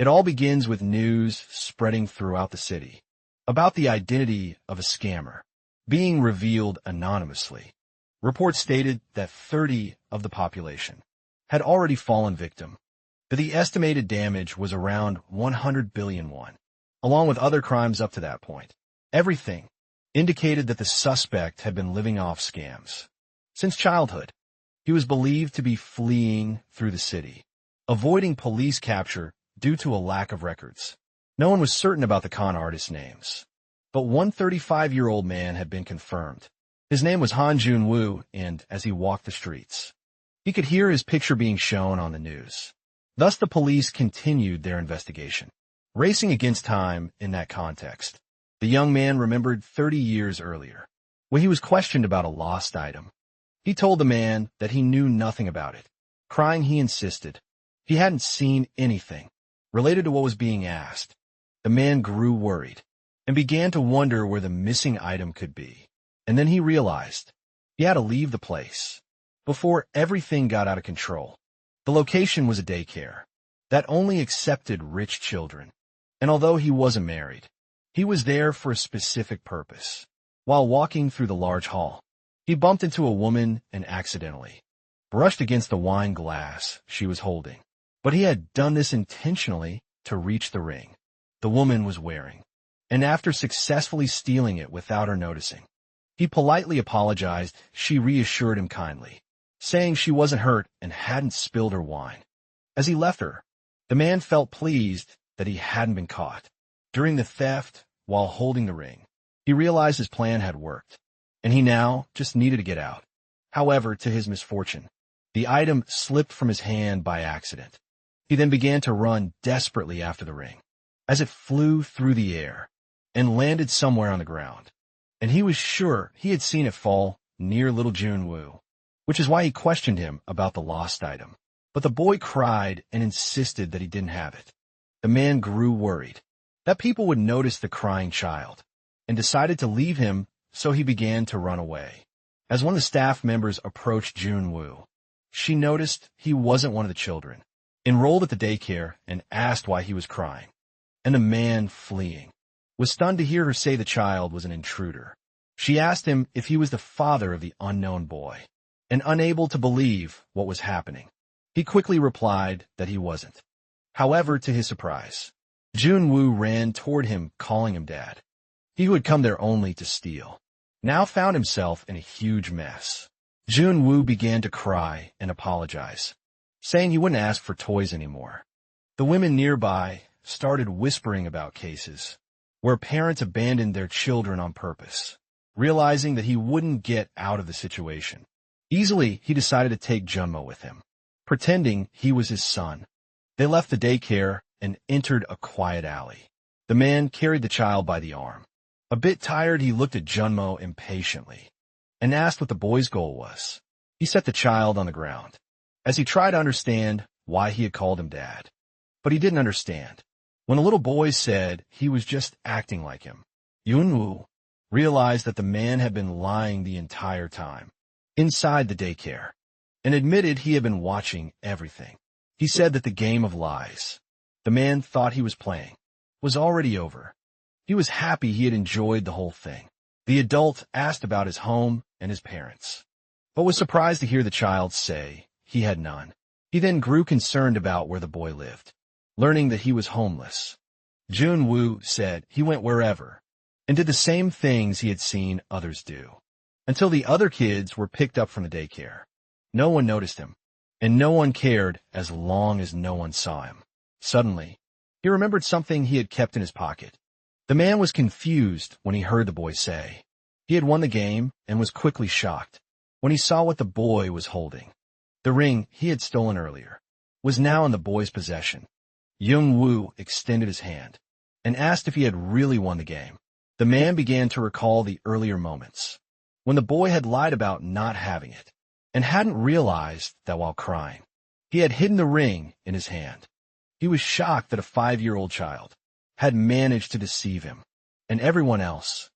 It all begins with news spreading throughout the city about the identity of a scammer being revealed anonymously. Reports stated that 30 of the population had already fallen victim, but the estimated damage was around 100 billion won, along with other crimes up to that point. Everything indicated that the suspect had been living off scams since childhood. He was believed to be fleeing through the city, avoiding police capture due to a lack of records. No one was certain about the con artist's names, but one 35-year-old man had been confirmed. His name was Han Jun-woo, and as he walked the streets, he could hear his picture being shown on the news. Thus, the police continued their investigation, racing against time in that context. The young man remembered 30 years earlier, when he was questioned about a lost item. He told the man that he knew nothing about it. Crying, he insisted he hadn't seen anything related to what was being asked. The man grew worried and began to wonder where the missing item could be. And then he realized he had to leave the place before everything got out of control. The location was a daycare that only accepted rich children, and although he wasn't married, he was there for a specific purpose. While walking through the large hall, he bumped into a woman and accidentally brushed against the wine glass she was holding. But he had done this intentionally to reach the ring the woman was wearing, and after successfully stealing it without her noticing, he politely apologized. She reassured him kindly, saying she wasn't hurt and hadn't spilled her wine. As he left her, the man felt pleased that he hadn't been caught. During the theft, while holding the ring, he realized his plan had worked, and he now just needed to get out. However, to his misfortune, the item slipped from his hand by accident. He then began to run desperately after the ring, as it flew through the air and landed somewhere on the ground. And he was sure he had seen it fall near little Jun-woo, which is why he questioned him about the lost item. But the boy cried and insisted that he didn't have it. The man grew worried that people would notice the crying child and decided to leave him, so he began to run away. As one of the staff members approached Jun-woo, she noticed he wasn't one of the children enrolled at the daycare and asked why he was crying. And the man, fleeing, was stunned to hear her say the child was an intruder. She asked him if he was the father of the unknown boy, and unable to believe what was happening, he quickly replied that he wasn't. However, to his surprise, Jun-woo ran toward him, calling him dad. He who had come there only to steal now found himself in a huge mess. Jun-woo began to cry and apologize, saying he wouldn't ask for toys anymore. The women nearby started whispering about cases where parents abandoned their children on purpose. Realizing that he wouldn't get out of the situation easily, he decided to take Junmo with him, pretending he was his son. They left the daycare and entered a quiet alley. The man carried the child by the arm. A bit tired, he looked at Junmo impatiently and asked what the boy's goal was. He set the child on the ground as he tried to understand why he had called him dad. But he didn't understand. When the little boy said he was just acting like him, Jun-woo realized that the man had been lying the entire time inside the daycare and admitted he had been watching everything. He said that the game of lies the man thought he was playing was already over. He was happy he had enjoyed the whole thing. The adult asked about his home and his parents, but was surprised to hear the child say he had none. He then grew concerned about where the boy lived, learning that he was homeless. Jun-woo said he went wherever and did the same things he had seen others do, until the other kids were picked up from the daycare. No one noticed him, and no one cared as long as no one saw him. Suddenly, he remembered something he had kept in his pocket. The man was confused when he heard the boy say he had won the game and was quickly shocked when he saw what the boy was holding. The ring he had stolen earlier was now in the boy's possession. Jun-woo extended his hand and asked if he had really won the game. The man began to recall the earlier moments when the boy had lied about not having it and hadn't realized that while crying, he had hidden the ring in his hand. He was shocked that a 5-year-old child had managed to deceive him and everyone else,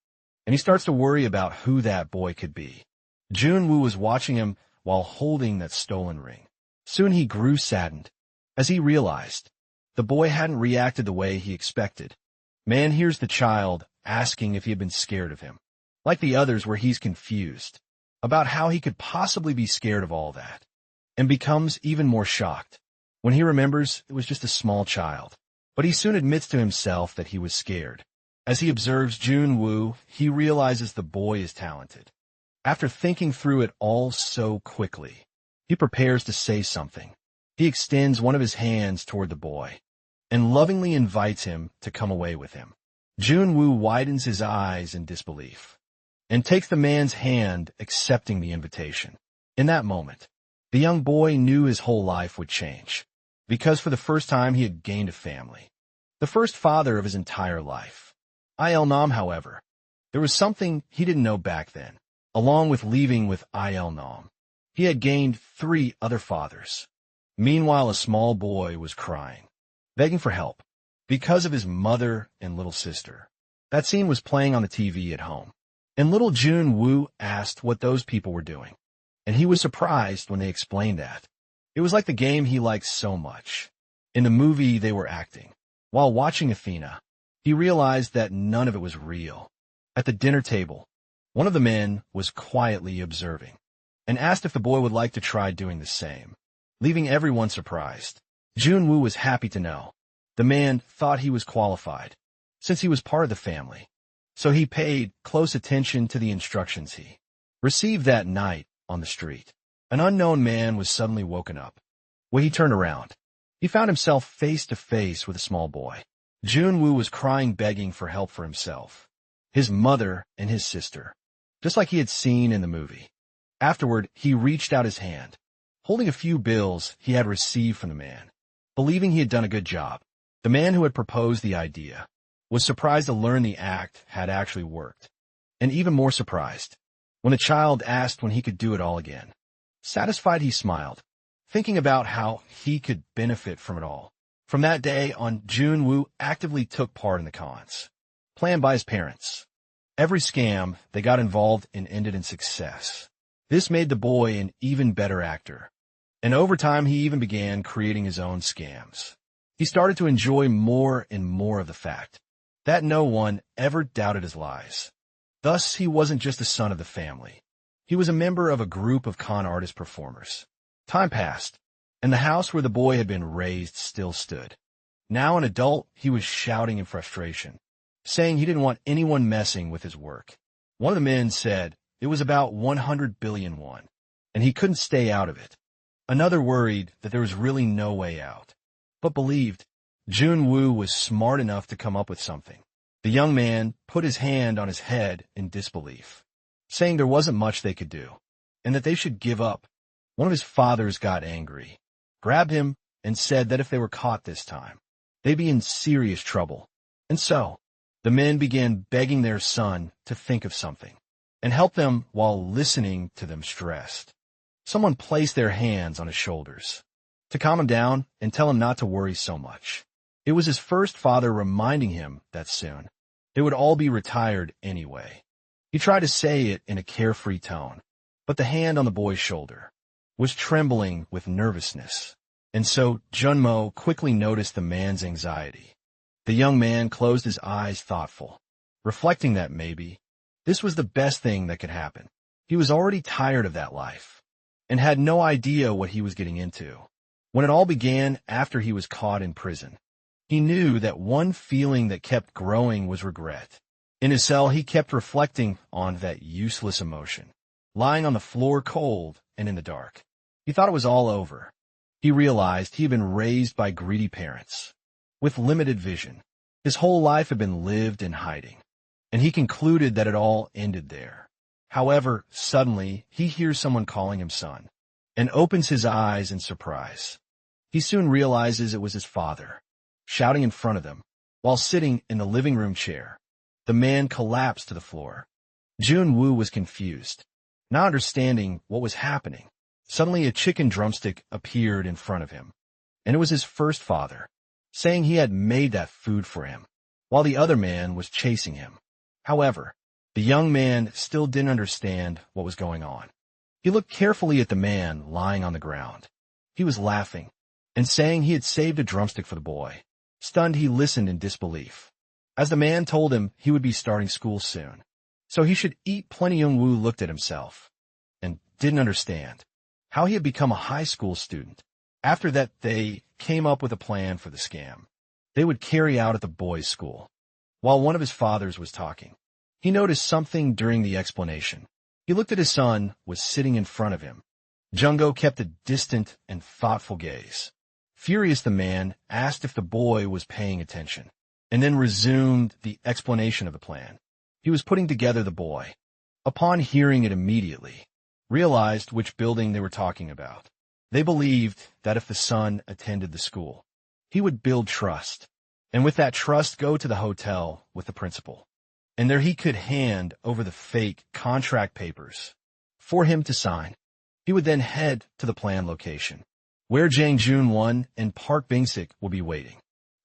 and he starts to worry about who that boy could be. Jun-woo was watching him while holding that stolen ring. Soon he grew saddened as he realized The boy hadn't reacted the way he expected. Man hears the child asking if he had been scared of him, like the others where he's confused about how he could possibly be scared of all that, and becomes even more shocked when he remembers it was just a small child. But he soon admits to himself that he was scared. As he observes Jun-woo, he realizes the boy is talented. After thinking through it all so quickly, he prepares to say something. He extends one of his hands toward the boy and lovingly invites him to come away with him. Jun-woo widens his eyes in disbelief and takes the man's hand, accepting the invitation. In that moment, the young boy knew his whole life would change, because for the first time he had gained a family, the first father of his entire life. Il-nam, however, there was something he didn't know back then. Along with leaving with Il-nam, he had gained 3 other fathers. Meanwhile, a small boy was crying, begging for help, because of his mother and little sister. That scene was playing on the TV at home, and little Jun-woo asked what those people were doing, and he was surprised when they explained that. It was like the game he liked so much. In the movie they were acting. While watching Athena, he realized that none of it was real. At the dinner table, one of the men was quietly observing and asked if the boy would like to try doing the same, leaving everyone surprised. Jun-woo was happy to know the man thought he was qualified, since he was part of the family, so he paid close attention to the instructions he received that night on the street. An unknown man was suddenly woken up. When he turned around, he found himself face to face with a small boy. Jun-woo was crying, begging for help for himself, his mother, and his sister, just like he had seen in the movie. Afterward, he reached out his hand, holding a few bills he had received from the man, believing he had done a good job. The man who had proposed the idea was surprised to learn the act had actually worked, and even more surprised when the child asked when he could do it all again. Satisfied, he smiled, thinking about how he could benefit from it all. From that day on, Jun-woo actively took part in the cons planned by his parents. Every scam they got involved in ended in success. This made the boy an even better actor, and over time he even began creating his own scams. He started to enjoy more and more of the fact that no one ever doubted his lies. Thus, he wasn't just a son of the family. He was a member of a group of con artist performers. Time passed, and the house where the boy had been raised still stood. Now an adult, he was shouting in frustration, saying he didn't want anyone messing with his work. One of the men said it was about 100 billion won, and he couldn't stay out of it. Another worried that there was really no way out, but believed Jun-woo was smart enough to come up with something. The young man put his hand on his head in disbelief, saying there wasn't much they could do, and that they should give up. One of his fathers got angry, grabbed him, and said that if they were caught this time, they'd be in serious trouble. And so, the men began begging their son to think of something, and help them while listening to them stressed. Someone placed their hands on his shoulders to calm him down and tell him not to worry so much. It was his first father reminding him that soon they would all be retired anyway. He tried to say it in a carefree tone, but the hand on the boy's shoulder was trembling with nervousness, and so Junmo quickly noticed the man's anxiety. The young man closed his eyes, thoughtful, reflecting that maybe this was the best thing that could happen. He was already tired of that life and had no idea what he was getting into. When it all began after he was caught in prison, he knew that one feeling that kept growing was regret. In his cell, he kept reflecting on that useless emotion, lying on the floor cold and in the dark. He thought it was all over. He realized he had been raised by greedy parents, with limited vision. His whole life had been lived in hiding, and he concluded that it all ended there. However, suddenly, he hears someone calling him son, and opens his eyes in surprise. He soon realizes it was his father, shouting in front of them, while sitting in the living room chair. The man collapsed to the floor. Jun-woo was confused, not understanding what was happening. Suddenly a chicken drumstick appeared in front of him, and it was his first father, saying he had made that food for him, while the other man was chasing him. However, the young man still didn't understand what was going on. He looked carefully at the man lying on the ground. He was laughing and saying he had saved a drumstick for the boy. Stunned, he listened in disbelief, as the man told him he would be starting school soon, so he should eat plenty. Young-woo looked at himself and didn't understand how he had become a high school student. After that, they came up with a plan for the scam they would carry out at the boys' school. While one of his fathers was talking, he noticed something during the explanation. He looked at his son, was sitting in front of him. Jungo kept a distant and thoughtful gaze. Furious, the man asked if the boy was paying attention, and then resumed the explanation of the plan. He was putting together the boy. Upon hearing it, immediately realized which building they were talking about. They believed that if the son attended the school, he would build trust, and with that trust go to the hotel with the principal. And there he could hand over the fake contract papers for him to sign. He would then head to the planned location, where Jang Jun-won and Park Bing-sik will be waiting,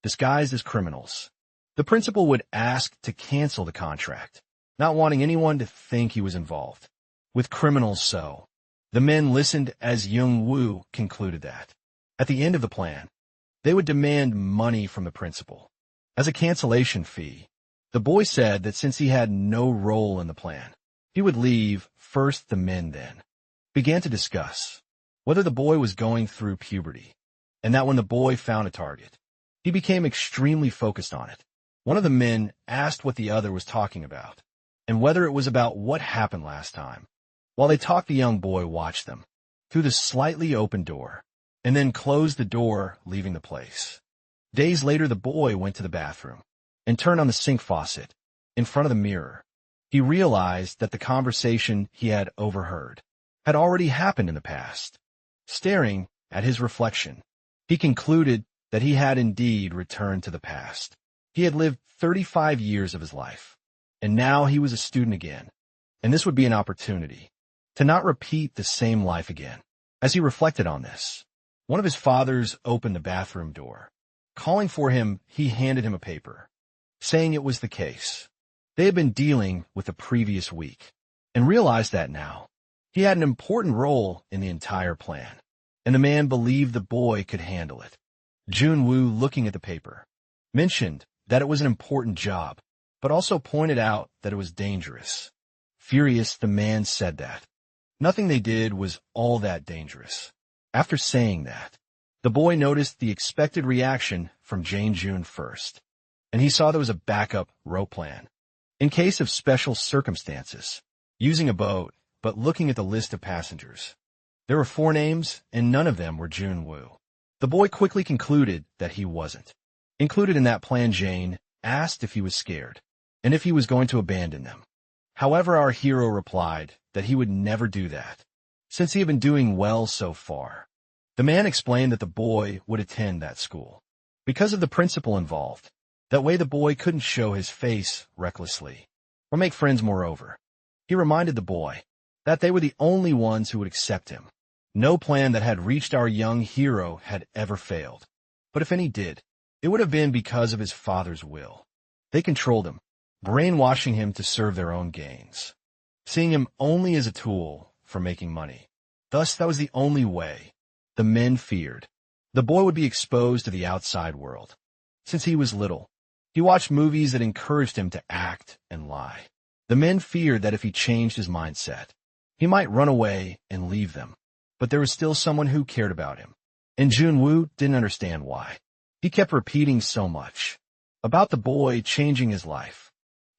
disguised as criminals. The principal would ask to cancel the contract, not wanting anyone to think he was involved with criminals. So the men listened as Young-woo concluded that, at the end of the plan, they would demand money from the principal as a cancellation fee. The boy said that since he had no role in the plan, he would leave. First, the men then began to discuss whether the boy was going through puberty, and that when the boy found a target, he became extremely focused on it. One of the men asked what the other was talking about, and whether it was about what happened last time. While they talked, the young boy watched them through the slightly open door, and then closed the door, leaving the place. Days later, the boy went to the bathroom and turned on the sink faucet in front of the mirror. He realized that the conversation he had overheard had already happened in the past. Staring at his reflection, he concluded that he had indeed returned to the past. He had lived 35 years of his life, and now he was a student again, and this would be an opportunity to not repeat the same life again. As he reflected on this, one of his fathers opened the bathroom door. Calling for him, he handed him a paper, saying it was the case they had been dealing with the previous week, and realized that now he had an important role in the entire plan, and the man believed the boy could handle it. Jun-woo, looking at the paper, mentioned that it was an important job, but also pointed out that it was dangerous. Furious, the man said that nothing they did was all that dangerous. After saying that, the boy noticed the expected reaction from Jang Jun first, and he saw there was a backup rope plan in case of special circumstances, using a boat. But looking at the list of passengers, there were 4 names, and none of them were Jun-woo. The boy quickly concluded that he wasn't included in that plan. Jane asked if he was scared, and if he was going to abandon them. However, our hero replied that he would never do that, since he had been doing well so far. The man explained that the boy would attend that school because of the principal involved. That way the boy couldn't show his face recklessly or make friends. Moreover, he reminded the boy that they were the only ones who would accept him. No plan that had reached our young hero had ever failed. But if any did, it would have been because of his father's will. They controlled him, brainwashing him to serve their own gains, seeing him only as a tool for making money. Thus, that was the only way. The men feared the boy would be exposed to the outside world. Since he was little, he watched movies that encouraged him to act and lie. The men feared that if he changed his mindset, he might run away and leave them. But there was still someone who cared about him, and Jun-woo didn't understand why. He kept repeating so much about the boy changing his life.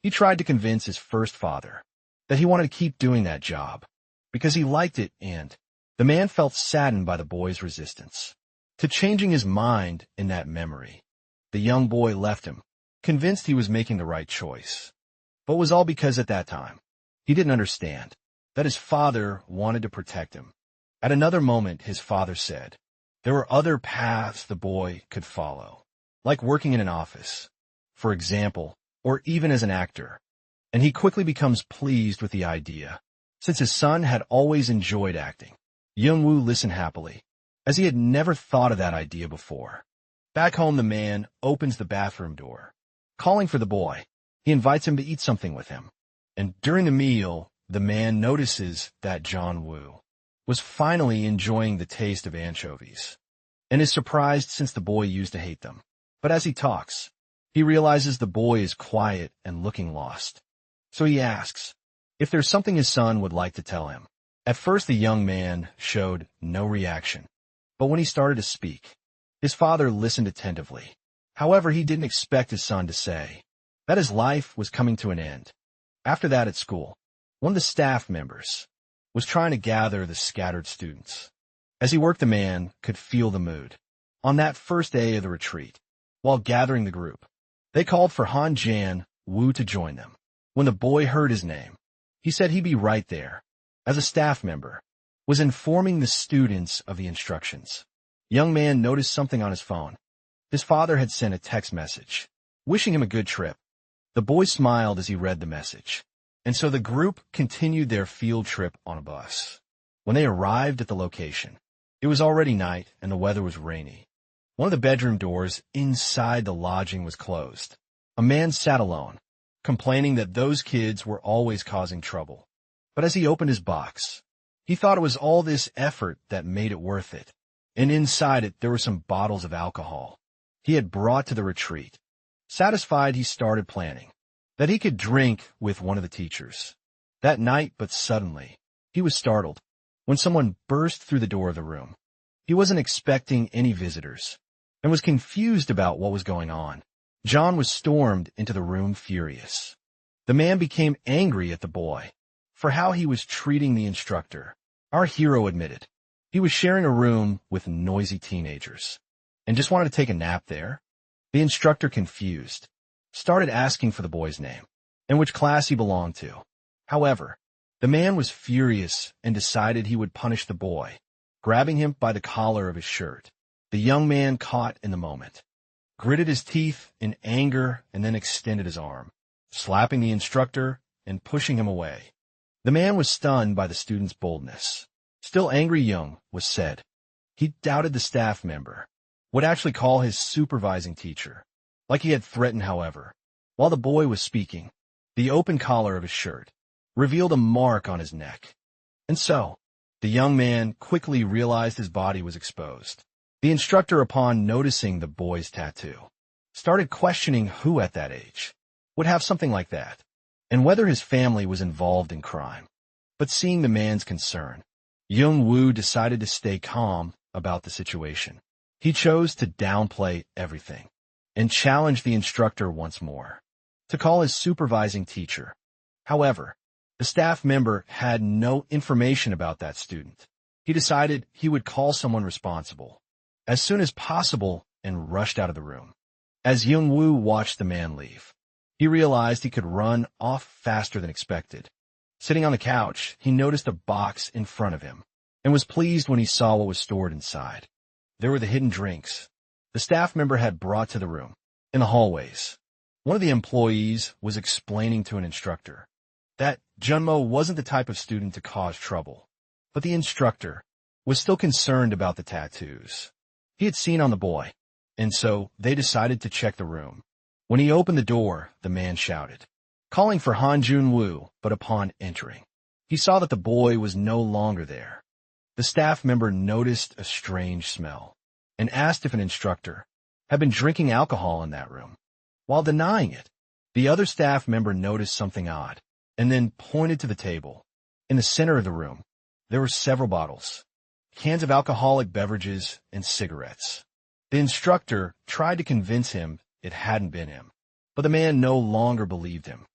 He tried to convince his first father that he wanted to keep doing that job because he liked it, and the man felt saddened by the boy's resistance to changing his mind in that memory. The young boy left him, convinced he was making the right choice, but it was all because at that time he didn't understand that his father wanted to protect him. At another moment, his father said there were other paths the boy could follow, like working in an office, for example, or even as an actor. And he quickly becomes pleased with the idea, since his son had always enjoyed acting. Young-woo listened happily, as he had never thought of that idea before. Back home, the man opens the bathroom door, calling for the boy. He invites him to eat something with him, and during the meal, the man notices that Jun-woo was finally enjoying the taste of anchovies, and is surprised since the boy used to hate them. But as he talks, he realizes the boy is quiet and looking lost. So he asks if there's something his son would like to tell him. At first, the young man showed no reaction, but when he started to speak, his father listened attentively. However, he didn't expect his son to say that his life was coming to an end. After that, at school, one of the staff members was trying to gather the scattered students. As he worked, the man could feel the mood. On that first day of the retreat, while gathering the group, they called for Han Jan Wu to join them. When the boy heard his name, he said he'd be right there. As a staff member, was informing the students of the instructions. The young man noticed something on his phone. His father had sent a text message, wishing him a good trip. The boy smiled as he read the message, and so the group continued their field trip on a bus. When they arrived at the location, it was already night and the weather was rainy. One of the bedroom doors inside the lodging was closed. A man sat alone, complaining that those kids were always causing trouble. But as he opened his box, he thought it was all this effort that made it worth it. And inside it, there were some bottles of alcohol he had brought to the retreat. Satisfied, he started planning that he could drink with one of the teachers that night, but suddenly he was startled when someone burst through the door of the room. He wasn't expecting any visitors and was confused about what was going on. John was stormed into the room furious. The man became angry at the boy for how he was treating the instructor. Our hero admitted he was sharing a room with noisy teenagers and just wanted to take a nap there. The instructor, confused, started asking for the boy's name and which class he belonged to. However, the man was furious and decided he would punish the boy, grabbing him by the collar of his shirt. The young man, caught in the moment, gritted his teeth in anger and then extended his arm, slapping the instructor and pushing him away. The man was stunned by the student's boldness. Still angry, Young was said. He doubted the staff member would actually call his supervising teacher, like he had threatened. However, while the boy was speaking, the open collar of his shirt revealed a mark on his neck. And so, the young man quickly realized his body was exposed. The instructor, upon noticing the boy's tattoo, started questioning who at that age would have something like that, and whether his family was involved in crime. But seeing the man's concern, Young Woo decided to stay calm about the situation. He chose to downplay everything and challenge the instructor once more to call his supervising teacher. However, the staff member had no information about that student. He decided he would call someone responsible as soon as possible and rushed out of the room. As Young Woo watched the man leave, he realized he could run off faster than expected. Sitting on the couch, he noticed a box in front of him and was pleased when he saw what was stored inside. There were the hidden drinks the staff member had brought to the room. In the hallways, one of the employees was explaining to an instructor that Junmo wasn't the type of student to cause trouble, but the instructor was still concerned about the tattoos he had seen on the boy, and so they decided to check the room. When he opened the door, the man shouted, calling for Han Jun-woo, but upon entering, he saw that the boy was no longer there. The staff member noticed a strange smell and asked if an instructor had been drinking alcohol in that room. While denying it, the other staff member noticed something odd and then pointed to the table. In the center of the room, there were several bottles, cans of alcoholic beverages, and cigarettes. The instructor tried to convince him it hadn't been him, but the man no longer believed him.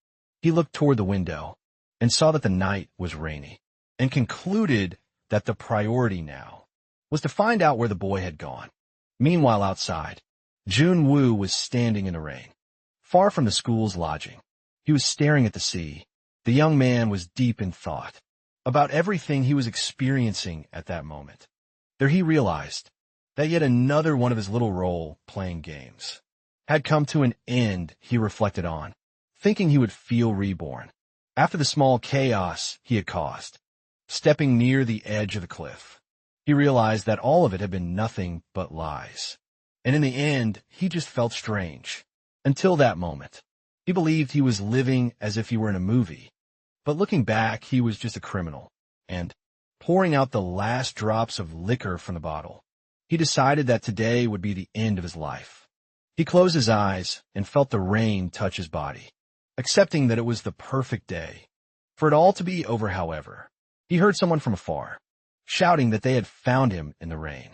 He looked toward the window and saw that the night was rainy and concluded that the priority now was to find out where the boy had gone. Meanwhile, outside, Jun-woo was standing in the rain, far from the school's lodging. He was staring at the sea. The young man was deep in thought about everything he was experiencing at that moment. There he realized that yet another one of his little role-playing games had come to an end. He reflected on, thinking he would feel reborn after the small chaos he had caused. Stepping near the edge of the cliff, he realized that all of it had been nothing but lies. And in the end, he just felt strange. Until that moment, he believed he was living as if he were in a movie. But looking back, he was just a criminal. And, pouring out the last drops of liquor from the bottle, he decided that today would be the end of his life. He closed his eyes and felt the rain touch his body, accepting that it was the perfect day. For it all to be over, however, he heard someone from afar, shouting that they had found him in the rain.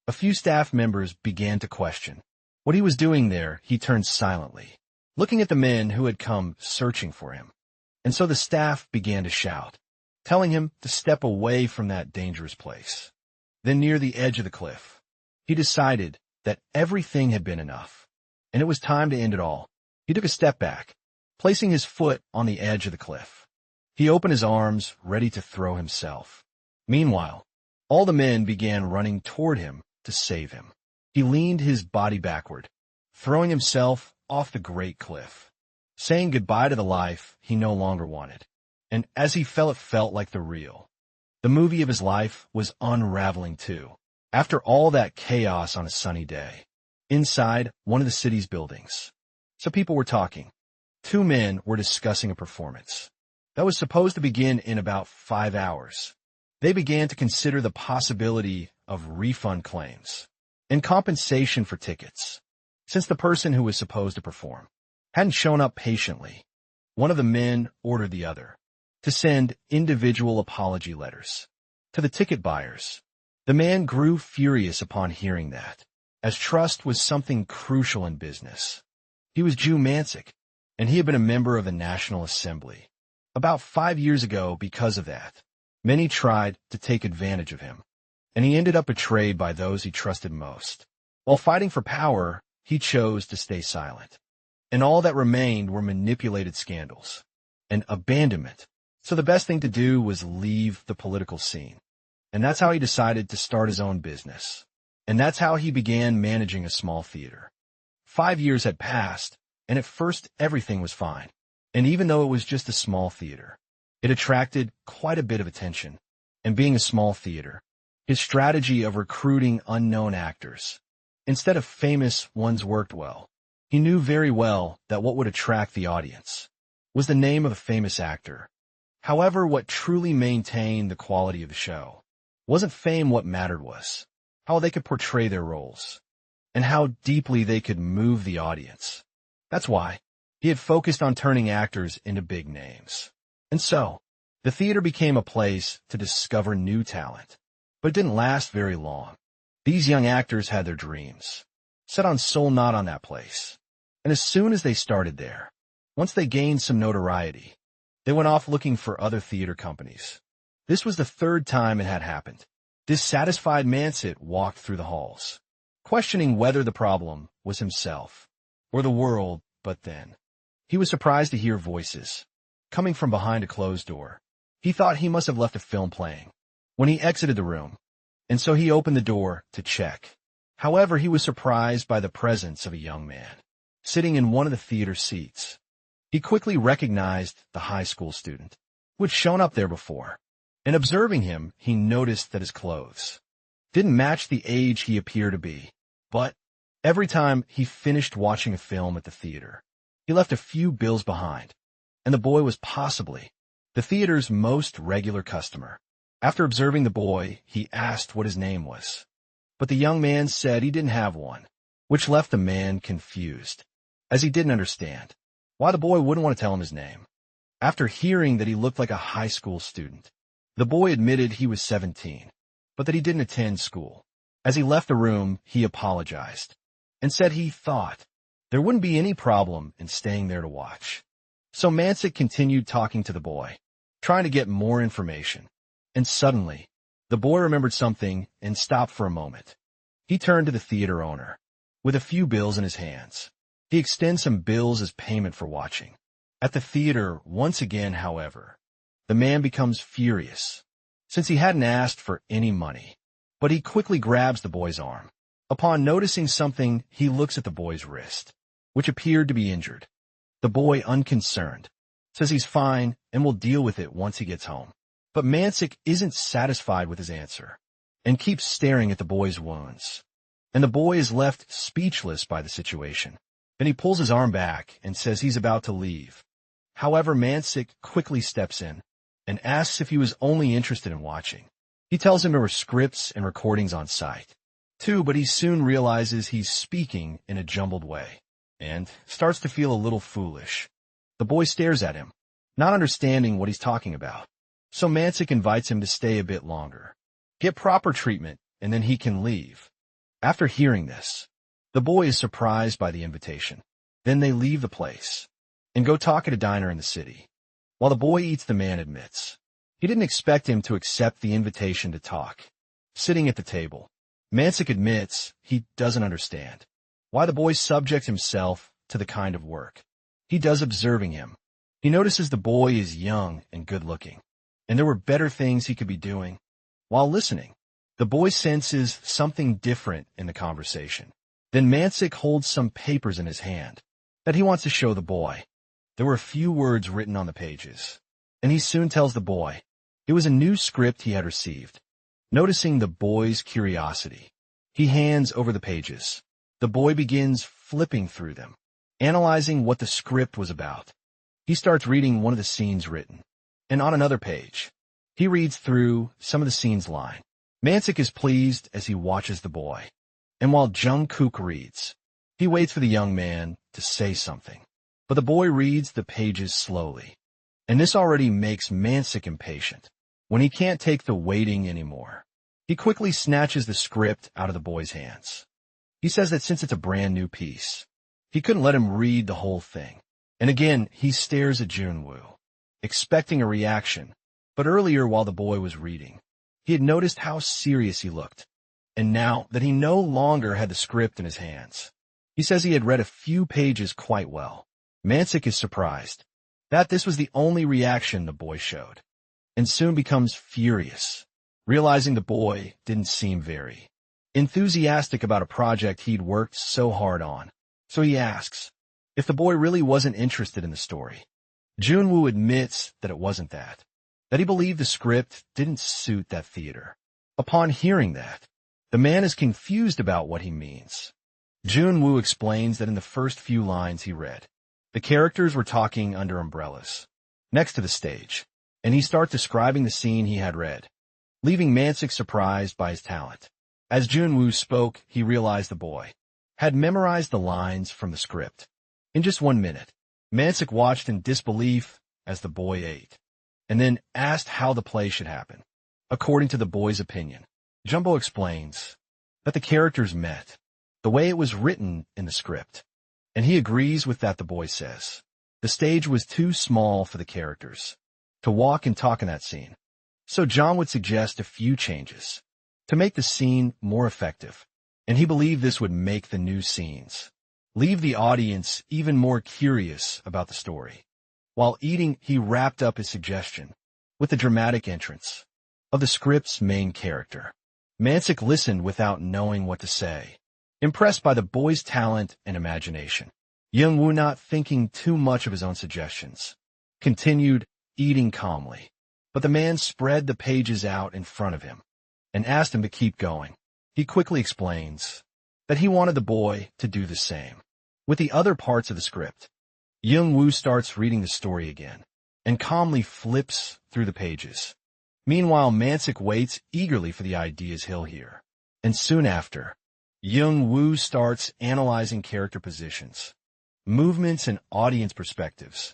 A few staff members began to question what he was doing there. He turned silently, looking at the men who had come searching for him. And so the staff began to shout, telling him to step away from that dangerous place. Then near the edge of the cliff, he decided that everything had been enough, and it was time to end it all. He took a step back, placing his foot on the edge of the cliff. He opened his arms, ready to throw himself. Meanwhile, all the men began running toward him to save him. He leaned his body backward, throwing himself off the great cliff, saying goodbye to the life he no longer wanted. And as he fell, it felt like the movie of his life was unraveling too. After all that chaos on a sunny day, inside one of the city's buildings, some people were talking. Two men were discussing a performance that was supposed to begin in about 5 hours. They began to consider the possibility of refund claims and compensation for tickets, since the person who was supposed to perform hadn't shown up patiently. One of the men ordered the other to send individual apology letters to the ticket buyers. The man grew furious upon hearing that, as trust was something crucial in business. He was Jew Mansick, and he had been a member of the National Assembly. About 5 years ago, because of that, many tried to take advantage of him, and he ended up betrayed by those he trusted most. While fighting for power, he chose to stay silent, and all that remained were manipulated scandals and abandonment. So the best thing to do was leave the political scene. And that's how he decided to start his own business. And that's how he began managing a small theater. 5 years had passed, and at first everything was fine. And even though it was just a small theater, it attracted quite a bit of attention. And being a small theater, his strategy of recruiting unknown actors instead of famous ones worked well. He knew very well that what would attract the audience was the name of a famous actor. However, what truly maintained the quality of the show wasn't fame. What mattered was how they could portray their roles and how deeply they could move the audience. That's why he had focused on turning actors into big names. And so, the theater became a place to discover new talent. But it didn't last very long. These young actors had their dreams set on Soul, not on that place. And as soon as they started there, once they gained some notoriety, they went off looking for other theater companies. This was the 3rd time it had happened. Dissatisfied Mansick walked through the halls, questioning whether the problem was himself or the world, but then he was surprised to hear voices coming from behind a closed door. He thought he must have left a film playing when he exited the room, and so he opened the door to check. However, he was surprised by the presence of a young man sitting in one of the theater seats. He quickly recognized the high school student who had shown up there before. And observing him, he noticed that his clothes didn't match the age he appeared to be. But every time he finished watching a film at the theater, he left a few bills behind, and the boy was possibly the theater's most regular customer. After observing the boy, he asked what his name was, but the young man said he didn't have one, which left the man confused, as he didn't understand why the boy wouldn't want to tell him his name. After hearing that he looked like a high school student, the boy admitted he was 17, but that he didn't attend school. As he left the room, he apologized and said he thought there wouldn't be any problem in staying there to watch. So Mansick continued talking to the boy, trying to get more information. And suddenly, the boy remembered something and stopped for a moment. He turned to the theater owner with a few bills in his hands. He extends some bills as payment for watching. At the theater, once again, however, the man becomes furious, since he hadn't asked for any money. But he quickly grabs the boy's arm. Upon noticing something, he looks at the boy's wrist, which appeared to be injured. The boy, unconcerned, says he's fine and will deal with it once he gets home. But Mansick isn't satisfied with his answer and keeps staring at the boy's wounds. And the boy is left speechless by the situation. Then he pulls his arm back and says he's about to leave. However, Mansick quickly steps in and asks if he was only interested in watching. He tells him there were scripts and recordings on site, too, but he soon realizes he's speaking in a jumbled way and starts to feel a little foolish. The boy stares at him, not understanding what he's talking about. So Mansik invites him to stay a bit longer, get proper treatment, and then he can leave. After hearing this, the boy is surprised by the invitation. Then they leave the place and go talk at a diner in the city. While the boy eats, the man admits he didn't expect him to accept the invitation to talk. Sitting at the table, Mansik admits he doesn't understand why the boy subjects himself to the kind of work he does. Observing him, he notices the boy is young and good-looking, and there were better things he could be doing. While listening, the boy senses something different in the conversation. Then Mansik holds some papers in his hand that he wants to show the boy. There were a few words written on the pages, and he soon tells the boy it was a new script he had received. Noticing the boy's curiosity, he hands over the pages. The boy begins flipping through them, analyzing what the script was about. He starts reading one of the scenes written, and on another page, he reads through some of the scene's line. Mansik is pleased as he watches the boy, and while Jungkook reads, he waits for the young man to say something. But the boy reads the pages slowly, and this already makes Mansik impatient. When he can't take the waiting anymore, he quickly snatches the script out of the boy's hands. He says that since it's a brand new piece, he couldn't let him read the whole thing. And again, he stares at Junwoo, expecting a reaction. But earlier, while the boy was reading, he had noticed how serious he looked. And now that he no longer had the script in his hands, he says he had read a few pages quite well. Mansik is surprised that this was the only reaction the boy showed, and soon becomes furious, realizing the boy didn't seem very enthusiastic about a project he'd worked so hard on. So he asks if the boy really wasn't interested in the story. Junwoo admits that it wasn't that he believed the script didn't suit that theater. Upon hearing that, the man is confused about what he means. Junwoo explains that in the first few lines he read, the characters were talking under umbrellas next to the stage, and he starts describing the scene he had read, leaving Mansik surprised by his talent. As Junwoo spoke, he realized the boy had memorized the lines from the script. In just 1 minute, Mansik watched in disbelief as the boy ate, and then asked how the play should happen. According to the boy's opinion, Jumbo explains that the characters met the way it was written in the script, and he agrees with that. The boy says the stage was too small for the characters to walk and talk in that scene, so John would suggest a few changes to make the scene more effective, and he believed this would make the new scenes leave the audience even more curious about the story. While eating, he wrapped up his suggestion with the dramatic entrance of the script's main character. Mansik listened without knowing what to say, impressed by the boy's talent and imagination. Jungwoo, not thinking too much of his own suggestions, continued eating calmly, but the man spread the pages out in front of him and asked him to keep going. He quickly explains that he wanted the boy to do the same with the other parts of the script. Jungwoo starts reading the story again and calmly flips through the pages. Meanwhile, Mansik waits eagerly for the ideas he'll hear, and soon after, Jungwoo starts analyzing character positions, movements, and audience perspectives.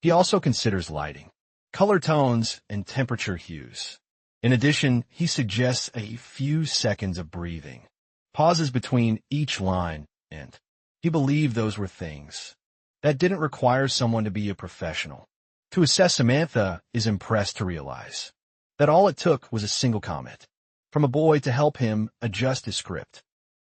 He also considers lighting, color tones, and temperature hues. In addition, he suggests a few seconds of breathing, pauses between each line, and he believed those were things that didn't require someone to be a professional to assess. Samantha is impressed to realize that all it took was a single comment from a boy to help him adjust his script.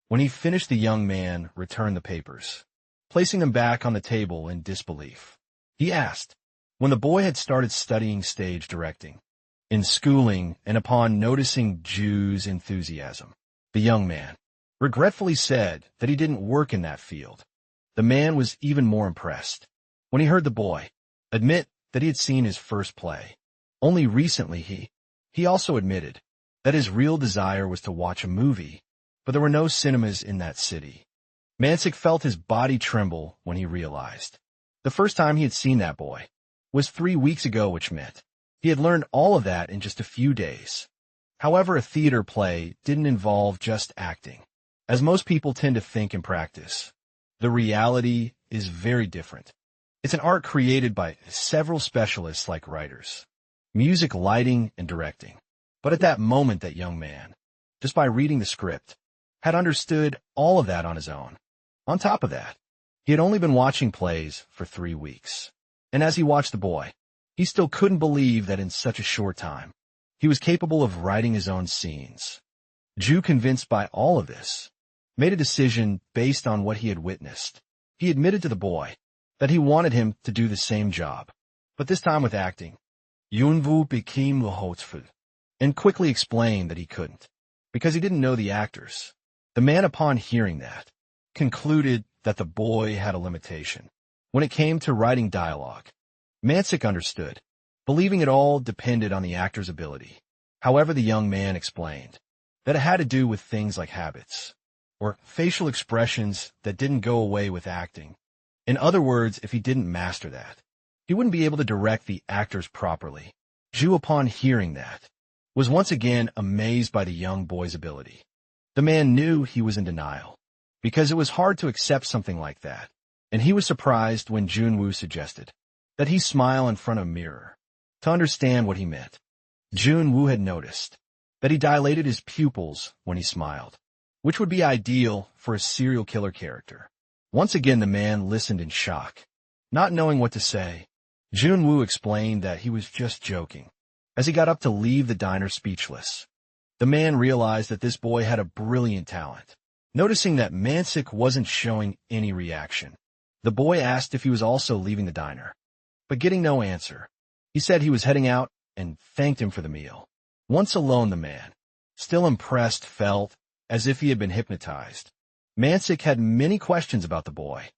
When he finished, the young man returned the papers, placing them back on the table in disbelief. He asked when the boy had started studying stage directing in schooling, and upon noticing Ju's enthusiasm, the young man regretfully said that he didn't work in that field. The man was even more impressed when he heard the boy admit that he had seen his first play only recently. He also admitted that his real desire was to watch a movie, but there were no cinemas in that city. Mansik felt his body tremble when he realized the first time he had seen that boy was 3 weeks ago, which meant he had learned all of that in just a few days. However, a theater play didn't involve just acting. As most people tend to think and practice, the reality is very different. It's an art created by several specialists like writers, music, lighting, and directing. But at that moment, that young man, just by reading the script, had understood all of that on his own. On top of that, he had only been watching plays for 3 weeks. And as he watched the boy, he still couldn't believe that in such a short time, he was capable of writing his own scenes. Ju, convinced by all of this, made a decision based on what he had witnessed. He admitted to the boy that he wanted him to do the same job, but this time with acting. Yunwoo became remorseful and quickly explained that he couldn't, because he didn't know the actors. The man, upon hearing that, concluded that the boy had a limitation when it came to writing dialogue. Mansik understood, believing it all depended on the actor's ability. However, the young man explained that it had to do with things like habits, or facial expressions that didn't go away with acting. In other words, if he didn't master that, he wouldn't be able to direct the actors properly. Ju, upon hearing that, was once again amazed by the young boy's ability. The man knew he was in denial, because it was hard to accept something like that, and he was surprised when Junwoo suggested that he smile in front of a mirror to understand what he meant. Junwoo had noticed that he dilated his pupils when he smiled, which would be ideal for a serial killer character. Once again, the man listened in shock. Not knowing what to say, Junwoo explained that he was just joking. As he got up to leave the diner speechless, the man realized that this boy had a brilliant talent. Noticing that Mansik wasn't showing any reaction, the boy asked if he was also leaving the diner. But getting no answer, he said he was heading out and thanked him for the meal. Once alone, the man, still impressed, felt as if he had been hypnotized. Mansik had many questions about the boy,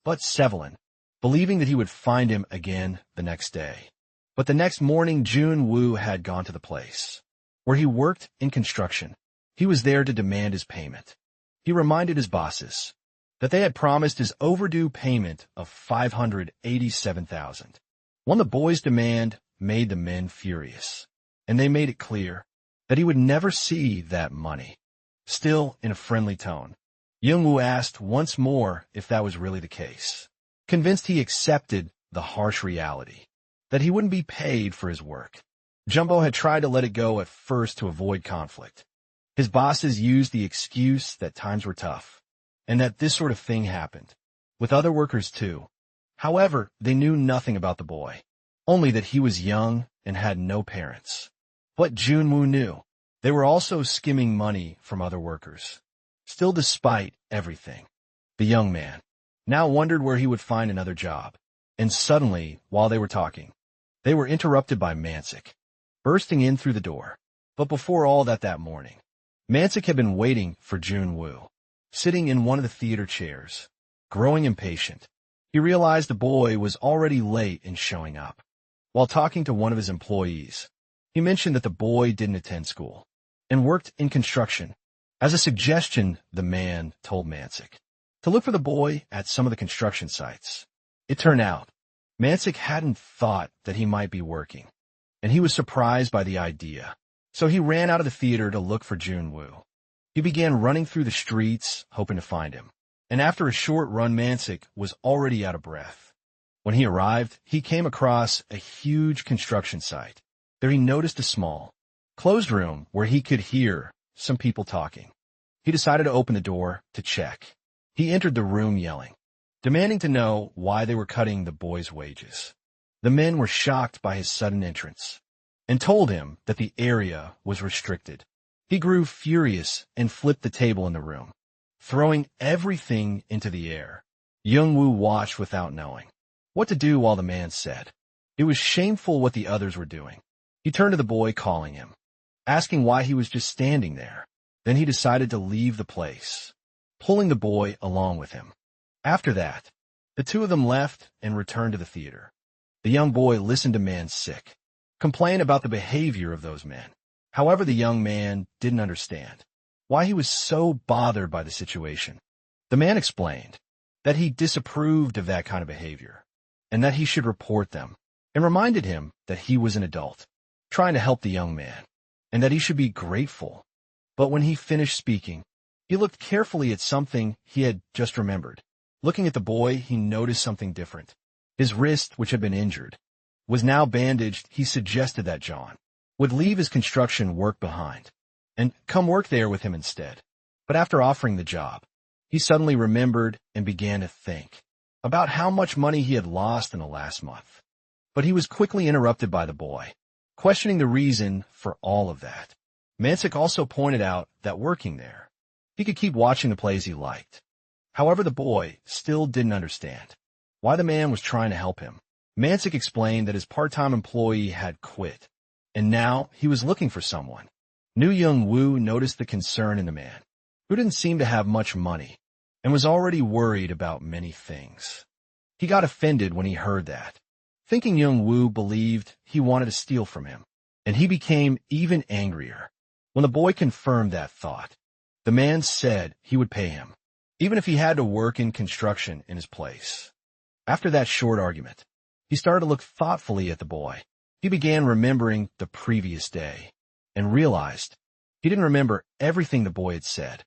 but Sevelin, believing that he would find him again the next day. But the next morning, Junwoo had gone to the place where he worked in construction. He was there to demand his payment. He reminded his bosses that they had promised his overdue payment of $587,000. When the boy's demand made the men furious, and they made it clear that he would never see that money. Still, in a friendly tone, Youngwoo asked once more if that was really the case. Convinced, he accepted the harsh reality that he wouldn't be paid for his work. Jumbo had tried to let it go at first to avoid conflict. His bosses used the excuse that times were tough, and that this sort of thing happened with other workers too. However, they knew nothing about the boy, only that he was young and had no parents. But Junwoo knew they were also skimming money from other workers. Still, despite everything, the young man now wondered where he would find another job. And suddenly, while they were talking, they were interrupted by Mansik, bursting in through the door. But before all that morning, Mansik had been waiting for Junwoo, sitting in one of the theater chairs. Growing impatient, he realized the boy was already late in showing up. While talking to one of his employees, he mentioned that the boy didn't attend school and worked in construction. As a suggestion, the man told Mansik to look for the boy at some of the construction sites. It turned out Mansik hadn't thought that he might be working, and he was surprised by the idea. So he ran out of the theater to look for Junwoo. He began running through the streets, hoping to find him. And after a short run, Mansik was already out of breath. When he arrived, he came across a huge construction site. There he noticed a small, closed room where he could hear some people talking. He decided to open the door to check. He entered the room yelling, demanding to know why they were cutting the boy's wages. The men were shocked by his sudden entrance and told him that the area was restricted. He grew furious and flipped the table in the room, throwing everything into the air. Youngwoo watched without knowing what to do while the man said it was shameful what the others were doing. He turned to the boy, calling him, asking why he was just standing there. Then he decided to leave the place, pulling the boy along with him. After that, the two of them left and returned to the theater. The young boy listened to Mansik complain about the behavior of those men. However, the young man didn't understand why he was so bothered by the situation. The man explained that he disapproved of that kind of behavior and that he should report them, and reminded him that he was an adult, trying to help the young man, and that he should be grateful. But when he finished speaking, He looked carefully at something he had just remembered. Looking at the boy, he noticed something different. His wrist, which had been injured, was now bandaged. He suggested that John would leave his construction work behind and come work there with him instead. But after offering the job, he suddenly remembered and began to think about how much money he had lost in the last month. But he was quickly interrupted by the boy, questioning the reason for all of that. Mansik also pointed out that working there, he could keep watching the plays he liked. However, the boy still didn't understand why the man was trying to help him. Mansik explained that his part-time employee had quit, and now he was looking for someone. New Young Woo noticed the concern in the man, who didn't seem to have much money, and was already worried about many things. He got offended when he heard that, thinking Young Woo believed he wanted to steal from him, and he became even angrier. When the boy confirmed that thought, the man said he would pay him, even if he had to work in construction in his place. After that short argument, he started to look thoughtfully at the boy. He began remembering the previous day and realized he didn't remember everything the boy had said,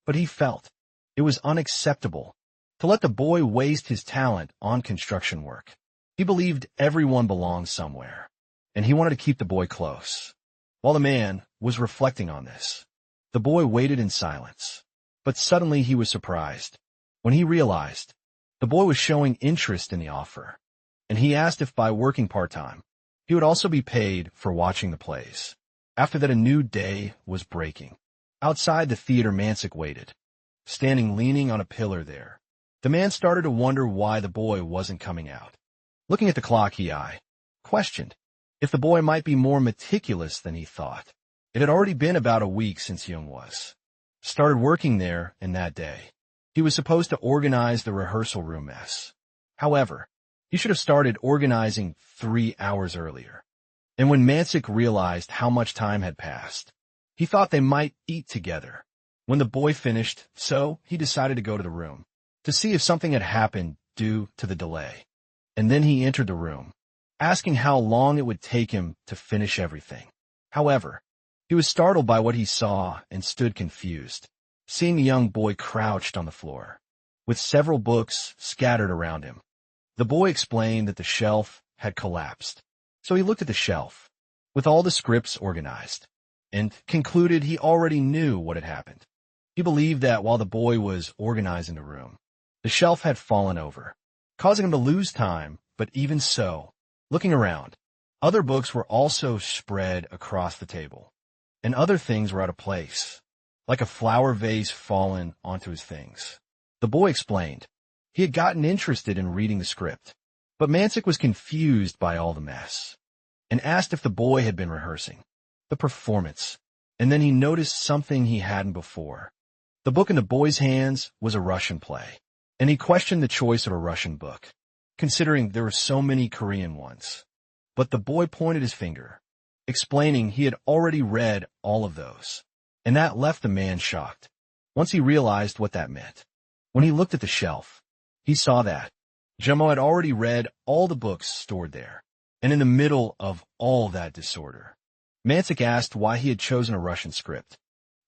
but he felt it was unacceptable to let the boy waste his talent on construction work. He believed everyone belonged somewhere, and he wanted to keep the boy close. While the man was reflecting on this, the boy waited in silence, but suddenly he was surprised when he realized the boy was showing interest in the offer, and he asked if by working part-time, he would also be paid for watching the plays. After that, a new day was breaking. Outside the theater, Mansik waited, standing leaning on a pillar there. The man started to wonder why the boy wasn't coming out. Looking at the clock, he questioned if the boy might be more meticulous than he thought. It had already been about a week since Young started working there, and that day, he was supposed to organize the rehearsal room mess. However, he should have started organizing 3 hours earlier. And when Mansik realized how much time had passed, he thought they might eat together. When the boy finished, so he decided to go to the room to see if something had happened due to the delay. And then he entered the room, asking how long it would take him to finish everything. However, he was startled by what he saw and stood confused, seeing the young boy crouched on the floor, with several books scattered around him. The boy explained that the shelf had collapsed, so he looked at the shelf, with all the scripts organized, and concluded he already knew what had happened. He believed that while the boy was organizing the room, the shelf had fallen over, causing him to lose time, but even so, looking around, other books were also spread across the table, and other things were out of place, like a flower vase fallen onto his things. The boy explained he had gotten interested in reading the script, but Mansik was confused by all the mess, and asked if the boy had been rehearsing the performance, and then he noticed something he hadn't before. The book in the boy's hands was a Russian play, and he questioned the choice of a Russian book, considering there were so many Korean ones. But the boy pointed his finger, explaining he had already read all of those, and that left the man shocked. Once he realized what that meant, when he looked at the shelf, he saw that Jumbo had already read all the books stored there, and in the middle of all that disorder, Mansik asked why he had chosen a Russian script.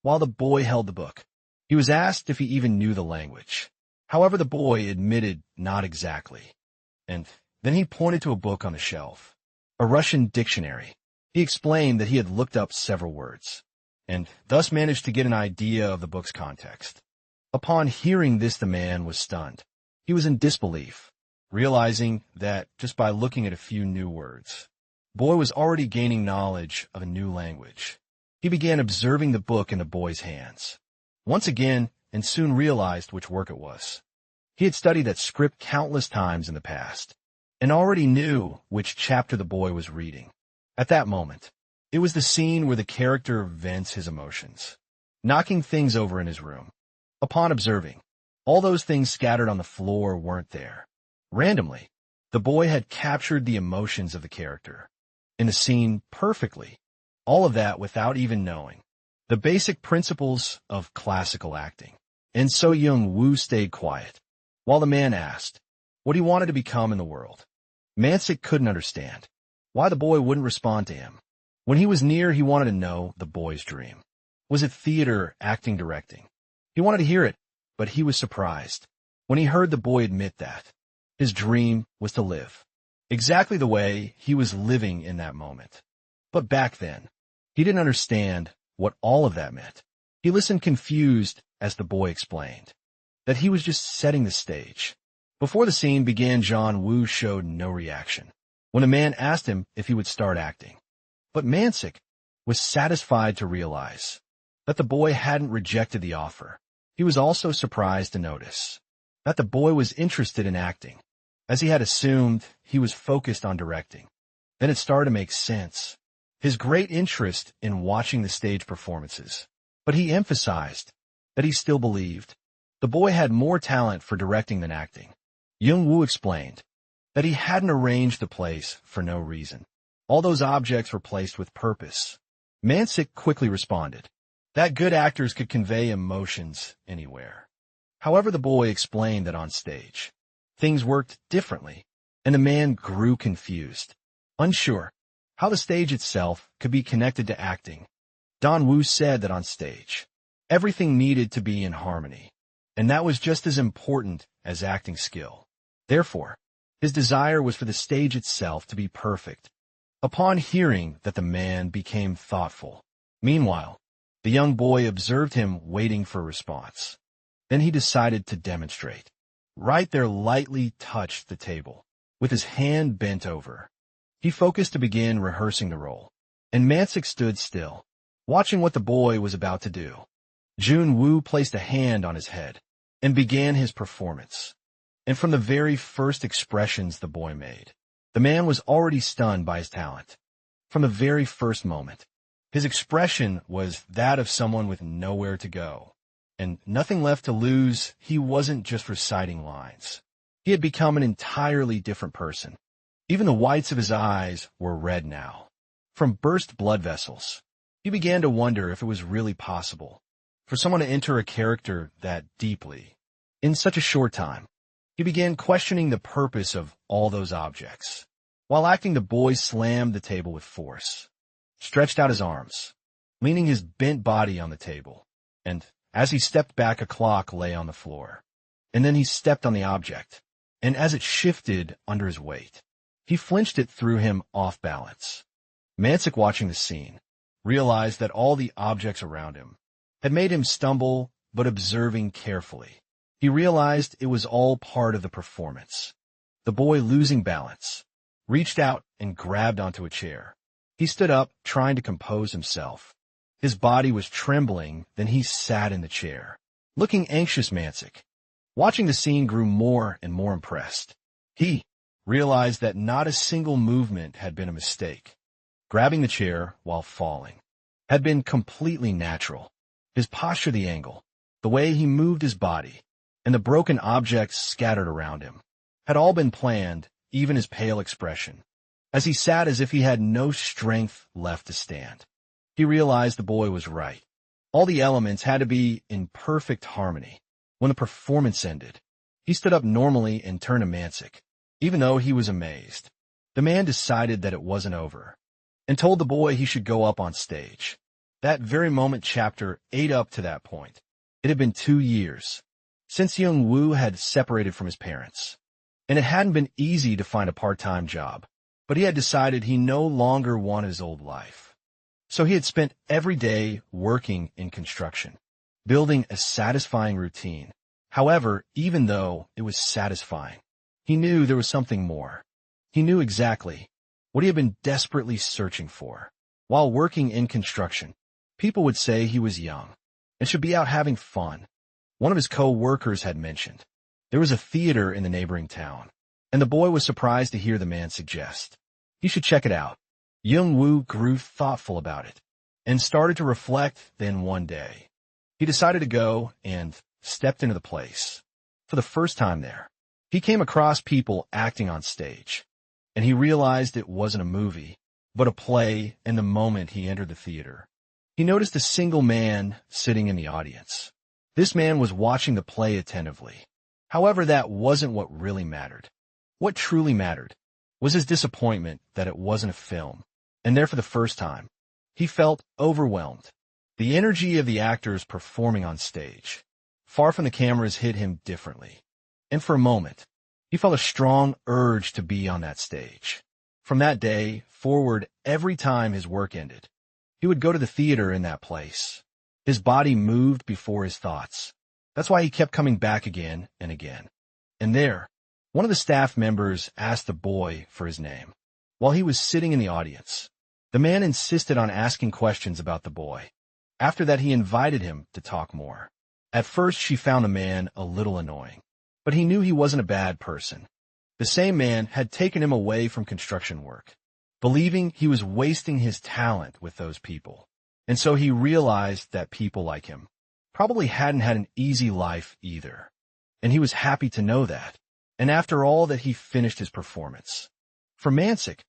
While the boy held the book, he was asked if he even knew the language. However, the boy admitted not exactly, and then he pointed to a book on the shelf, a Russian dictionary. He explained that he had looked up several words, and thus managed to get an idea of the book's context. Upon hearing this, the man was stunned. He was in disbelief, realizing that just by looking at a few new words, the boy was already gaining knowledge of a new language. He began observing the book in the boy's hands, once again, and soon realized which work it was. He had studied that script countless times in the past, and already knew which chapter the boy was reading. At that moment, it was the scene where the character vents his emotions, knocking things over in his room. Upon observing, all those things scattered on the floor weren't there. Randomly, the boy had captured the emotions of the character in the scene perfectly, all of that without even knowing the basic principles of classical acting. And so young Woo stayed quiet, while the man asked what he wanted to become in the world. Mansik couldn't understand why the boy wouldn't respond to him. When he was near, he wanted to know the boy's dream. Was it theater, acting, directing? He wanted to hear it, but he was surprised when he heard the boy admit that his dream was to live exactly the way he was living in that moment. But back then, he didn't understand what all of that meant. He listened confused as the boy explained that he was just setting the stage. Before the scene began, John Woo showed no reaction when a man asked him if he would start acting. But Mansik was satisfied to realize that the boy hadn't rejected the offer. He was also surprised to notice that the boy was interested in acting, as he had assumed he was focused on directing. Then it started to make sense. His great interest in watching the stage performances. But he emphasized that he still believed the boy had more talent for directing than acting. Young Woo explained that he hadn't arranged the place for no reason. All those objects were placed with purpose. Mansik quickly responded that good actors could convey emotions anywhere. However, the boy explained that on stage, things worked differently, and the man grew confused, unsure how the stage itself could be connected to acting. Don Woo said that on stage, everything needed to be in harmony, and that was just as important as acting skill. Therefore, his desire was for the stage itself to be perfect. Upon hearing that, the man became thoughtful. Meanwhile, the young boy observed him waiting for a response. Then he decided to demonstrate. Right there, lightly touched the table, with his hand bent over. He focused to begin rehearsing the role, and Mansik stood still, watching what the boy was about to do. Jun Woo placed a hand on his head and began his performance. And from the very first expressions the boy made, the man was already stunned by his talent. From the very first moment, his expression was that of someone with nowhere to go and nothing left to lose. He wasn't just reciting lines. He had become an entirely different person. Even the whites of his eyes were red now, from burst blood vessels. He began to wonder if it was really possible for someone to enter a character that deeply in such a short time. He began questioning the purpose of all those objects. While acting, the boy slammed the table with force, stretched out his arms, leaning his bent body on the table, and as he stepped back, a clock lay on the floor. And then he stepped on the object, and as it shifted under his weight, he flinched. It threw him off balance. Mansik, watching the scene, realized that all the objects around him had made him stumble, but observing carefully, he realized it was all part of the performance. The boy, losing balance, reached out and grabbed onto a chair. He stood up, trying to compose himself. His body was trembling. Then he sat in the chair, looking anxious. Mansik, watching the scene, grew more and more impressed. He realized that not a single movement had been a mistake. Grabbing the chair while falling had been completely natural. His posture, the angle, the way he moved his body, and the broken objects scattered around him had all been planned, even his pale expression, as he sat as if he had no strength left to stand. He realized the boy was right. All the elements had to be in perfect harmony. When the performance ended, he stood up normally and turned to Mansik. Even though he was amazed, the man decided that it wasn't over and told the boy he should go up on stage. That very moment, chapter 8 up to that point, it had been 2 years since Young Woo had separated from his parents, and it hadn't been easy to find a part-time job, but he had decided he no longer wanted his old life. So he had spent every day working in construction, building a satisfying routine. However, even though it was satisfying, he knew there was something more. He knew exactly what he had been desperately searching for. While working in construction, people would say he was young and should be out having fun. One of his co-workers had mentioned there was a theater in the neighboring town, and the boy was surprised to hear the man suggest he should check it out. Young Woo grew thoughtful about it and started to reflect. Then one day, he decided to go and stepped into the place. For the first time there, he came across people acting on stage, and he realized it wasn't a movie, but a play. And the moment he entered the theater, he noticed a single man sitting in the audience. This man was watching the play attentively. However, that wasn't what really mattered. What truly mattered was his disappointment that it wasn't a film. And there, for the first time, he felt overwhelmed. The energy of the actors performing on stage far from the cameras hit him differently. And for a moment, he felt a strong urge to be on that stage. From that day forward, every time his work ended, he would go to the theater in that place. His body moved before his thoughts. That's why he kept coming back again and again. And there, one of the staff members asked the boy for his name. While he was sitting in the audience, the man insisted on asking questions about the boy. After that, he invited him to talk more. At first, she found the man a little annoying, but he knew he wasn't a bad person. The same man had taken him away from construction work, believing he was wasting his talent with those people. And so he realized that people like him probably hadn't had an easy life either. And he was happy to know that. And after all that, he finished his performance. For Mansik,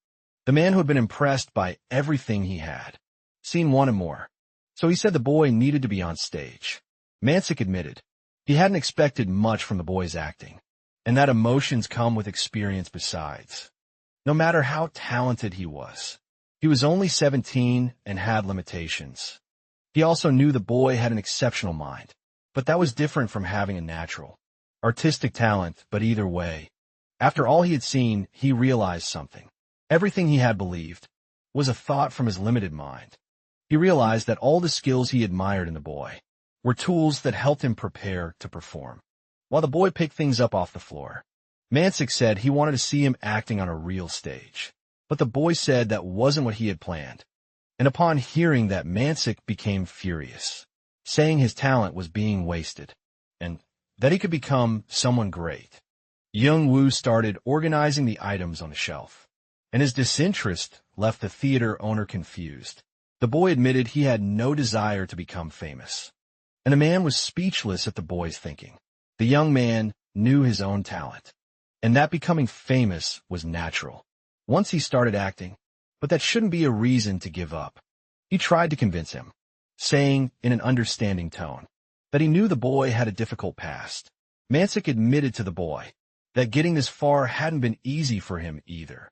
the man who had been impressed by everything he had, seen wanted more. So he said the boy needed to be on stage. Mansik admitted he hadn't expected much from the boy's acting, and that emotions come with experience besides. No matter how talented he was only 17 and had limitations. He also knew the boy had an exceptional mind, but that was different from having a natural, artistic talent. But either way, after all he had seen, he realized something. Everything he had believed was a thought from his limited mind. He realized that all the skills he admired in the boy were tools that helped him prepare to perform. While the boy picked things up off the floor, Mansik said he wanted to see him acting on a real stage. But the boy said that wasn't what he had planned. And upon hearing that, Mansik became furious, saying his talent was being wasted, and that he could become someone great. Young-woo started organizing the items on the shelf, and his disinterest left the theater owner confused. The boy admitted he had no desire to become famous, and the man was speechless at the boy's thinking. The young man knew his own talent, and that becoming famous was natural once he started acting, but that shouldn't be a reason to give up. He tried to convince him, saying in an understanding tone that he knew the boy had a difficult past. Mansik admitted to the boy that getting this far hadn't been easy for him either,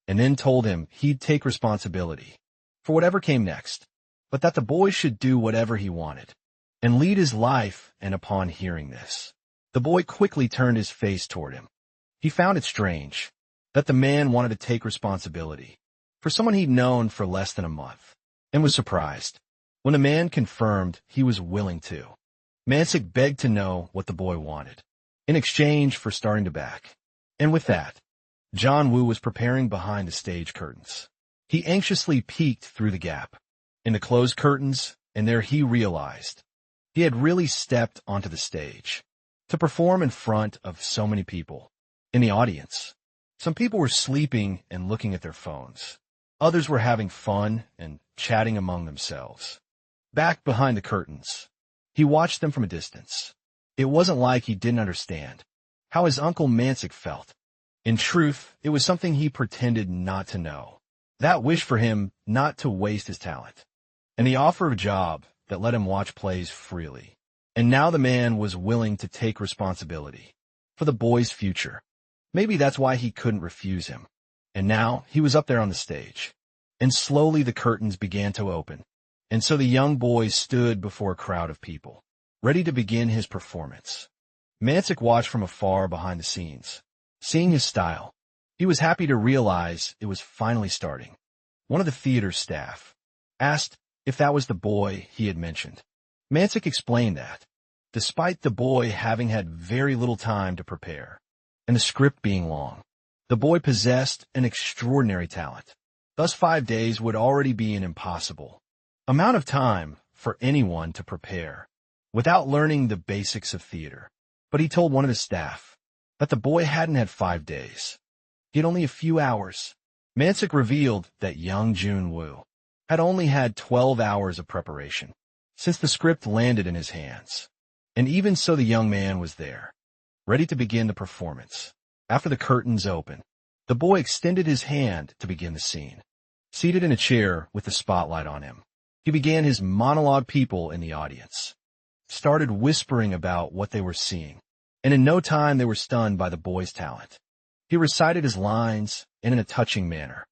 and then told him he'd take responsibility for whatever came next, but that the boy should do whatever he wanted and lead his life. And upon hearing this, the boy quickly turned his face toward him. He found it strange that the man wanted to take responsibility for someone he'd known for less than a month, and was surprised when the man confirmed he was willing to. Mansik begged to know what the boy wanted, in exchange for starting to back. And with that, John Woo was preparing behind the stage curtains. He anxiously peeked through the gap in the closed curtains, and there he realized he had really stepped onto the stage to perform in front of so many people. In the audience, some people were sleeping and looking at their phones. Others were having fun and chatting among themselves. Back behind the curtains, he watched them from a distance. It wasn't like he didn't understand how his uncle Mansik felt. In truth, it was something he pretended not to know. That wish for him not to waste his talent, and the offer of a job that let him watch plays freely. And now the man was willing to take responsibility for the boy's future. Maybe that's why he couldn't refuse him. And now he was up there on the stage, and slowly the curtains began to open. And so the young boy stood before a crowd of people, ready to begin his performance. Mansik watched from afar behind the scenes. Seeing his style, he was happy to realize it was finally starting. One of the theater staff asked if that was the boy he had mentioned. Mansik explained that, despite the boy having had very little time to prepare, and the script being long, the boy possessed an extraordinary talent. Thus 5 days would already be an impossible amount of time for anyone to prepare without learning the basics of theater. But he told one of his staff that the boy hadn't had 5 days. He had only a few hours. Mansik revealed that young Jun-woo had only had 12 hours of preparation since the script landed in his hands. And even so, the young man was there, ready to begin the performance. After the curtains opened, the boy extended his hand to begin the scene. Seated in a chair with the spotlight on him, he began his monologue. People in the audience started whispering about what they were seeing, and in no time they were stunned by the boy's talent. He recited his lines and in a touching manner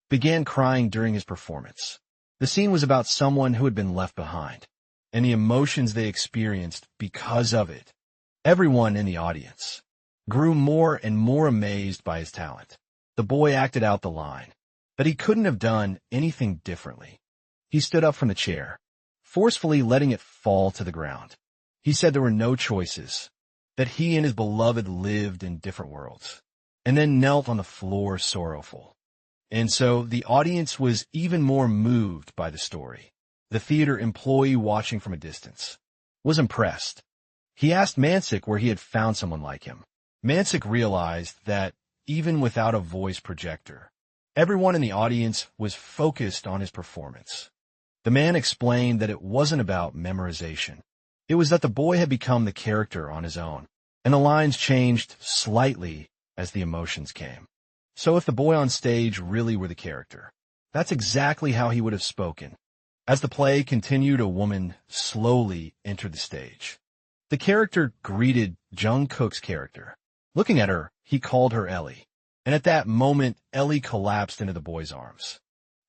began crying during his performance. The scene was about someone who had been left behind, and the emotions they experienced because of it. Everyone in the audience grew more and more amazed by his talent. The boy acted out the line that he couldn't have done anything differently. He stood up from the chair, forcefully letting it fall to the ground. He said there were no choices, that he and his beloved lived in different worlds, and then knelt on the floor sorrowful. And so the audience was even more moved by the story. The theater employee watching from a distance was impressed. He asked Mansik where he had found someone like him. Mansik realized that even without a voice projector, everyone in the audience was focused on his performance. The man explained that it wasn't about memorization. It was that the boy had become the character on his own, and the lines changed slightly as the emotions came. So if the boy on stage really were the character, that's exactly how he would have spoken. As the play continued, a woman slowly entered the stage. The character greeted Jungkook's character. Looking at her, he called her Ellie, and at that moment, Ellie collapsed into the boy's arms.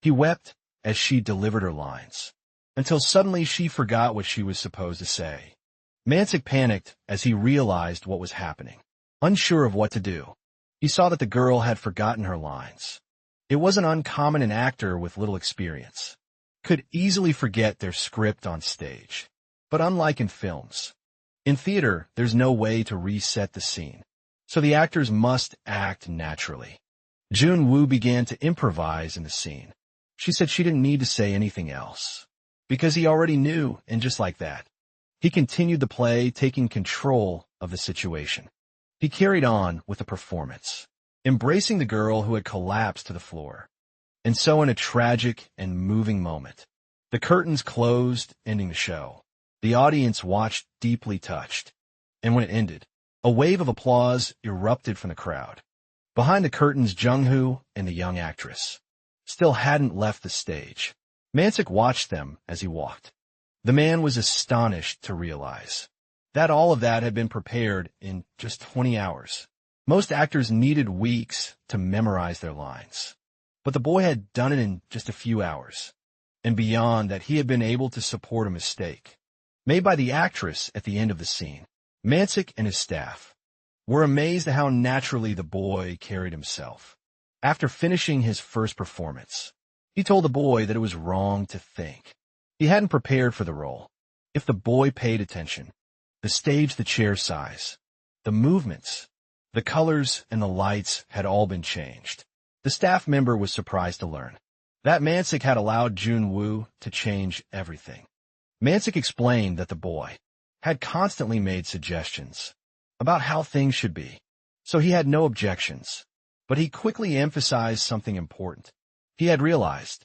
He wept as she delivered her lines, until suddenly she forgot what she was supposed to say. Mansik panicked as he realized what was happening. Unsure of what to do, he saw that the girl had forgotten her lines. It wasn't uncommon an actor with little experience could easily forget their script on stage. But unlike in films, in theater, there's no way to reset the scene, so the actors must act naturally. Jun-woo began to improvise in the scene. She said she didn't need to say anything else, because he already knew, and just like that, he continued the play, taking control of the situation. He carried on with the performance, embracing the girl who had collapsed to the floor. And so in a tragic and moving moment, the curtains closed, ending the show. The audience watched deeply touched, and when it ended, a wave of applause erupted from the crowd. Behind the curtains, Jung-hoo and the young actress still hadn't left the stage. Mansik watched them as he walked. The man was astonished to realize that all of that had been prepared in just 20 hours. Most actors needed weeks to memorize their lines, but the boy had done it in just a few hours. And beyond that, he had been able to support a mistake made by the actress at the end of the scene. Mansik and his staff were amazed at how naturally the boy carried himself. After finishing his first performance, he told the boy that it was wrong to think. He hadn't prepared for the role. If the boy paid attention, the stage, the chair size, the movements, the colors, and the lights had all been changed. The staff member was surprised to learn that Mansik had allowed Jun-woo to change everything. Mansik explained that the boy had constantly made suggestions about how things should be, so he had no objections. But he quickly emphasized something important. He had realized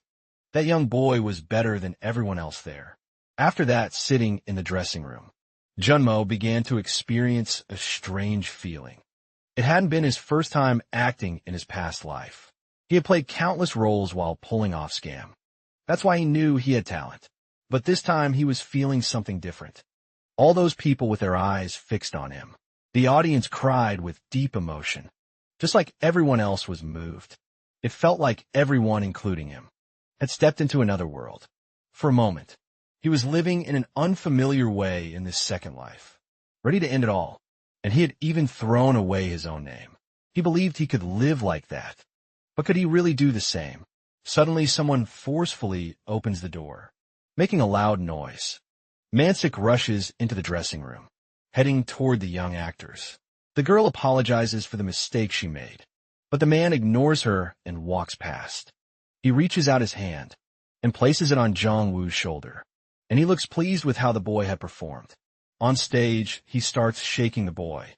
that young boy was better than everyone else there. After that, sitting in the dressing room, Junmo began to experience a strange feeling. It hadn't been his first time acting in his past life. He had played countless roles while pulling off scam. That's why he knew he had talent. But this time he was feeling something different. All those people with their eyes fixed on him. The audience cried with deep emotion, just like everyone else was moved. It felt like everyone, including him, had stepped into another world. For a moment, he was living in an unfamiliar way in this second life, ready to end it all. And he had even thrown away his own name. He believed he could live like that. But could he really do the same? Suddenly, someone forcefully opens the door, making a loud noise. Mansik rushes into the dressing room, heading toward the young actors. The girl apologizes for the mistake she made, but the man ignores her and walks past. He reaches out his hand and places it on Jong-woo's shoulder, and he looks pleased with how the boy had performed. On stage, he starts shaking the boy,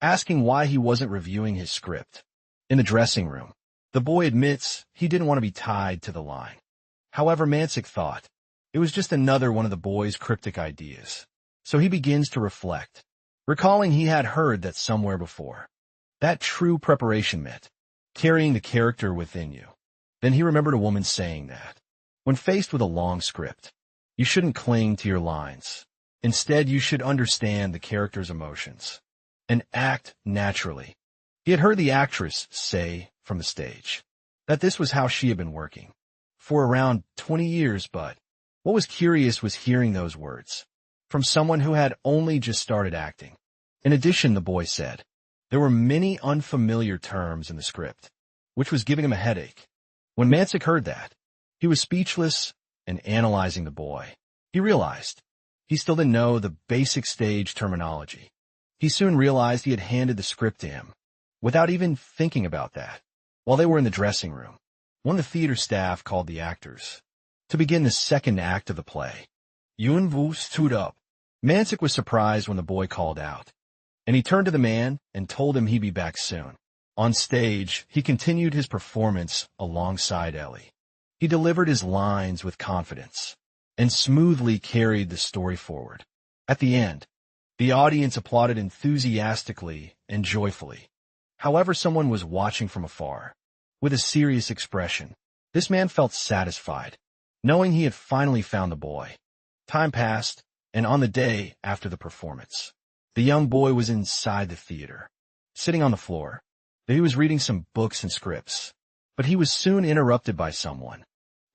asking why he wasn't reviewing his script. In the dressing room, the boy admits he didn't want to be tied to the line. However, Mansik thought it was just another one of the boy's cryptic ideas. So he begins to reflect, recalling he had heard that somewhere before. That true preparation meant carrying the character within you. Then he remembered a woman saying that, when faced with a long script, you shouldn't cling to your lines. Instead, you should understand the character's emotions and act naturally. He had heard the actress say from the stage that this was how she had been working for around 20 years, but What was curious was hearing those words from someone who had only just started acting. In addition, the boy said, there were many unfamiliar terms in the script, which was giving him a headache. When Mansik heard that, he was speechless and analyzing the boy. He realized he still didn't know the basic stage terminology. He soon realized he had handed the script to him, without even thinking about that. While they were in the dressing room, one of the theater staff called the actors to begin the second act of the play. Yun Wu stood up. Mansik was surprised when the boy called out, and he turned to the man and told him he'd be back soon. On stage, he continued his performance alongside Ellie. He delivered his lines with confidence and smoothly carried the story forward. At the end, the audience applauded enthusiastically and joyfully. However, someone was watching from afar. With a serious expression, this man felt satisfied, knowing he had finally found the boy. Time passed, and on the day after the performance, the young boy was inside the theater, sitting on the floor. He was reading some books and scripts, but he was soon interrupted by someone.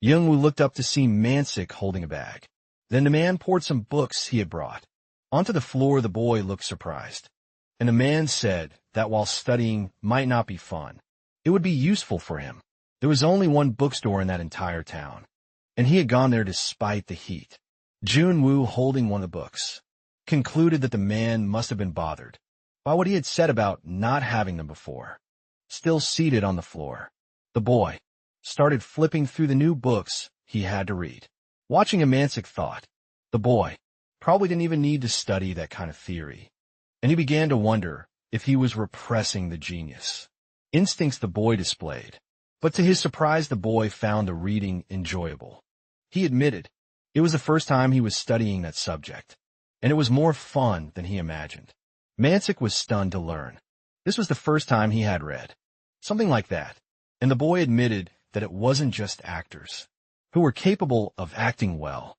Young-woo looked up to see Mansik holding a bag. Then the man poured some books he had brought. Onto the floor, the boy looked surprised, and the man said that while studying might not be fun, it would be useful for him. There was only one bookstore in that entire town, and he had gone there despite the heat. Jun-woo, holding one of the books, concluded that the man must have been bothered by what he had said about not having them before. Still seated on the floor, the boy started flipping through the new books he had to read. Watching him, Mansik thought, the boy probably didn't even need to study that kind of theory, and he began to wonder if he was repressing the genius instincts the boy displayed. But to his surprise, the boy found the reading enjoyable. He admitted it was the first time he was studying that subject, and it was more fun than he imagined. Mansik was stunned to learn this was the first time he had read something like that, and the boy admitted that it wasn't just actors who were capable of acting well.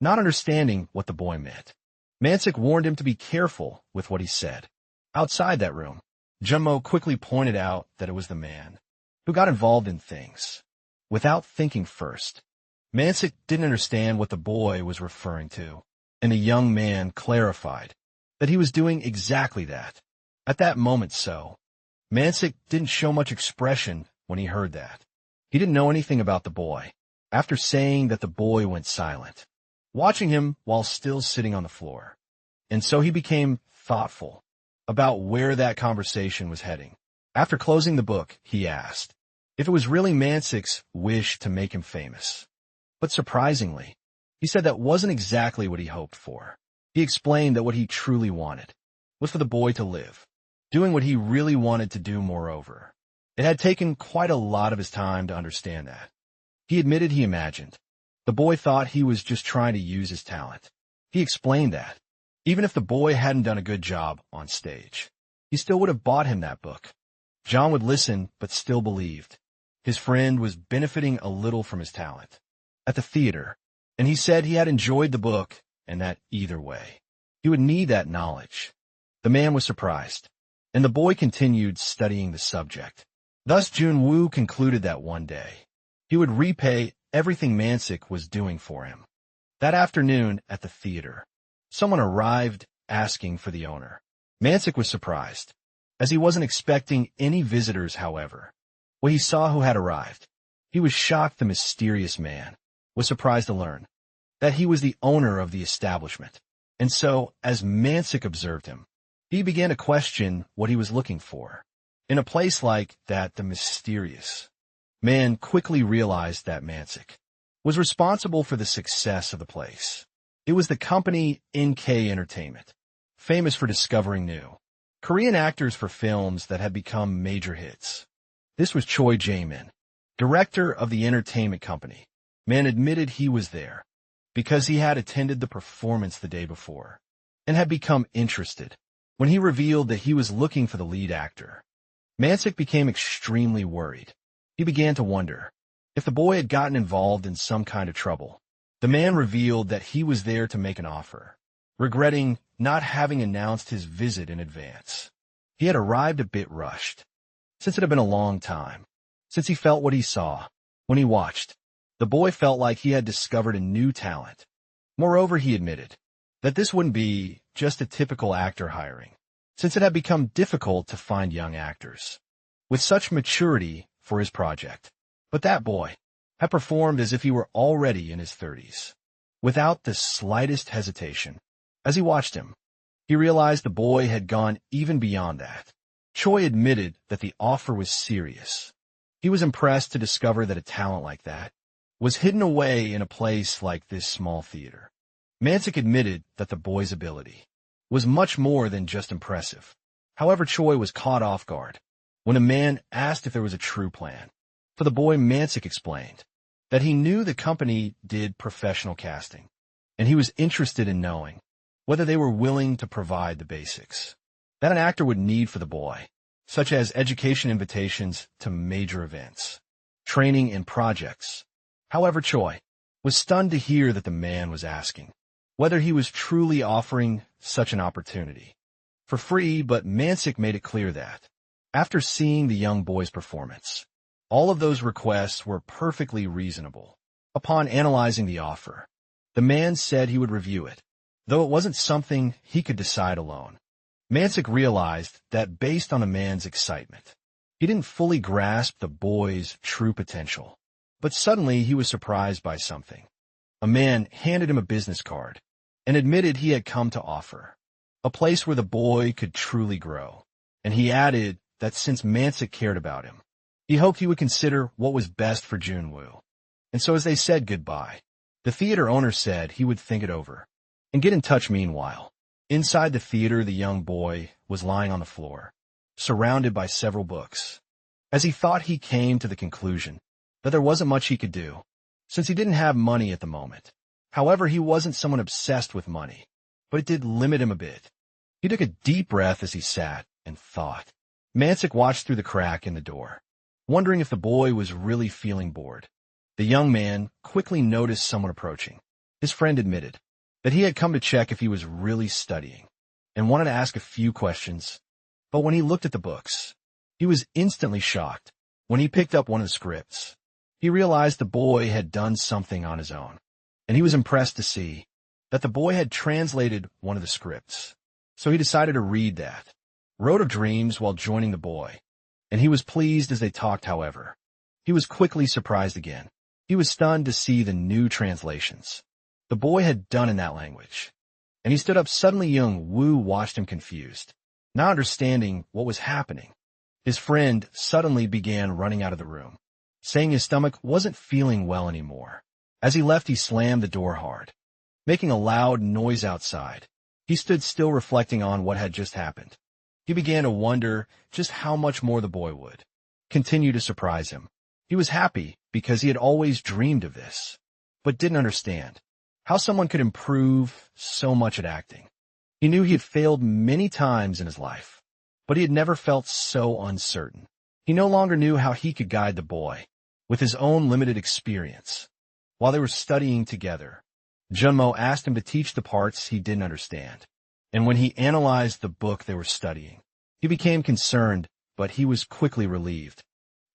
Not understanding what the boy meant, Mansik warned him to be careful with what he said. Outside that room, Junmo quickly pointed out that it was the man who got involved in things without thinking first. Mansik didn't understand what the boy was referring to, and the young man clarified that he was doing exactly that. At that moment, Mansik didn't show much expression when he heard that. He didn't know anything about the boy. After saying that, the boy went silent, watching him while still sitting on the floor. And so he became thoughtful about where that conversation was heading. After closing the book, he asked if it was really Mansik's wish to make him famous. But surprisingly, he said that wasn't exactly what he hoped for. He explained that what he truly wanted was for the boy to live, doing what he really wanted to do. Moreover, it had taken quite a lot of his time to understand that. He admitted he imagined the boy thought he was just trying to use his talent. He explained that even if the boy hadn't done a good job on stage, he still would have bought him that book. John would listen, but still believed his friend was benefiting a little from his talent at the theater, and he said he had enjoyed the book and that either way, he would need that knowledge. The man was surprised, and the boy continued studying the subject. Thus, Jun-woo concluded that one day he would repay everything Mansik was doing for him. That afternoon at the theater, someone arrived asking for the owner. Mansik was surprised, as he wasn't expecting any visitors. However, when he saw who had arrived, he was shocked. The mysterious man was surprised to learn that he was the owner of the establishment. And so, as Mansik observed him, he began to question what he was looking for. In a place like that, the mysterious man quickly realized that Mansik was responsible for the success of the place. It was the company NK Entertainment, famous for discovering new Korean actors for films that had become major hits. This was Choi Jae-min, director of the entertainment company. Man admitted he was there because he had attended the performance the day before and had become interested. When he revealed that he was looking for the lead actor, Mansik became extremely worried. He began to wonder if the boy had gotten involved in some kind of trouble. The man revealed that he was there to make an offer, regretting not having announced his visit in advance. He had arrived a bit rushed, since it had been a long time since he felt what he saw when he watched The boy felt like he had discovered a new talent. Moreover, he admitted that this wouldn't be just a typical actor hiring, since it had become difficult to find young actors with such maturity for his project. But that boy had performed as if he were already in his 30s, without the slightest hesitation. As he watched him, he realized the boy had gone even beyond that. Choi admitted that the offer was serious. He was impressed to discover that a talent like that was hidden away in a place like this small theater. Mansik admitted that the boy's ability was much more than just impressive. However, Choi was caught off guard when a man asked if there was a true plan. For the boy, Mansik explained that he knew the company did professional casting, and he was interested in knowing whether they were willing to provide the basics that an actor would need for the boy, such as education invitations to major events, training and projects. However, Choi was stunned to hear that the man was asking whether he was truly offering such an opportunity for free, but Mansik made it clear that, after seeing the young boy's performance, all of those requests were perfectly reasonable. Upon analyzing the offer, the man said he would review it, though it wasn't something he could decide alone. Mansik realized that based on the man's excitement, he didn't fully grasp the boy's true potential. But suddenly he was surprised by something. A man handed him a business card and admitted he had come to offer a place where the boy could truly grow. And he added that since Mansik cared about him, he hoped he would consider what was best for Junwoo. And so as they said goodbye, the theater owner said he would think it over and get in touch meanwhile. Inside the theater, the young boy was lying on the floor, surrounded by several books. As he thought, he came to the conclusion that there wasn't much he could do, since he didn't have money at the moment. However, he wasn't someone obsessed with money, but it did limit him a bit. He took a deep breath as he sat and thought. Mansik watched through the crack in the door, wondering if the boy was really feeling bored. The young man quickly noticed someone approaching. His friend admitted that he had come to check if he was really studying and wanted to ask a few questions. But when he looked at the books, he was instantly shocked. When he picked up one of the scripts, he realized the boy had done something on his own, and he was impressed to see that the boy had translated one of the scripts. So he decided to read that. Road of Dreams while joining the boy, and he was pleased as they talked. However, he was quickly surprised again. He was stunned to see the new translations the boy had done in that language, and he stood up suddenly. Young Woo watched him confused, not understanding what was happening. His friend suddenly began running out of the room, saying his stomach wasn't feeling well anymore. As he left, he slammed the door hard, making a loud noise outside. He stood still, reflecting on what had just happened. He began to wonder just how much more the boy would continue to surprise him. He was happy because he had always dreamed of this, but didn't understand how someone could improve so much at acting. He knew he had failed many times in his life, but he had never felt so uncertain. He no longer knew how he could guide the boy with his own limited experience. While they were studying together, Junmo asked him to teach the parts he didn't understand. And when he analyzed the book they were studying, he became concerned, but he was quickly relieved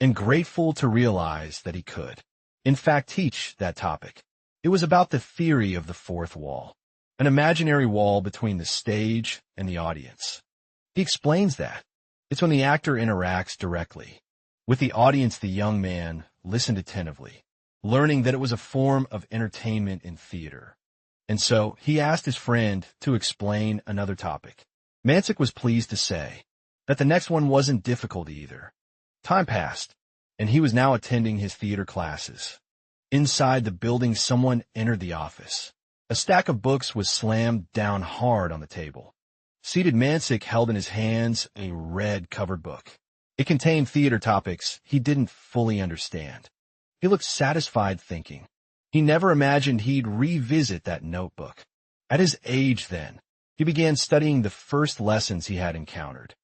and grateful to realize that he could, in fact, teach that topic. It was about the theory of the fourth wall, an imaginary wall between the stage and the audience. He explains that it's when the actor interacts directly with the audience. The young man listened attentively, learning that it was a form of entertainment in theater. And so he asked his friend to explain another topic. Mansik was pleased to say that the next one wasn't difficult either. Time passed, and he was now attending his theater classes. Inside the building, someone entered the office. A stack of books was slammed down hard on the table. Seated, Mansik held in his hands a red-covered book. It contained theater topics he didn't fully understand. He looked satisfied, thinking he never imagined he'd revisit that notebook. At his age then, he began studying the first lessons he had encountered.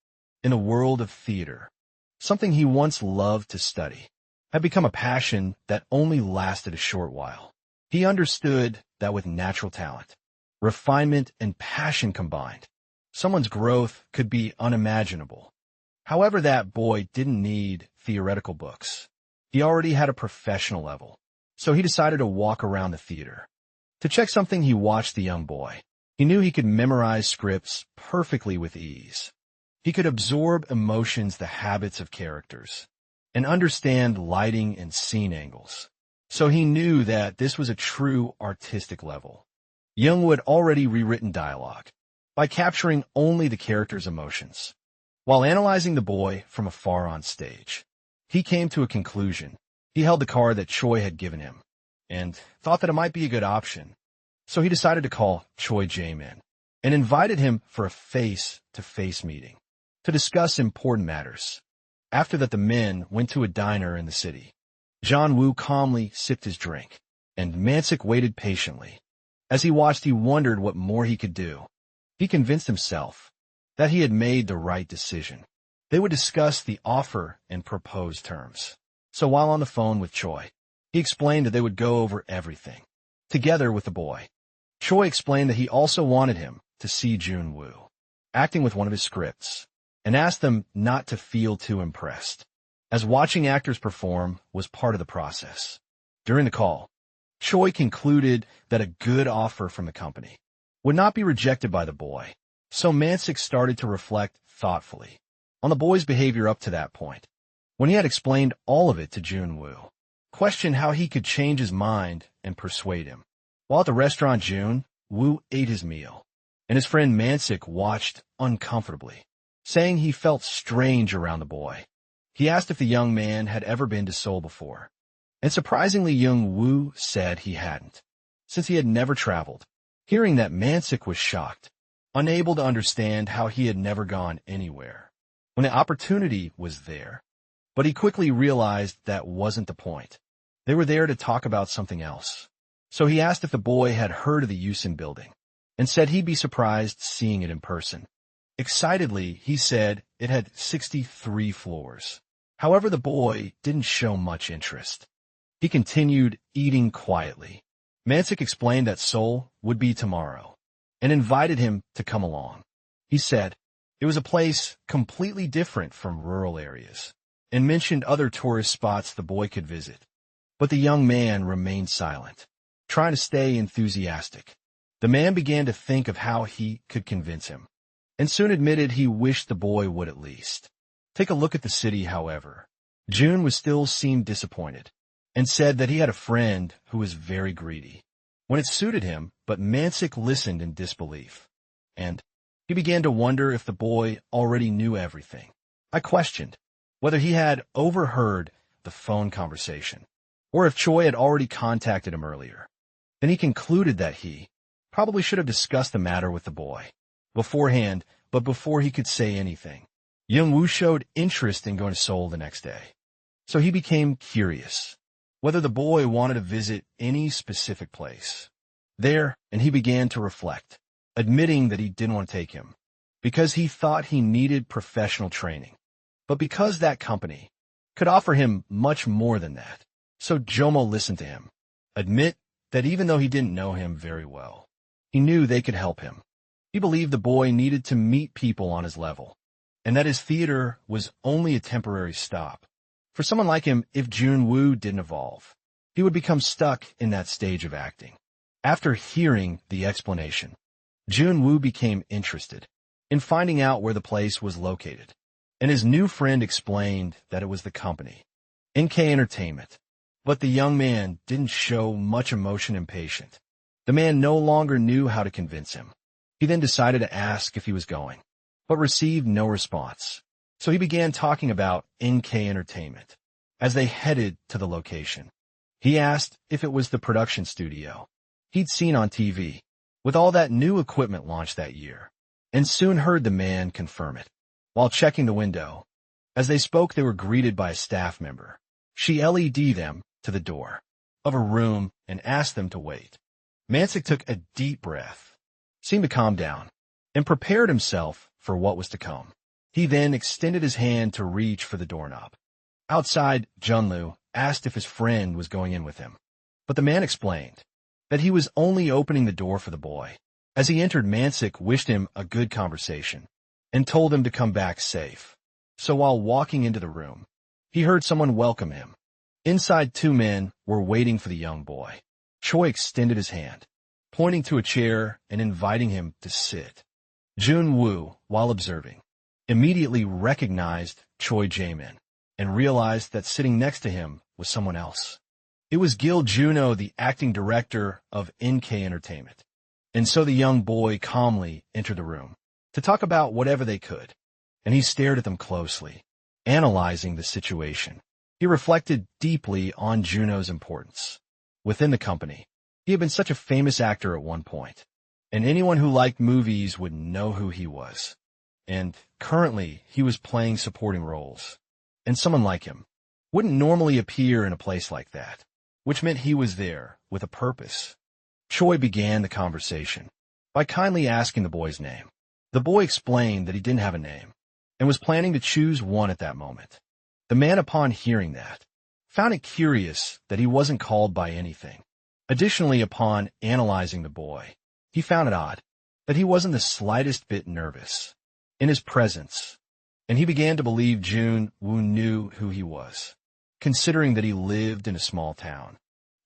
In a world of theater, something he once loved to study had become a passion that only lasted a short while. He understood that with natural talent, refinement, and passion combined, someone's growth could be unimaginable. However, that boy didn't need theoretical books. He already had a professional level So he decided to walk around the theater. To check something, he watched the young boy. He knew he could memorize scripts perfectly with ease. He could absorb emotions, the habits of characters, and understand lighting and scene angles. So he knew that this was a true artistic level. Young had already rewritten dialogue by capturing only the character's emotions. While analyzing the boy from afar on stage, he came to a conclusion. He held the card that Choi had given him and thought that it might be a good option. So he decided to call Choi Jae-min and invited him for a face-to-face meeting to discuss important matters. After that, the men went to a diner in the city. John-woo calmly sipped his drink, and Mansik waited patiently. As he watched, he wondered what more he could do. He convinced himself that he had made the right decision. They would discuss the offer and propose terms. So while on the phone with Choi, he explained that they would go over everything, together with the boy. Choi explained that he also wanted him to see Jun-woo acting with one of his scripts, and asked them not to feel too impressed, as watching actors perform was part of the process. During the call, Choi concluded that a good offer from the company would not be rejected by the boy, so Mansik started to reflect thoughtfully on the boy's behavior up to that point. When he had explained all of it to Jun-woo, questioned how he could change his mind and persuade him. While at the restaurant, Jun-woo ate his meal, and his friend Mansik watched uncomfortably, saying he felt strange around the boy. He asked if the young man had ever been to Seoul before, and surprisingly Jung-woo said he hadn't, since he had never traveled. Hearing that, Mansik was shocked, unable to understand how he had never gone anywhere when the opportunity was there. But he quickly realized that wasn't the point. They were there to talk about something else. So he asked if the boy had heard of the Yusin building, and said he'd be surprised seeing it in person. Excitedly, he said it had 63 floors. However, the boy didn't show much interest. He continued eating quietly. Mansik explained that Seoul would be tomorrow, and invited him to come along. He said it was a place completely different from rural areas, and mentioned other tourist spots the boy could visit. But the young man remained silent, trying to stay enthusiastic. The man began to think of how he could convince him, and soon admitted he wished the boy would at least take a look at the city. However, Jun was still seemed disappointed, and said that he had a friend who was very greedy when it suited him, but Mansik listened in disbelief, and he began to wonder if the boy already knew everything. I questioned whether he had overheard the phone conversation, or if Choi had already contacted him earlier. Then he concluded that he probably should have discussed the matter with the boy beforehand, but before he could say anything, Jung-woo showed interest in going to Seoul the next day. So he became curious whether the boy wanted to visit any specific place there, and he began to reflect, admitting that he didn't want to take him because he thought he needed professional training, but because that company could offer him much more than that. So Jomo listened to him, admit that even though he didn't know him very well, he knew they could help him. He believed the boy needed to meet people on his level, and that his theater was only a temporary stop. For someone like him, if Jun-woo didn't evolve, he would become stuck in that stage of acting. After hearing the explanation, Jun-woo became interested in finding out where the place was located, and his new friend explained that it was the company, NK Entertainment. But the young man didn't show much emotion and patience. The man no longer knew how to convince him. He then decided to ask if he was going, but received no response. So he began talking about NK Entertainment. As they headed to the location, he asked if it was the production studio he'd seen on TV, with all that new equipment launched that year, and soon heard the man confirm it. While checking the window, as they spoke, they were greeted by a staff member. She led them to the door of a room and asked them to wait. Mansik took a deep breath, seemed to calm down, and prepared himself for what was to come. He then extended his hand to reach for the doorknob. Outside, Junlu asked if his friend was going in with him, but the man explained that he was only opening the door for the boy. As he entered, Mansik wished him a good conversation and told him to come back safe. So while walking into the room, he heard someone welcome him. Inside, two men were waiting for the young boy. Choi extended his hand, pointing to a chair and inviting him to sit. Jun-woo, while observing, immediately recognized Choi Jae-min and realized that sitting next to him was someone else. It was Gil Juno, the acting director of NK Entertainment. And so the young boy calmly entered the room to talk about whatever they could, and he stared at them closely, analyzing the situation. He reflected deeply on Juno's importance within the company. He had been such a famous actor at one point, and anyone who liked movies would know who he was. And currently, he was playing supporting roles. And someone like him wouldn't normally appear in a place like that, which meant he was there with a purpose. Choi began the conversation by kindly asking the boy's name. The boy explained that he didn't have a name and was planning to choose one at that moment. The man, upon hearing that, found it curious that he wasn't called by anything. Additionally, upon analyzing the boy, he found it odd that he wasn't the slightest bit nervous in his presence, and he began to believe Jun-woo knew who he was, considering that he lived in a small town.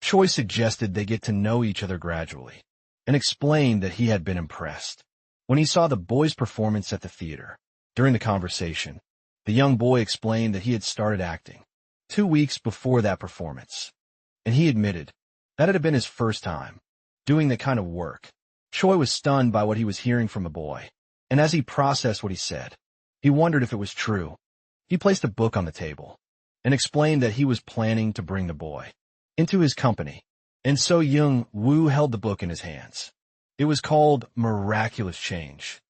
Choi suggested they get to know each other gradually, and explained that he had been impressed when he saw the boy's performance at the theater. During the conversation, the young boy explained that he had started acting 2 weeks before that performance, and he admitted that it had been his first time doing that kind of work. Choi was stunned by what he was hearing from the boy, and as he processed what he said, he wondered if it was true. He placed a book on the table and explained that he was planning to bring the boy into his company, and so Jung-woo held the book in his hands. It was called Miraculous Change.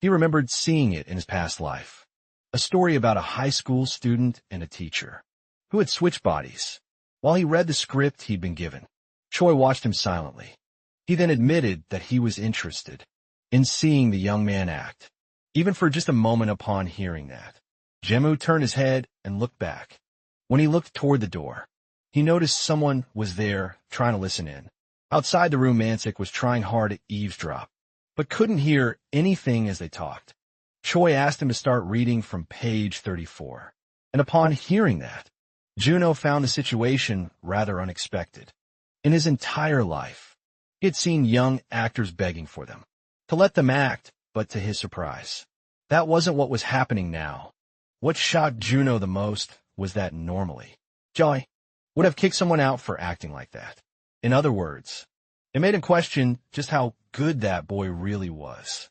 He remembered seeing it in his past life, a story about a high school student and a teacher who had switched bodies. While he read the script he'd been given, Choi watched him silently. He then admitted that he was interested in seeing the young man act, even for just a moment. Upon hearing that, Jemu turned his head and looked back. When he looked toward the door, he noticed someone was there trying to listen in. Outside the room, Mansik was trying hard to eavesdrop, but couldn't hear anything as they talked. Choi asked him to start reading from page 34, and upon hearing that, Juno found the situation rather unexpected. In his entire life, he had seen young actors begging for them to let them act, but to his surprise, that wasn't what was happening now. What shocked Juno the most was that normally, Choi would have kicked someone out for acting like that. In other words, it made him question just how good that boy really was.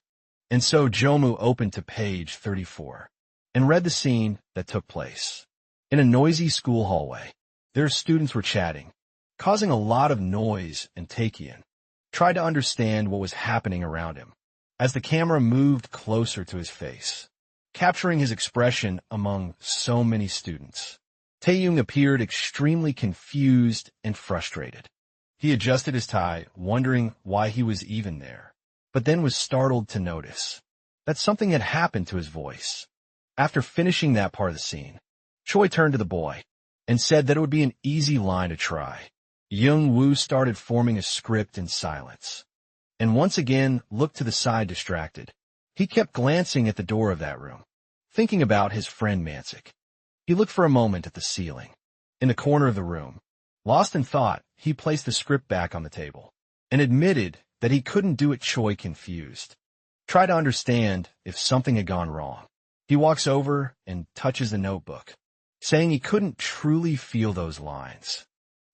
And so Jomu opened to page 34 and read the scene that took place. In a noisy school hallway, their students were chatting, causing a lot of noise, and Taekian tried to understand what was happening around him as the camera moved closer to his face, capturing his expression among so many students. Taeyong appeared extremely confused and frustrated. He adjusted his tie, wondering why he was even there, but then was startled to notice that something had happened to his voice. After finishing that part of the scene, Choi turned to the boy and said that it would be an easy line to try. Jung-woo started forming a script in silence, and once again looked to the side distracted. He kept glancing at the door of that room, thinking about his friend Mansik. He looked for a moment at the ceiling, in the corner of the room. Lost in thought, he placed the script back on the table, and admitted that he couldn't do it. Choi, confused, tried to understand if something had gone wrong. He walks over and touches the notebook, saying he couldn't truly feel those lines.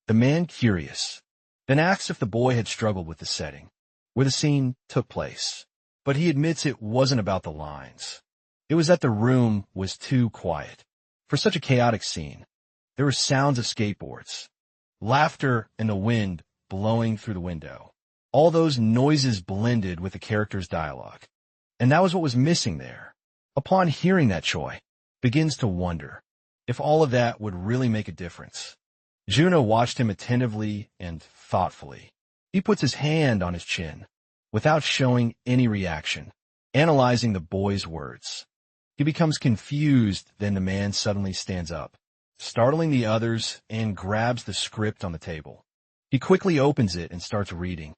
The man, curious, then asks if the boy had struggled with the setting where the scene took place, but he admits it wasn't about the lines. It was that the room was too quiet for such a chaotic scene. There were sounds of skateboards, laughter, and the wind blowing through the window. All those noises blended with the character's dialogue, and that was what was missing there. Upon hearing that, Choi begins to wonder if all of that would really make a difference. Juno watched him attentively and thoughtfully. He puts his hand on his chin, without showing any reaction, analyzing the boy's words. He becomes confused, then the man suddenly stands up, startling the others, and grabs the script on the table. He quickly opens it and starts reading.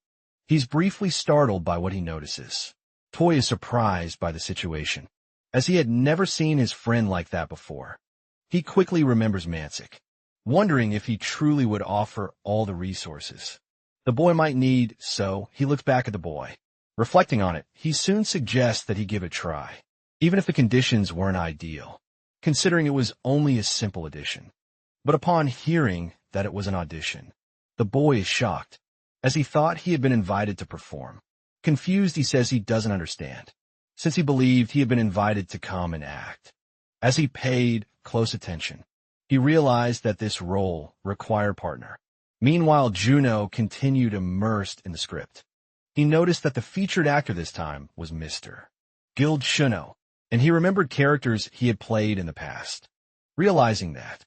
He's briefly startled by what he notices. Choi is surprised by the situation, as he had never seen his friend like that before. He quickly remembers Mansik, wondering if he truly would offer all the resources the boy might need, so he looks back at the boy. Reflecting on it, he soon suggests that he give it a try, even if the conditions weren't ideal, considering it was only a simple audition. But upon hearing that it was an audition, the boy is shocked, as he thought he had been invited to perform. Confused, he says he doesn't understand, since he believed he had been invited to come and act. As he paid close attention, he realized that this role required a partner. Meanwhile, Juno continued immersed in the script. He noticed that the featured actor this time was Mr. Guild Shuno, and he remembered characters he had played in the past. Realizing that,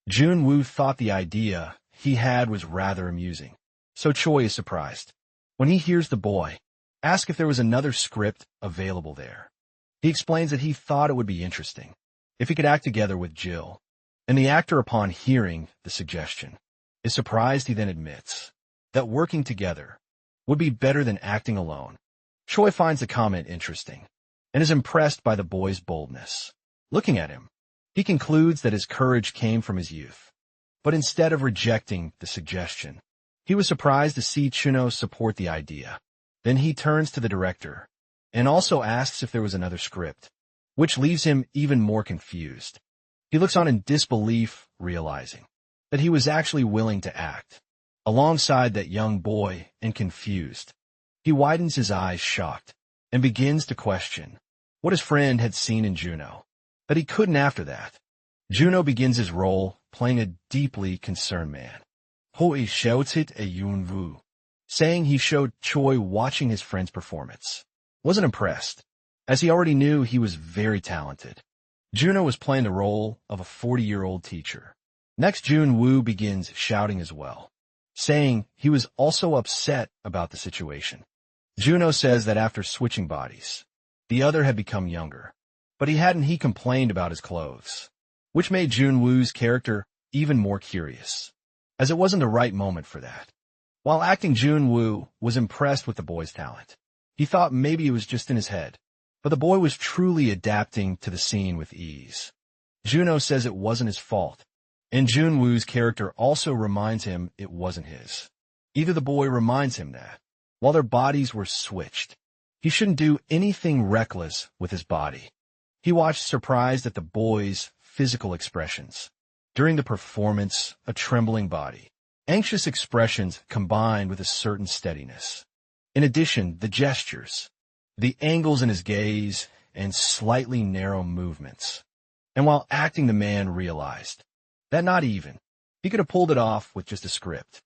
Jun-woo thought the idea he had was rather amusing, so Choi is surprised when he hears the boy ask if there was another script available there. He explains that he thought it would be interesting if he could act together with Jill, and the actor, upon hearing the suggestion, is surprised. He then admits that working together would be better than acting alone. Choi finds the comment interesting and is impressed by the boy's boldness. Looking at him, he concludes that his courage came from his youth. But instead of rejecting the suggestion, he was surprised to see Chuno support the idea. Then he turns to the director and also asks if there was another script, which leaves him even more confused. He looks on in disbelief, realizing that he was actually willing to act alongside that young boy, and confused. He widens his eyes, shocked, and begins to question what his friend had seen in Juno, that he couldn't after that. Juno begins his role, playing a deeply concerned man. Hoi shouted a Yun-woo, saying he showed Choi watching his friend's performance wasn't impressed, as he already knew he was very talented. Juno was playing the role of a 40-year-old teacher. Next, Jun-woo begins shouting as well, saying he was also upset about the situation. Juno says that after switching bodies, the other had become younger, but he complained about his clothes, which made Jun-woo's character even more curious, as it wasn't the right moment for that. While acting, Jun-woo was impressed with the boy's talent. He thought maybe it was just in his head, but the boy was truly adapting to the scene with ease. Juno says it wasn't his fault, and Jun-woo's character also reminds him it wasn't his. Either the boy reminds him that, while their bodies were switched, he shouldn't do anything reckless with his body. He watched, surprised at the boy's physical expressions. During the performance, a trembling body, anxious expressions combined with a certain steadiness. In addition, the gestures, the angles in his gaze, and slightly narrow movements. And while acting, the man realized that not even he could have pulled it off with just a script.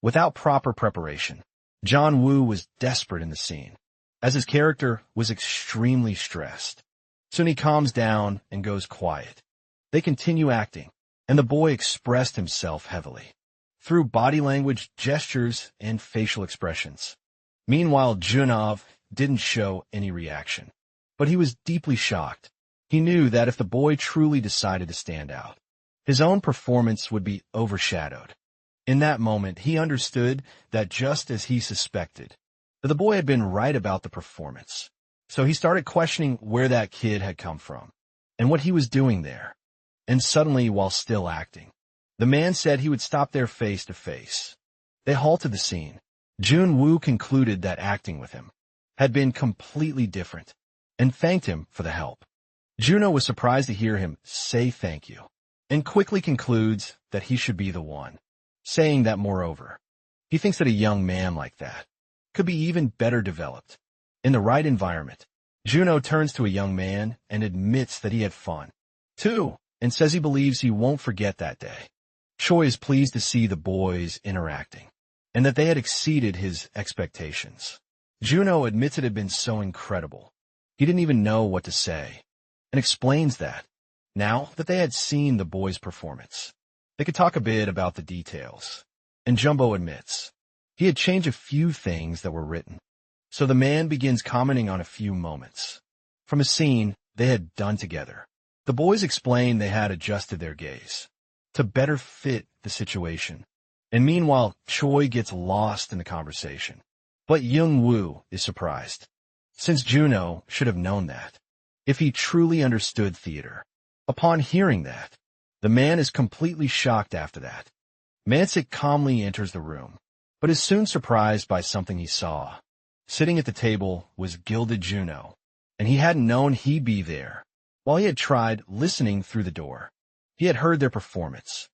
Without proper preparation, John Woo was desperate in the scene, as his character was extremely stressed. Soon he calms down and goes quiet. They continue acting, and the boy expressed himself heavily through body language, gestures, and facial expressions. Meanwhile, Junov didn't show any reaction, but he was deeply shocked. He knew that if the boy truly decided to stand out, his own performance would be overshadowed. In that moment, he understood that just as he suspected, that the boy had been right about the performance. So he started questioning where that kid had come from and what he was doing there. And suddenly, while still acting, the man said he would stop there face to face. They halted the scene. Jun-woo concluded that acting with him had been completely different and thanked him for the help. Juno was surprised to hear him say thank you and quickly concludes that he should be the one, saying that moreover, he thinks that a young man like that could be even better developed in the right environment. Juno turns to a young man and admits that he had fun, too, and says he believes he won't forget that day. Choi is pleased to see the boys interacting and that they had exceeded his expectations. Juno admits it had been so incredible. He didn't even know what to say, and explains that, now that they had seen the boys' performance, they could talk a bit about the details. And Jumbo admits he had changed a few things that were written. So the man begins commenting on a few moments from a scene they had done together. The boys explain they had adjusted their gaze to better fit the situation. And meanwhile, Choi gets lost in the conversation. But Young-woo is surprised, since Juno should have known that, if he truly understood theater. Upon hearing that, The man is completely shocked after that. Mansik calmly enters the room, but is soon surprised by something he saw. Sitting at the table was gilded Juno, and he hadn't known he'd be there. While he had tried listening through the door, he had heard their performance,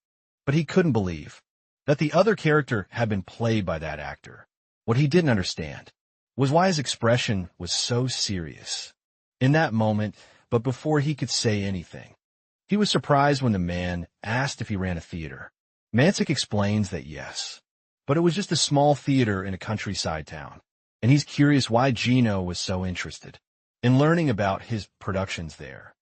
but he couldn't believe that the other character had been played by that actor. What he didn't understand was why his expression was so serious. In that moment, but before he could say anything, he was surprised when the man asked if he ran a theater. Mansik explains that yes, but it was just a small theater in a countryside town, and he's curious why Gino was so interested in learning about his productions there.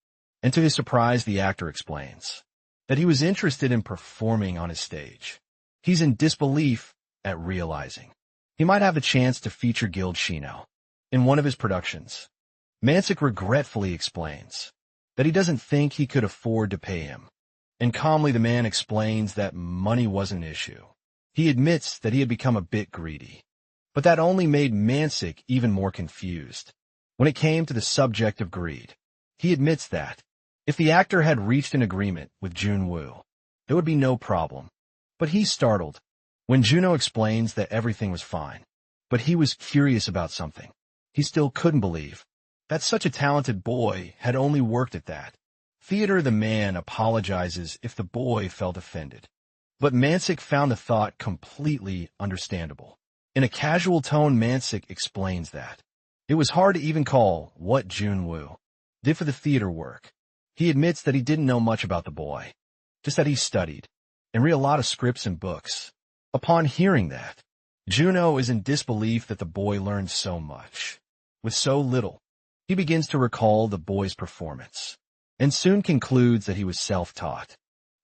And to his surprise, the actor explains that he was interested in performing on his stage. He's in disbelief at realizing he might have a chance to feature Guild Shino in one of his productions. Mansik regretfully explains that he doesn't think he could afford to pay him, and calmly the man explains that money wasn't an issue. He admits that he had become a bit greedy, but that only made Mansik even more confused. When it came to the subject of greed, he admits that if the actor had reached an agreement with Junwoo, there would be no problem. But he's startled when Juno explains that everything was fine, but he was curious about something. He still couldn't believe that such a talented boy had only worked at that theater. The man apologizes if the boy felt offended, but Mansik found the thought completely understandable. In a casual tone, Mansik explains that it was hard to even call what Junwoo did for the theater work. He admits that he didn't know much about the boy, just that he studied and read a lot of scripts and books. Upon hearing that, Juno is in disbelief that the boy learned so much with so little. He begins to recall the boy's performance and soon concludes that he was self-taught.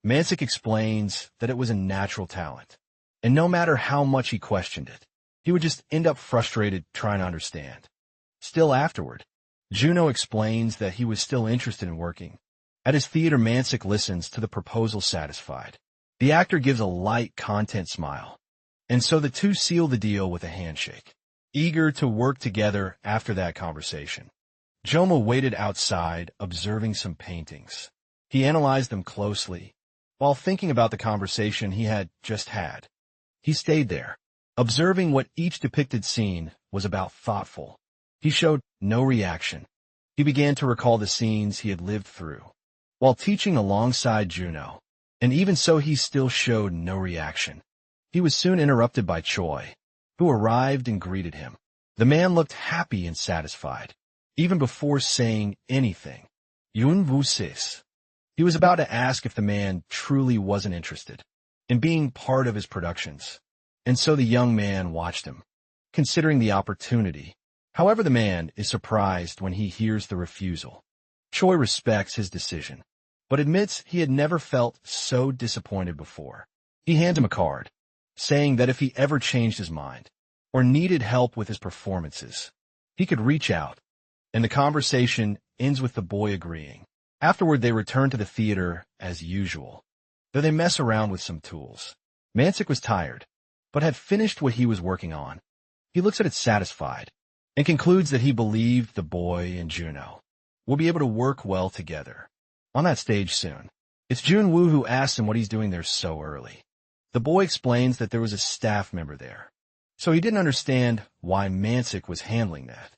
Mansik explains that it was a natural talent, and no matter how much he questioned it, he would just end up frustrated trying to understand. Still afterward, Juno explains that he was still interested in working at his theater. Mansik listens to the proposal satisfied. The actor gives a light, content smile, and so the two seal the deal with a handshake, eager to work together after that conversation. Joma waited outside, observing some paintings. He analyzed them closely, while thinking about the conversation he had just had. He stayed there, observing what each depicted scene was about. Thoughtful. He showed no reaction. He began to recall the scenes he had lived through while teaching alongside Juno, and even so he still showed no reaction. He was soon interrupted by Choi, who arrived and greeted him. The man looked happy and satisfied, even before saying anything. Yun Vu Sis. He was about to ask if the man truly wasn't interested in being part of his productions, and so the young man watched him, considering the opportunity. However, the man is surprised when he hears the refusal. Choi respects his decision, but admits he had never felt so disappointed before. He hands him a card, saying that if he ever changed his mind or needed help with his performances, he could reach out, and the conversation ends with the boy agreeing. Afterward, they return to the theater as usual, though they mess around with some tools. Mansik was tired, but had finished what he was working on. He looks at it satisfied, and concludes that he believed the boy and Juno will be able to work well together on that stage soon. It's Junwoo who asks him what he's doing there so early. The boy explains that there was a staff member there, so he didn't understand why Mansik was handling that.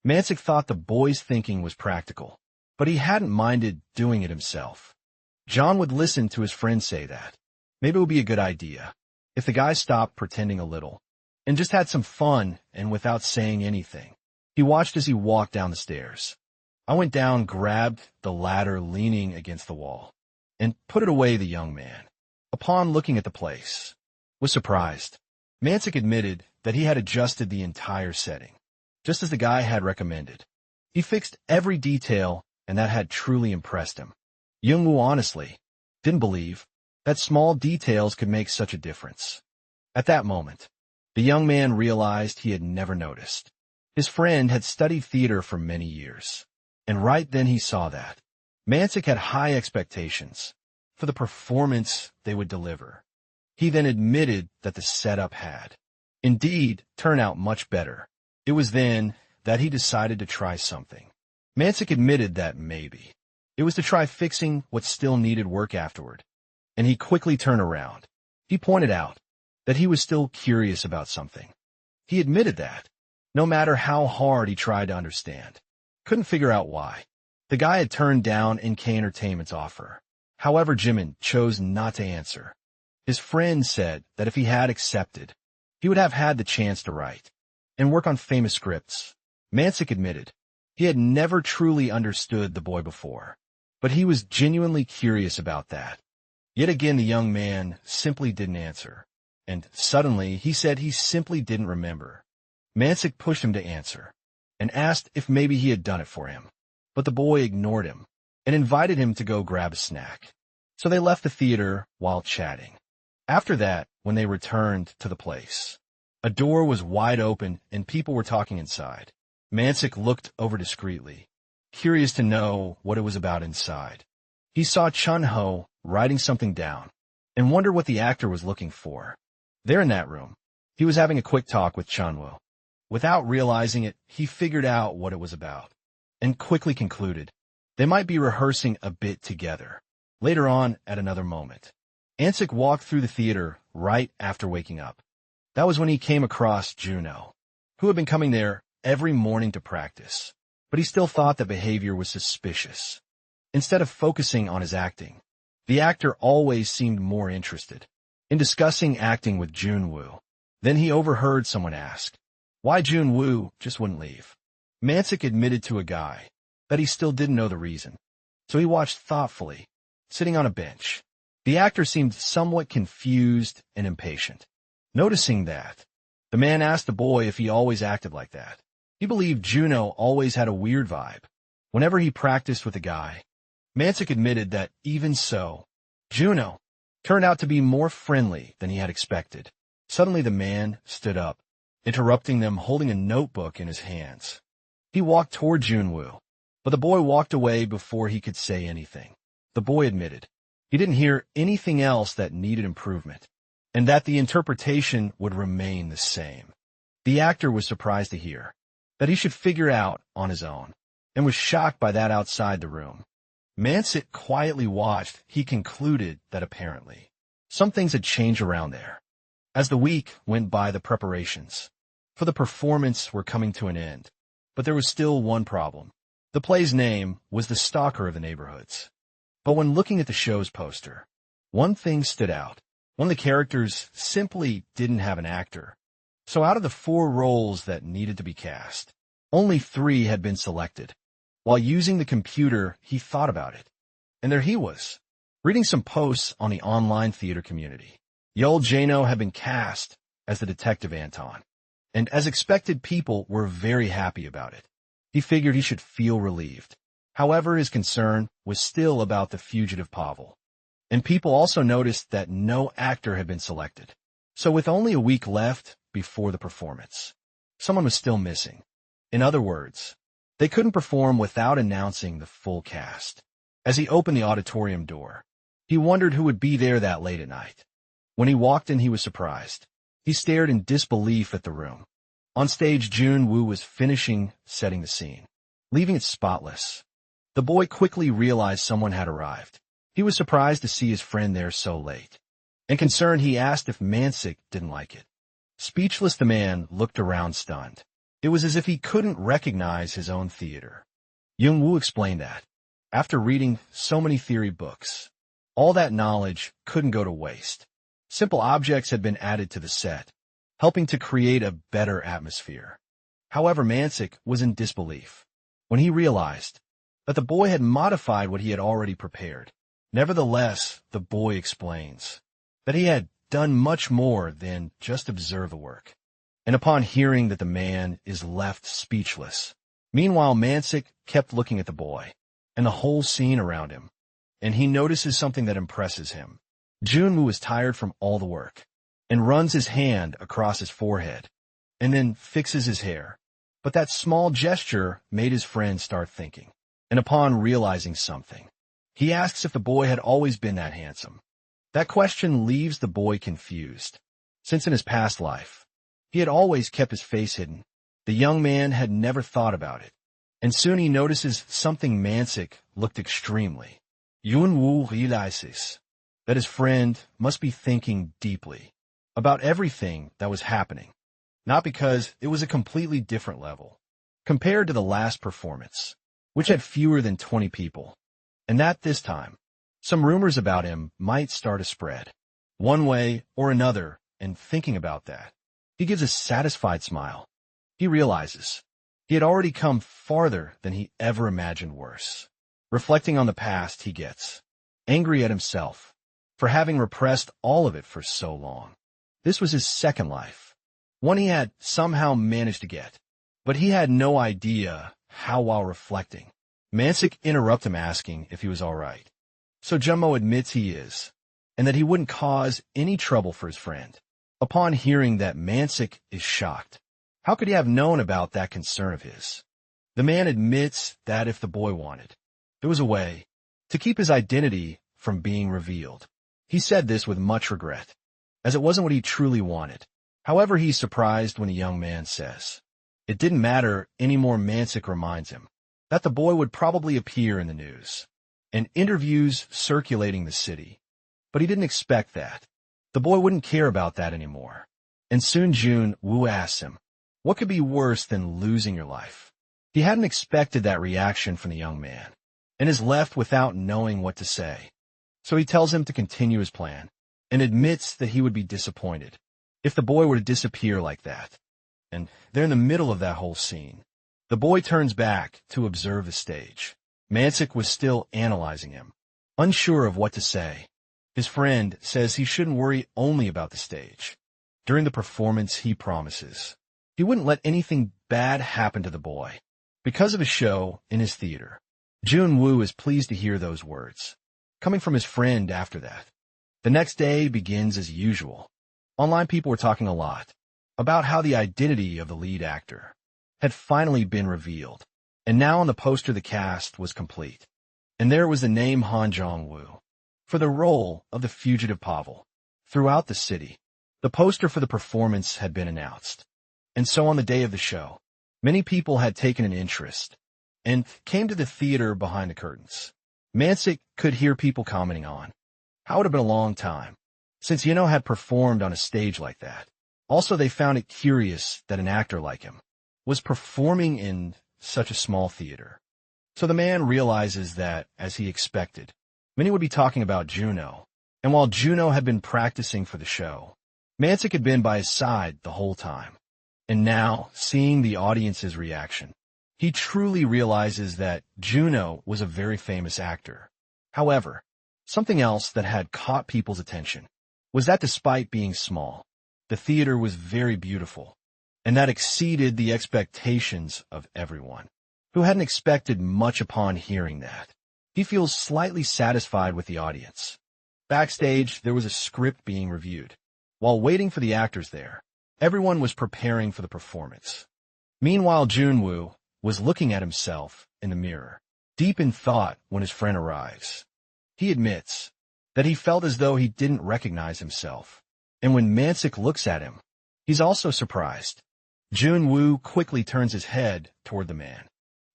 Mansik thought the boy's thinking was practical, but he hadn't minded doing it himself. John would listen to his friend say that maybe it would be a good idea if the guy stopped pretending a little and just had some fun, and without saying anything, he watched as he walked down the stairs. I went down, grabbed the ladder leaning against the wall, and put it away. The young man, upon looking at the place, was surprised. Mansik admitted that he had adjusted the entire setting, just as the guy had recommended. He fixed every detail, and that had truly impressed him. Youngwoo honestly didn't believe that small details could make such a difference. At that moment, the young man realized he had never noticed. His friend had studied theater for many years, and right then he saw that Mansik had high expectations for the performance they would deliver. He then admitted that the setup had indeed turned out much better. It was then that he decided to try something. Mansik admitted that maybe it was to try fixing what still needed work afterward. and he quickly turned around. He pointed out that he was still curious about something. He admitted that, no matter how hard he tried to understand, couldn't figure out why. The guy had turned down NK Entertainment's offer. However, Jimin chose not to answer. His friend said that if he had accepted, he would have had the chance to write and work on famous scripts. Mansik admitted he had never truly understood the boy before, but he was genuinely curious about that. Yet again, the young man simply didn't answer, and suddenly he said he simply didn't remember. Mansik pushed him to answer and asked if maybe he had done it for him, but the boy ignored him and invited him to go grab a snack. So they left the theater while chatting. After that, when they returned to the place, a door was wide open and people were talking inside. Mansik looked over discreetly, curious to know what it was about inside. He saw Chun-ho writing something down and wondered what the actor was looking for. There in that room, he was having a quick talk with Chun-ho. Without realizing it, he figured out what it was about and quickly concluded they might be rehearsing a bit together. Later on, at another moment, Mansik walked through the theater right after waking up. That was when he came across Juno, who had been coming there every morning to practice, but he still thought the behavior was suspicious. Instead of focusing on his acting, the actor always seemed more interested in discussing acting with Junwoo. Then he overheard someone ask why Junwoo just wouldn't leave. Mansik admitted to a guy that he still didn't know the reason, so he watched thoughtfully, sitting on a bench. The actor seemed somewhat confused and impatient. Noticing that, the man asked the boy if he always acted like that. He believed Juno always had a weird vibe whenever he practiced with a guy. Mansik admitted that even so, Juno turned out to be more friendly than he had expected. Suddenly the man stood up, interrupting them, holding a notebook in his hands. He walked toward Junwoo, but the boy walked away before he could say anything. The boy admitted he didn't hear anything else that needed improvement, and that the interpretation would remain the same. The actor was surprised to hear that he should figure out on his own, and was shocked by that outside the room. Mansik quietly watched. He concluded that apparently some things had changed around there. As the week went by, the preparations for the performance were coming to an end, but there was still one problem. The play's name was The Stalker of the Neighborhoods. But when looking at the show's poster, one thing stood out. One of the characters simply didn't have an actor. So out of the 4 roles that needed to be cast, only 3 had been selected. While using the computer, he thought about it. And there he was, reading some posts on the online theater community. Yul Jano had been cast as the detective Anton, and as expected, people were very happy about it. He figured he should feel relieved. However, his concern was still about the fugitive Pavel. And people also noticed that no actor had been selected. So with only a week left before the performance, someone was still missing. In other words, they couldn't perform without announcing the full cast. As he opened the auditorium door, he wondered who would be there that late at night. When he walked in, he was surprised. He stared in disbelief at the room. On stage, Junwoo was finishing setting the scene, leaving it spotless. The boy quickly realized someone had arrived. He was surprised to see his friend there so late, and concerned, he asked if Mansik didn't like it. Speechless, the man looked around stunned. It was as if he couldn't recognize his own theater. Jung-woo explained that, after reading so many theory books, all that knowledge couldn't go to waste. Simple objects had been added to the set, helping to create a better atmosphere. However, Mansik was in disbelief when he realized that the boy had modified what he had already prepared. Nevertheless, the boy explains that he had done much more than just observe the work. And upon hearing that, the man is left speechless. Meanwhile, Mansik kept looking at the boy and the whole scene around him, and he notices something that impresses him. Junwoo is tired from all the work and runs his hand across his forehead and then fixes his hair. But that small gesture made his friend start thinking, and upon realizing something, he asks if the boy had always been that handsome. That question leaves the boy confused, since in his past life, he had always kept his face hidden. The young man had never thought about it, and soon he notices something. Mansik looked extremely. Junwoo realizes that his friend must be thinking deeply about everything that was happening, not because it was a completely different level compared to the last performance, which had fewer than 20 people, and that this time, some rumors about him might start to spread, one way or another, and thinking about that, he gives a satisfied smile. He realizes he had already come farther than he ever imagined worse. Reflecting on the past, he gets angry at himself for having repressed all of it for so long. This was his second life, one he had somehow managed to get, but he had no idea how while reflecting. Mansik interrupts him asking if he was all right. So Junmo admits he is, and that he wouldn't cause any trouble for his friend. Upon hearing that, Mansik is shocked. How could he have known about that concern of his? The man admits that if the boy wanted, there was a way to keep his identity from being revealed. He said this with much regret, as it wasn't what he truly wanted. However, he's surprised when the young man says it didn't matter anymore. Mansik reminds him that the boy would probably appear in the news and interviews circulating the city, but he didn't expect that. The boy wouldn't care about that anymore. And soon Jun Woo asks him, what could be worse than losing your life? He hadn't expected that reaction from the young man, and is left without knowing what to say. So he tells him to continue his plan, and admits that he would be disappointed if the boy were to disappear like that. And they're in the middle of that whole scene. The boy turns back to observe the stage. Mansik was still analyzing him, unsure of what to say. His friend says he shouldn't worry only about the stage. During the performance, he promises he wouldn't let anything bad happen to the boy because of his show in his theater. Jun Woo is pleased to hear those words coming from his friend after that. The next day begins as usual. Online people were talking a lot about how the identity of the lead actor had finally been revealed, and now on the poster the cast was complete, and there was the name Han Jong-woo for the role of the fugitive Pavel. Throughout the city, the poster for the performance had been announced, and so on the day of the show, many people had taken an interest and came to the theater behind the curtains. Mansik could hear people commenting on how it would have been a long time since Yeno had performed on a stage like that. Also, they found it curious that an actor like him was performing in such a small theater. So the man realizes that, as he expected, many would be talking about Juno, and while Juno had been practicing for the show, Mansik had been by his side the whole time. And now, seeing the audience's reaction, he truly realizes that Juno was a very famous actor. However, something else that had caught people's attention was that despite being small, the theater was very beautiful, and that exceeded the expectations of everyone, who hadn't expected much upon hearing that. He feels slightly satisfied with the audience. Backstage, there was a script being reviewed. While waiting for the actors there, everyone was preparing for the performance. Meanwhile, Junwoo was looking at himself in the mirror, deep in thought when his friend arrives. He admits that he felt as though he didn't recognize himself, and when Mansik looks at him, he's also surprised. Junwoo quickly turns his head toward the man.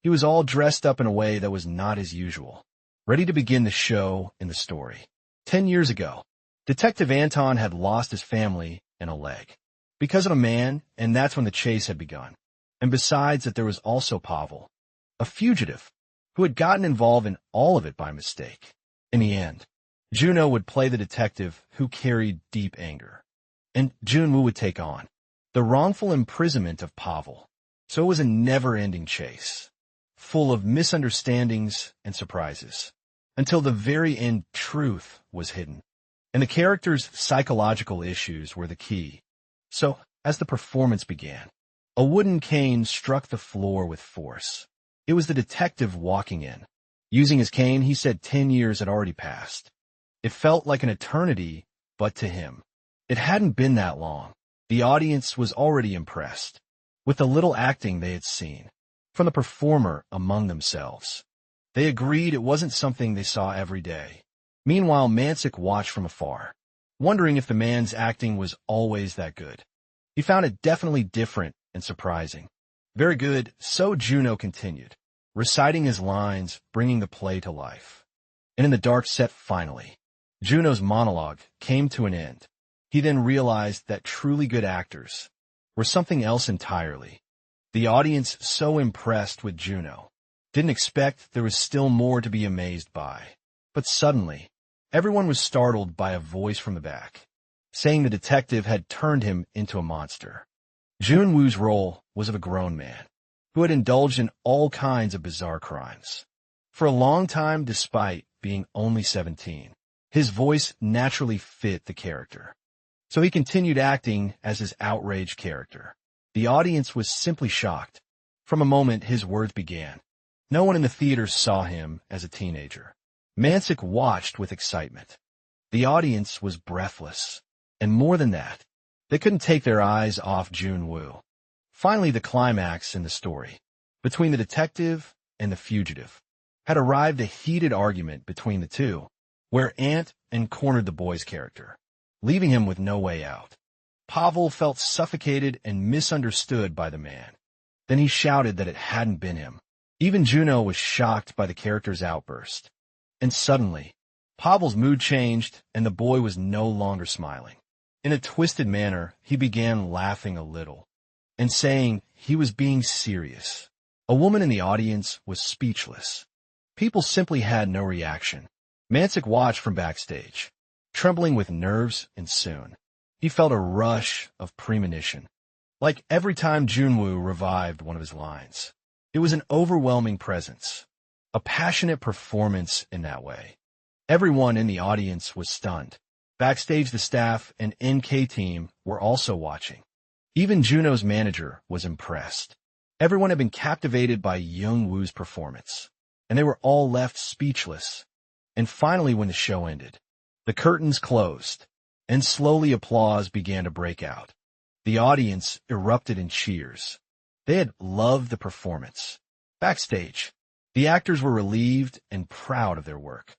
He was all dressed up in a way that was not as usual, ready to begin the show in the story. 10 years ago, Detective Anton had lost his family and a leg because of a man, and that's when the chase had begun. And besides that, there was also Pavel, a fugitive, who had gotten involved in all of it by mistake. In the end, Juno would play the detective who carried deep anger, and Junwoo would take on the wrongful imprisonment of Pavel. So it was a never-ending chase, full of misunderstandings and surprises, until the very end truth was hidden, and the characters' psychological issues were the key. So, as the performance began, a wooden cane struck the floor with force. It was the detective walking in. Using his cane, he said 10 years had already passed. It felt like an eternity, but to him, it hadn't been that long. The audience was already impressed with the little acting they had seen from the performer among themselves. They agreed it wasn't something they saw every day. Meanwhile, Mansik watched from afar, wondering if the man's acting was always that good. He found it definitely different and surprising. Very good, so Juno continued, reciting his lines, bringing the play to life. And in the dark set finally, Juno's monologue came to an end. He then realized that truly good actors were something else entirely. The audience, so impressed with Juno, didn't expect there was still more to be amazed by. But suddenly, everyone was startled by a voice from the back, saying the detective had turned him into a monster. Junwoo's role was of a grown man, who had indulged in all kinds of bizarre crimes. For a long time, despite being only 17, his voice naturally fit the character. So he continued acting as his outraged character. The audience was simply shocked. From a moment his words began, no one in the theater saw him as a teenager. Mansick watched with excitement. The audience was breathless. And more than that, they couldn't take their eyes off Junwoo. Finally, the climax in the story, between the detective and the fugitive, had arrived. A heated argument between the two, where Ant cornered the boy's character, leaving him with no way out. Pavel felt suffocated and misunderstood by the man. Then he shouted that it hadn't been him. Even Juno was shocked by the character's outburst. And suddenly, Pavel's mood changed and the boy was no longer smiling. In a twisted manner, he began laughing a little and saying he was being serious. A woman in the audience was speechless. People simply had no reaction. Mansick watched from backstage, trembling with nerves, and soon he felt a rush of premonition. Like every time Junwoo revived one of his lines, it was an overwhelming presence, a passionate performance in that way. Everyone in the audience was stunned. Backstage, the staff and NK team were also watching. Even Juno's manager was impressed. Everyone had been captivated by Jungwoo's performance, and they were all left speechless. And finally, when the show ended, the curtains closed, and slowly applause began to break out. The audience erupted in cheers. They had loved the performance. Backstage, the actors were relieved and proud of their work.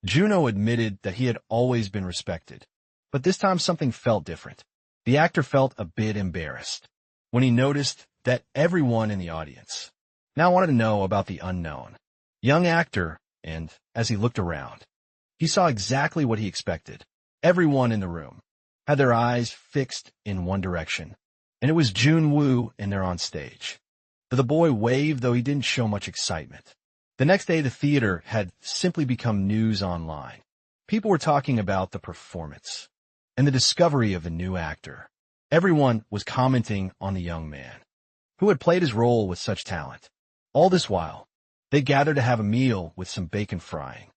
Juno admitted that he had always been respected, but this time something felt different. The actor felt a bit embarrassed when he noticed that everyone in the audience now wanted to know about the unknown young actor, and as he looked around, he saw exactly what he expected. Everyone in the room had their eyes fixed in one direction, and it was Junwoo and there on stage. The boy waved, though he didn't show much excitement. The next day, the theater had simply become news online. People were talking about the performance and the discovery of a new actor. Everyone was commenting on the young man who had played his role with such talent. All this while, they gathered to have a meal with some bacon frying.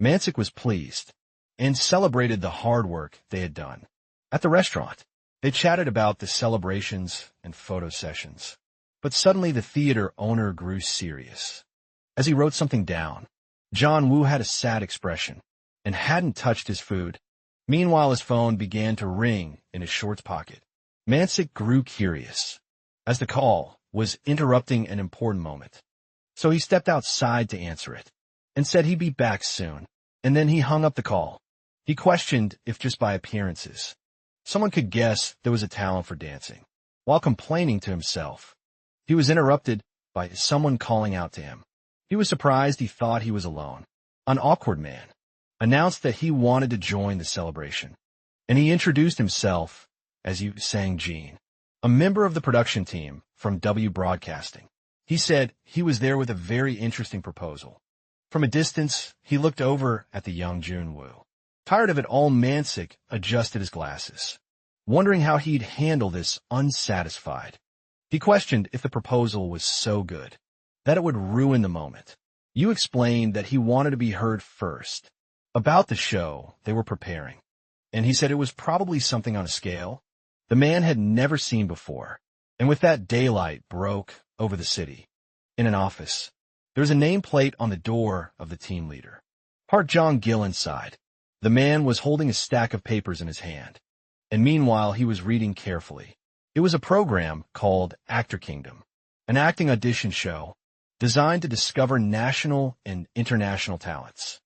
Mansick was pleased and celebrated the hard work they had done. At the restaurant, they chatted about the celebrations and photo sessions. But suddenly the theater owner grew serious. As he wrote something down, Junwoo had a sad expression and hadn't touched his food. Meanwhile, his phone began to ring in his shorts pocket. Mansick grew curious, as the call was interrupting an important moment. So he stepped outside to answer it and said he'd be back soon. And then he hung up the call. He questioned if just by appearances someone could guess there was a talent for dancing. While complaining to himself, he was interrupted by someone calling out to him. He was surprised. He thought he was alone. An awkward man announced that he wanted to join the celebration, and he introduced himself as Yu Sang-jin, a member of the production team from W Broadcasting. He said he was there with a very interesting proposal. From a distance, he looked over at the young Junwoo. Tired of it all, Mansick adjusted his glasses, wondering how he'd handle this unsatisfied. He questioned if the proposal was so good that it would ruin the moment. Yu explained that he wanted to be heard first about the show they were preparing, and he said it was probably something on a scale the man had never seen before. And with that, daylight broke over the city. In an office, there was a nameplate on the door of the team leader. Park Jong-gil inside. The man was holding a stack of papers in his hand, and meanwhile he was reading carefully. It was a program called Actor Kingdom, an acting audition show designed to discover national and international talents.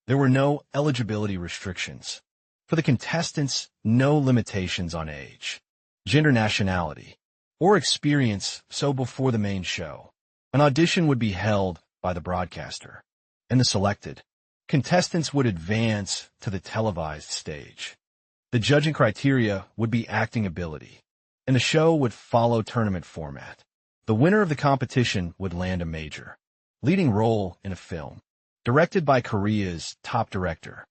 There were no eligibility restrictions. For the contestants, no limitations on age, gender, nationality, or experience. So before the main show, an audition would be held by the broadcaster, and the selected Contestants would advance to the televised stage. The judging criteria would be acting ability, and the show would follow tournament format. The winner of the competition would land a major leading role in a film, directed by Korea's top director.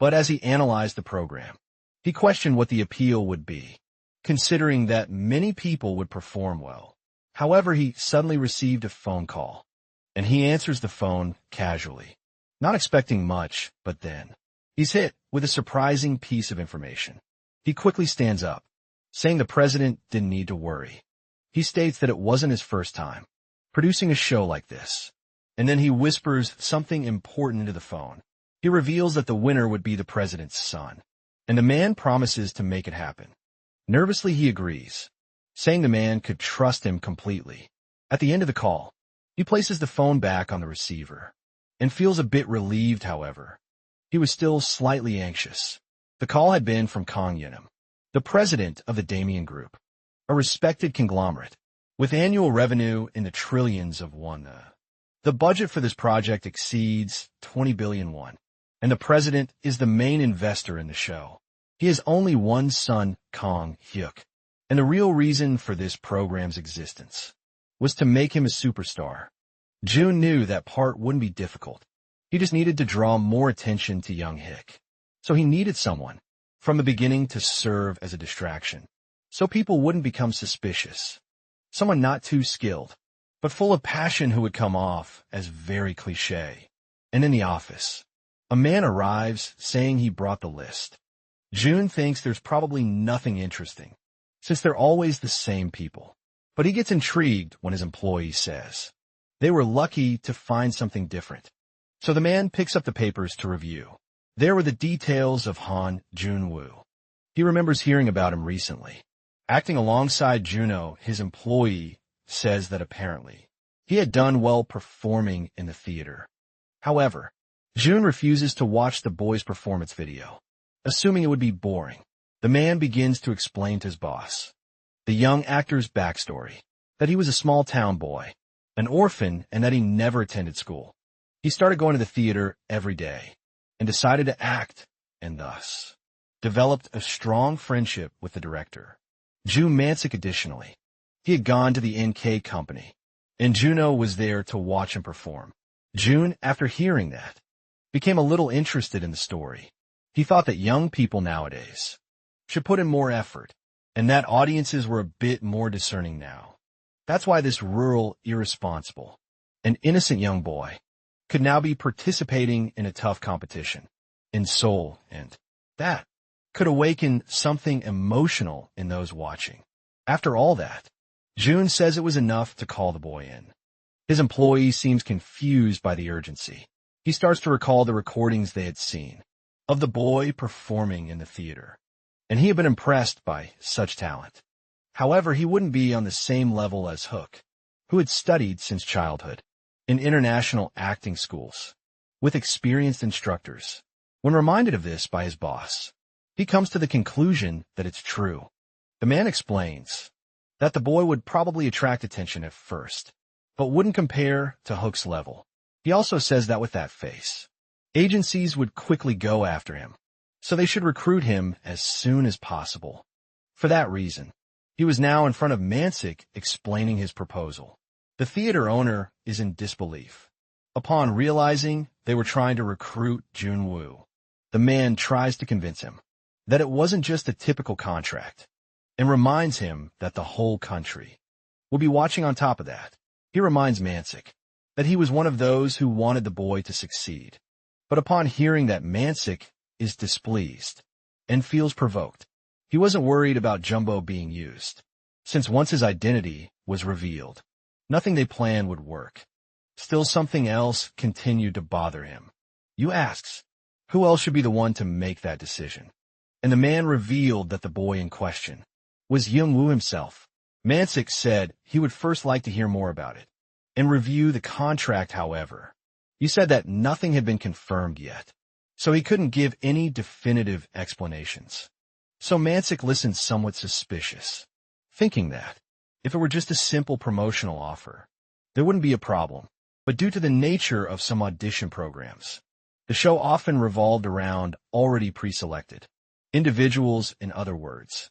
But as he analyzed the program, he questioned what the appeal would be, considering that many people would perform well. However, he suddenly received a phone call, and he answers the phone casually, not expecting much, but then he's hit with a surprising piece of information. He quickly stands up, saying the president didn't need to worry. He states that it wasn't his first time producing a show like this. And then he whispers something important into the phone. He reveals that the winner would be the president's son, and the man promises to make it happen. Nervously, he agrees, saying the man could trust him completely. At the end of the call, he places the phone back on the receiver and feels a bit relieved, however. He was still slightly anxious. The call had been from Kang Yinam, the president of the Damien Group, a respected conglomerate with annual revenue in the trillions of won. The budget for this project exceeds 20 billion won, and the president is the main investor in the show. He has only one son, Kang Hyuk, and the real reason for this program's existence was to make him a superstar. June knew that part wouldn't be difficult. He just needed to draw more attention to young Hyuk. So he needed someone from the beginning to serve as a distraction, so people wouldn't become suspicious. Someone not too skilled, but full of passion who would come off as very cliché. And in the office, a man arrives saying he brought the list. June thinks there's probably nothing interesting, since they're always the same people. But he gets intrigued when his employee says they were lucky to find something different. So the man picks up the papers to review. There were the details of Han Jun-woo. He remembers hearing about him recently. Acting alongside Juno, his employee says that apparently he had done well performing in the theater. However, June refuses to watch the boy's performance video, assuming it would be boring. The man begins to explain to his boss the young actor's backstory, that he was a small-town boy, an orphan, and that he never attended school. He started going to the theater every day and decided to act, and thus developed a strong friendship with the director, June Mansik. Additionally, he had gone to the NK company, and Juno was there to watch him perform. June, after hearing that, became a little interested in the story. He thought that young people nowadays should put in more effort, and that audiences were a bit more discerning now. That's why this rural, irresponsible, and innocent young boy could now be participating in a tough competition in Seoul, and that could awaken something emotional in those watching. After all that, June says it was enough to call the boy in. His employee seems confused by the urgency. He starts to recall the recordings they had seen of the boy performing in the theater, and he had been impressed by such talent. However, he wouldn't be on the same level as Hook, who had studied since childhood in international acting schools with experienced instructors. When reminded of this by his boss, he comes to the conclusion that it's true. The man explains that the boy would probably attract attention at first, but wouldn't compare to Hook's level. He also says that with that face, agencies would quickly go after him, so they should recruit him as soon as possible. For that reason, he was now in front of Mansik explaining his proposal. The theater owner is in disbelief. Upon realizing they were trying to recruit Jun-woo, the man tries to convince him that it wasn't just a typical contract, and reminds him that the whole country will be watching. On top of that, he reminds Mansik that he was one of those who wanted the boy to succeed. But upon hearing that Mansik is displeased and feels provoked, he wasn't worried about Jumbo being used, since once his identity was revealed, nothing they planned would work. Still, something else continued to bother him. You asks, who else should be the one to make that decision? And the man revealed that the boy in question was Young-woo himself. Mansik said he would first like to hear more about it and review the contract. However, he said that nothing had been confirmed yet, so he couldn't give any definitive explanations. So Mansik listened somewhat suspicious, thinking that if it were just a simple promotional offer, there wouldn't be a problem. But due to the nature of some audition programs, The show often revolved around already pre-selected individuals, in other words.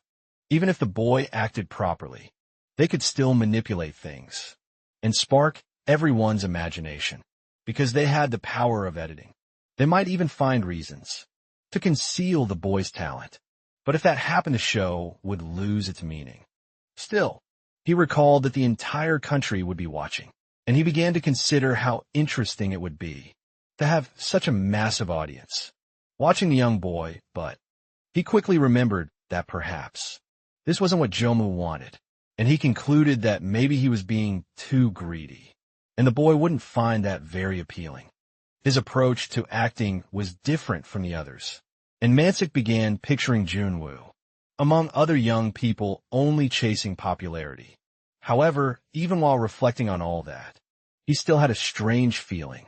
Even if the boy acted properly, they could still manipulate things and spark everyone's imagination because they had the power of editing. They might even find reasons to conceal the boy's talent, but if that happened, the show would lose its meaning. Still, he recalled that the entire country would be watching, and he began to consider how interesting it would be to have such a massive audience watching the young boy, but he quickly remembered that perhaps this wasn't what Jomu wanted, and he concluded that maybe he was being too greedy, and the boy wouldn't find that very appealing. His approach to acting was different from the others, and Mansik began picturing Junwoo among other young people only chasing popularity. However, even while reflecting on all that, he still had a strange feeling.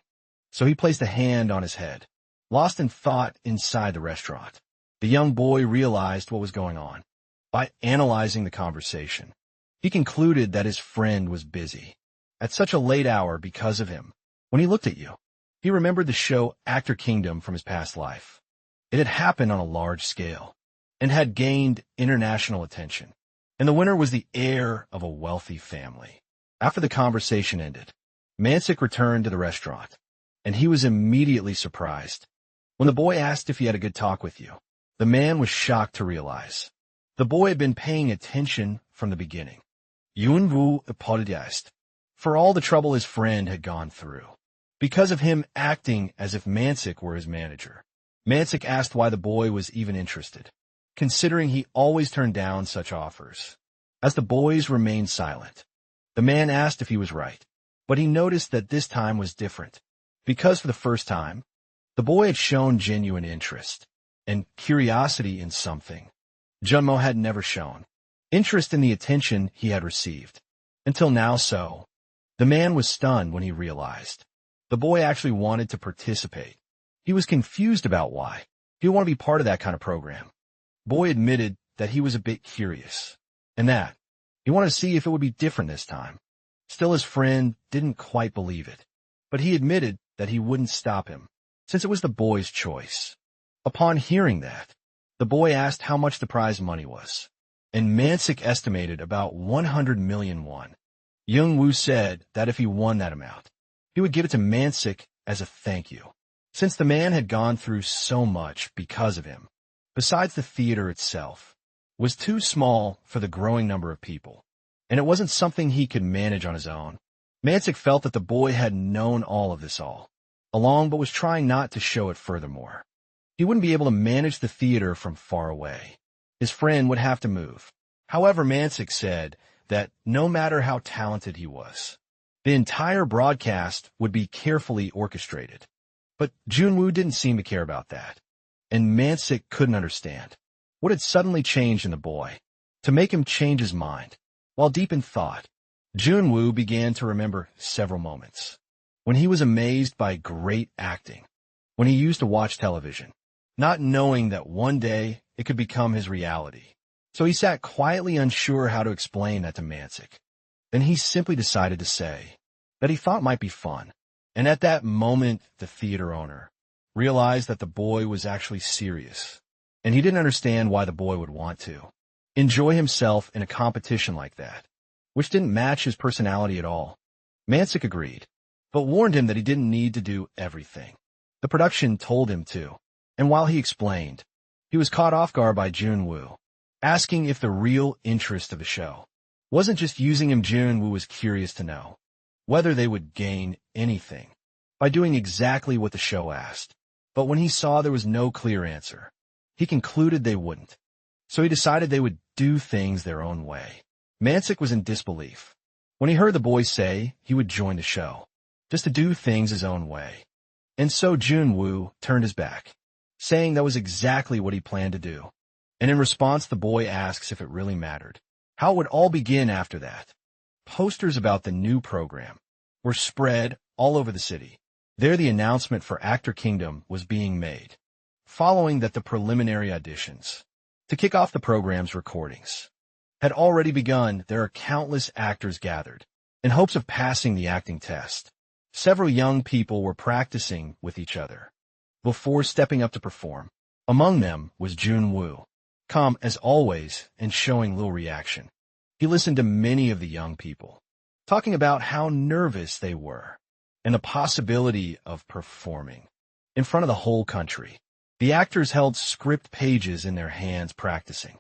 So he placed a hand on his head, lost in thought inside the restaurant. The young boy realized what was going on. By analyzing the conversation, he concluded that his friend was busy at such a late hour because of him. When he looked at you, he remembered the show Actor Kingdom from his past life. It had happened on a large scale and had gained international attention, and the winner was the heir of a wealthy family. After the conversation ended, Mansik returned to the restaurant, and he was immediately surprised. When the boy asked if he had a good talk with you, the man was shocked to realize the boy had been paying attention from the beginning. Yunwoo apologized for all the trouble his friend had gone through because of him acting as if Mansik were his manager. Mansik asked why the boy was even interested, considering he always turned down such offers. As the boys remained silent, the man asked if he was right, but he noticed that this time was different, because for the first time, the boy had shown genuine interest and curiosity in something Junmo had never shown, interest in the attention he had received. Until now, so. The man was stunned when he realized the boy actually wanted to participate. He was confused about why. He wanted to be part of that kind of program. Boy admitted that he was a bit curious, and that he wanted to see if it would be different this time. Still, his friend didn't quite believe it, but he admitted that he wouldn't stop him, since it was the boy's choice. Upon hearing that, the boy asked how much the prize money was, and Mansik estimated about 100 million won. Young-woo said that if he won that amount, he would give it to Mansik as a thank you, since the man had gone through so much because of him. Besides, the theater itself was too small for the growing number of people, and it wasn't something he could manage on his own. Mansik felt that the boy had known all of this all along, but was trying not to show it furthermore. He wouldn't be able to manage the theater from far away. His friend would have to move. However, Mansik said that no matter how talented he was, the entire broadcast would be carefully orchestrated. But Junwoo didn't seem to care about that, and Mansik couldn't understand what had suddenly changed in the boy to make him change his mind. While deep in thought, Junwoo began to remember several moments when he was amazed by great acting, when he used to watch television, not knowing that one day it could become his reality. So he sat quietly, unsure how to explain that to Mansik. Then he simply decided to say that he thought might be fun. And at that moment, the theater owner realized that the boy was actually serious, and he didn't understand why the boy would want to enjoy himself in a competition like that, which didn't match his personality at all. Mansik agreed, but warned him that he didn't need to do everything the production told him to. And while he explained, he was caught off guard by Junwoo, asking if the real interest of the show wasn't just using him. Junwoo was curious to know whether they would gain anything by doing exactly what the show asked. But when he saw there was no clear answer, he concluded they wouldn't. So he decided they would do things their own way. Mansik was in disbelief when he heard the boy say he would join the show, just to do things his own way. And so Junwoo turned his back, saying that was exactly what he planned to do. And in response, the boy asks if it really mattered, how it would all begin after that. Posters about the new program were spread all over the city. There the announcement for Actor Kingdom was being made, following that the preliminary auditions to kick off the program's recordings had already begun. There are countless actors gathered in hopes of passing the acting test. Several young people were practicing with each other before stepping up to perform. Among them was Jun-woo, calm as always and showing little reaction. He listened to many of the young people, talking about how nervous they were and the possibility of performing in front of the whole country. The actors held script pages in their hands practicing.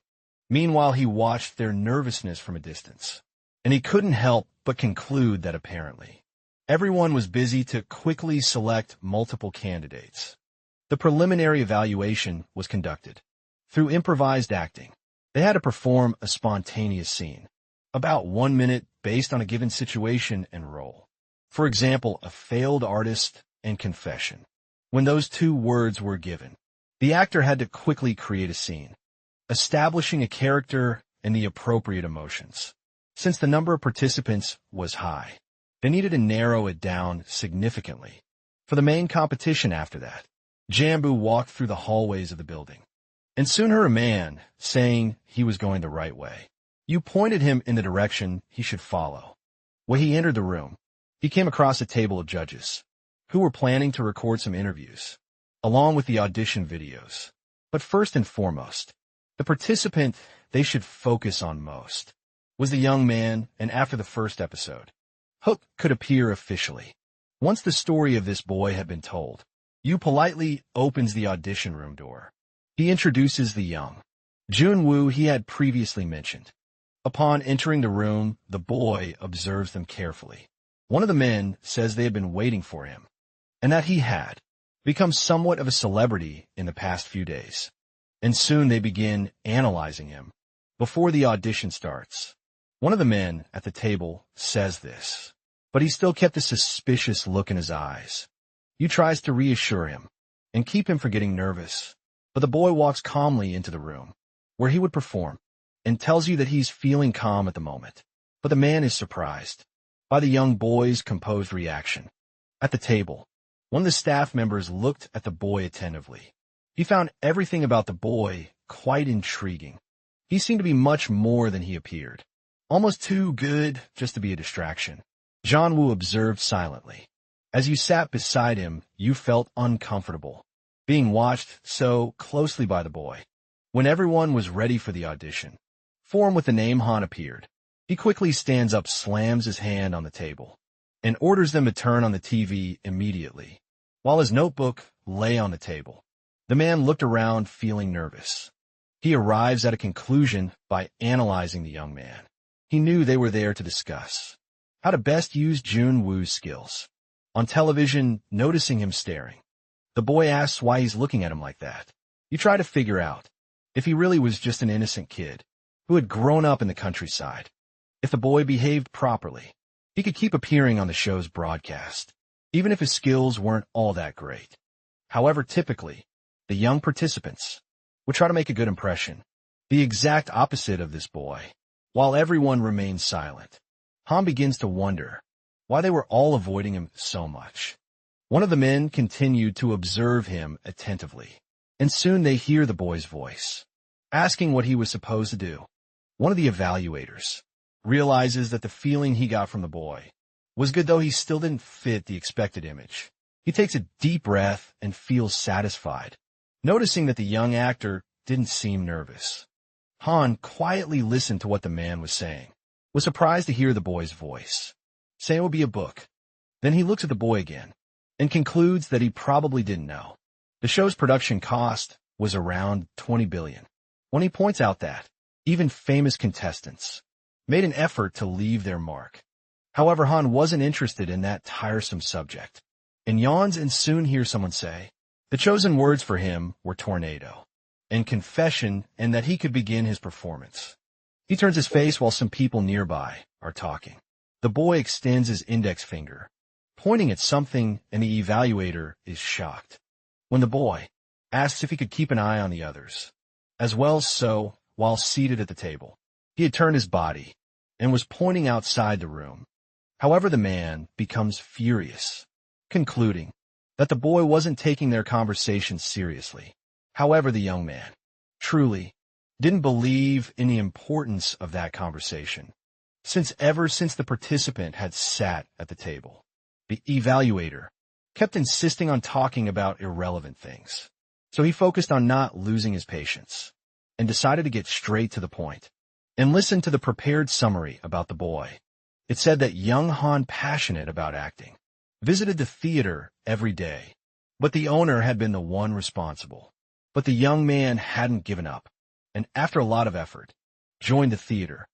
Meanwhile, he watched their nervousness from a distance, and he couldn't help but conclude that apparently everyone was busy to quickly select multiple candidates. The preliminary evaluation was conducted through improvised acting. They had to perform a spontaneous scene, about 1 minute based on a given situation and role. For example, a failed artist and confession. When those two words were given, the actor had to quickly create a scene, establishing a character and the appropriate emotions. Since the number of participants was high, they needed to narrow it down significantly. For the main competition after that, Jambu walked through the hallways of the building and soon heard a man saying he was going the right way. You pointed him in the direction he should follow. When he entered the room, he came across a table of judges who were planning to record some interviews, along with the audition videos. But first and foremost, the participant they should focus on most was the young man, and after the first episode, Hook could appear officially. Once the story of this boy had been told, Yu politely opens the audition room door. He introduces the young Jun-woo he had previously mentioned. Upon entering the room, the boy observes them carefully. One of the men says they had been waiting for him, and that he had become somewhat of a celebrity in the past few days. And soon they begin analyzing him before the audition starts. One of the men at the table says this, but he still kept a suspicious look in his eyes. Yu tries to reassure him and keep him from getting nervous, but the boy walks calmly into the room where he would perform and tells you that he's feeling calm at the moment. But the man is surprised by the young boy's composed reaction. At the table, one of the staff members looked at the boy attentively. He found everything about the boy quite intriguing. He seemed to be much more than he appeared, almost too good just to be a distraction. Jun-woo observed silently. As you sat beside him, you felt uncomfortable, being watched so closely by the boy. When everyone was ready for the audition, form with the name Han appeared. He quickly stands up, slams his hand on the table, and orders them to turn on the TV immediately. While his notebook lay on the table, the man looked around feeling nervous. He arrives at a conclusion by analyzing the young man. He knew they were there to discuss how to best use Jun-woo's skills. On television, noticing him staring, the boy asks why he's looking at him like that. You try to figure out if he really was just an innocent kid who had grown up in the countryside. If the boy behaved properly, he could keep appearing on the show's broadcast, even if his skills weren't all that great. However, typically, the young participants would try to make a good impression, the exact opposite of this boy. While everyone remains silent, Han begins to wonder why they were all avoiding him so much. One of the men continued to observe him attentively, and soon they hear the boy's voice, asking what he was supposed to do. One of the evaluators realizes that the feeling he got from the boy was good, though he still didn't fit the expected image. He takes a deep breath and feels satisfied, noticing that the young actor didn't seem nervous. Han quietly listened to what the man was saying, was surprised to hear the boy's voice, saying it would be a book. Then he looks at the boy again and concludes that he probably didn't know. The show's production cost was around 20 billion. When he points out that even famous contestants made an effort to leave their mark. However, Han wasn't interested in that tiresome subject, and yawns and soon hears someone say the chosen words for him were tornado and confession, and that he could begin his performance. He turns his face while some people nearby are talking. The boy extends his index finger, pointing at something, and the evaluator is shocked. When the boy asks if he could keep an eye on the others, as well, so while seated at the table, he had turned his body and was pointing outside the room. However, the man becomes furious, concluding that the boy wasn't taking their conversation seriously. However, the young man truly didn't believe in the importance of that conversation, since the participant had sat at the table. The evaluator kept insisting on talking about irrelevant things. So he focused on not losing his patience and decided to get straight to the point and listen to the prepared summary about the boy. It said that young Han, passionate about acting, visited the theater every day, but the owner had been the one responsible. But the young man hadn't given up, and after a lot of effort, joined the theater.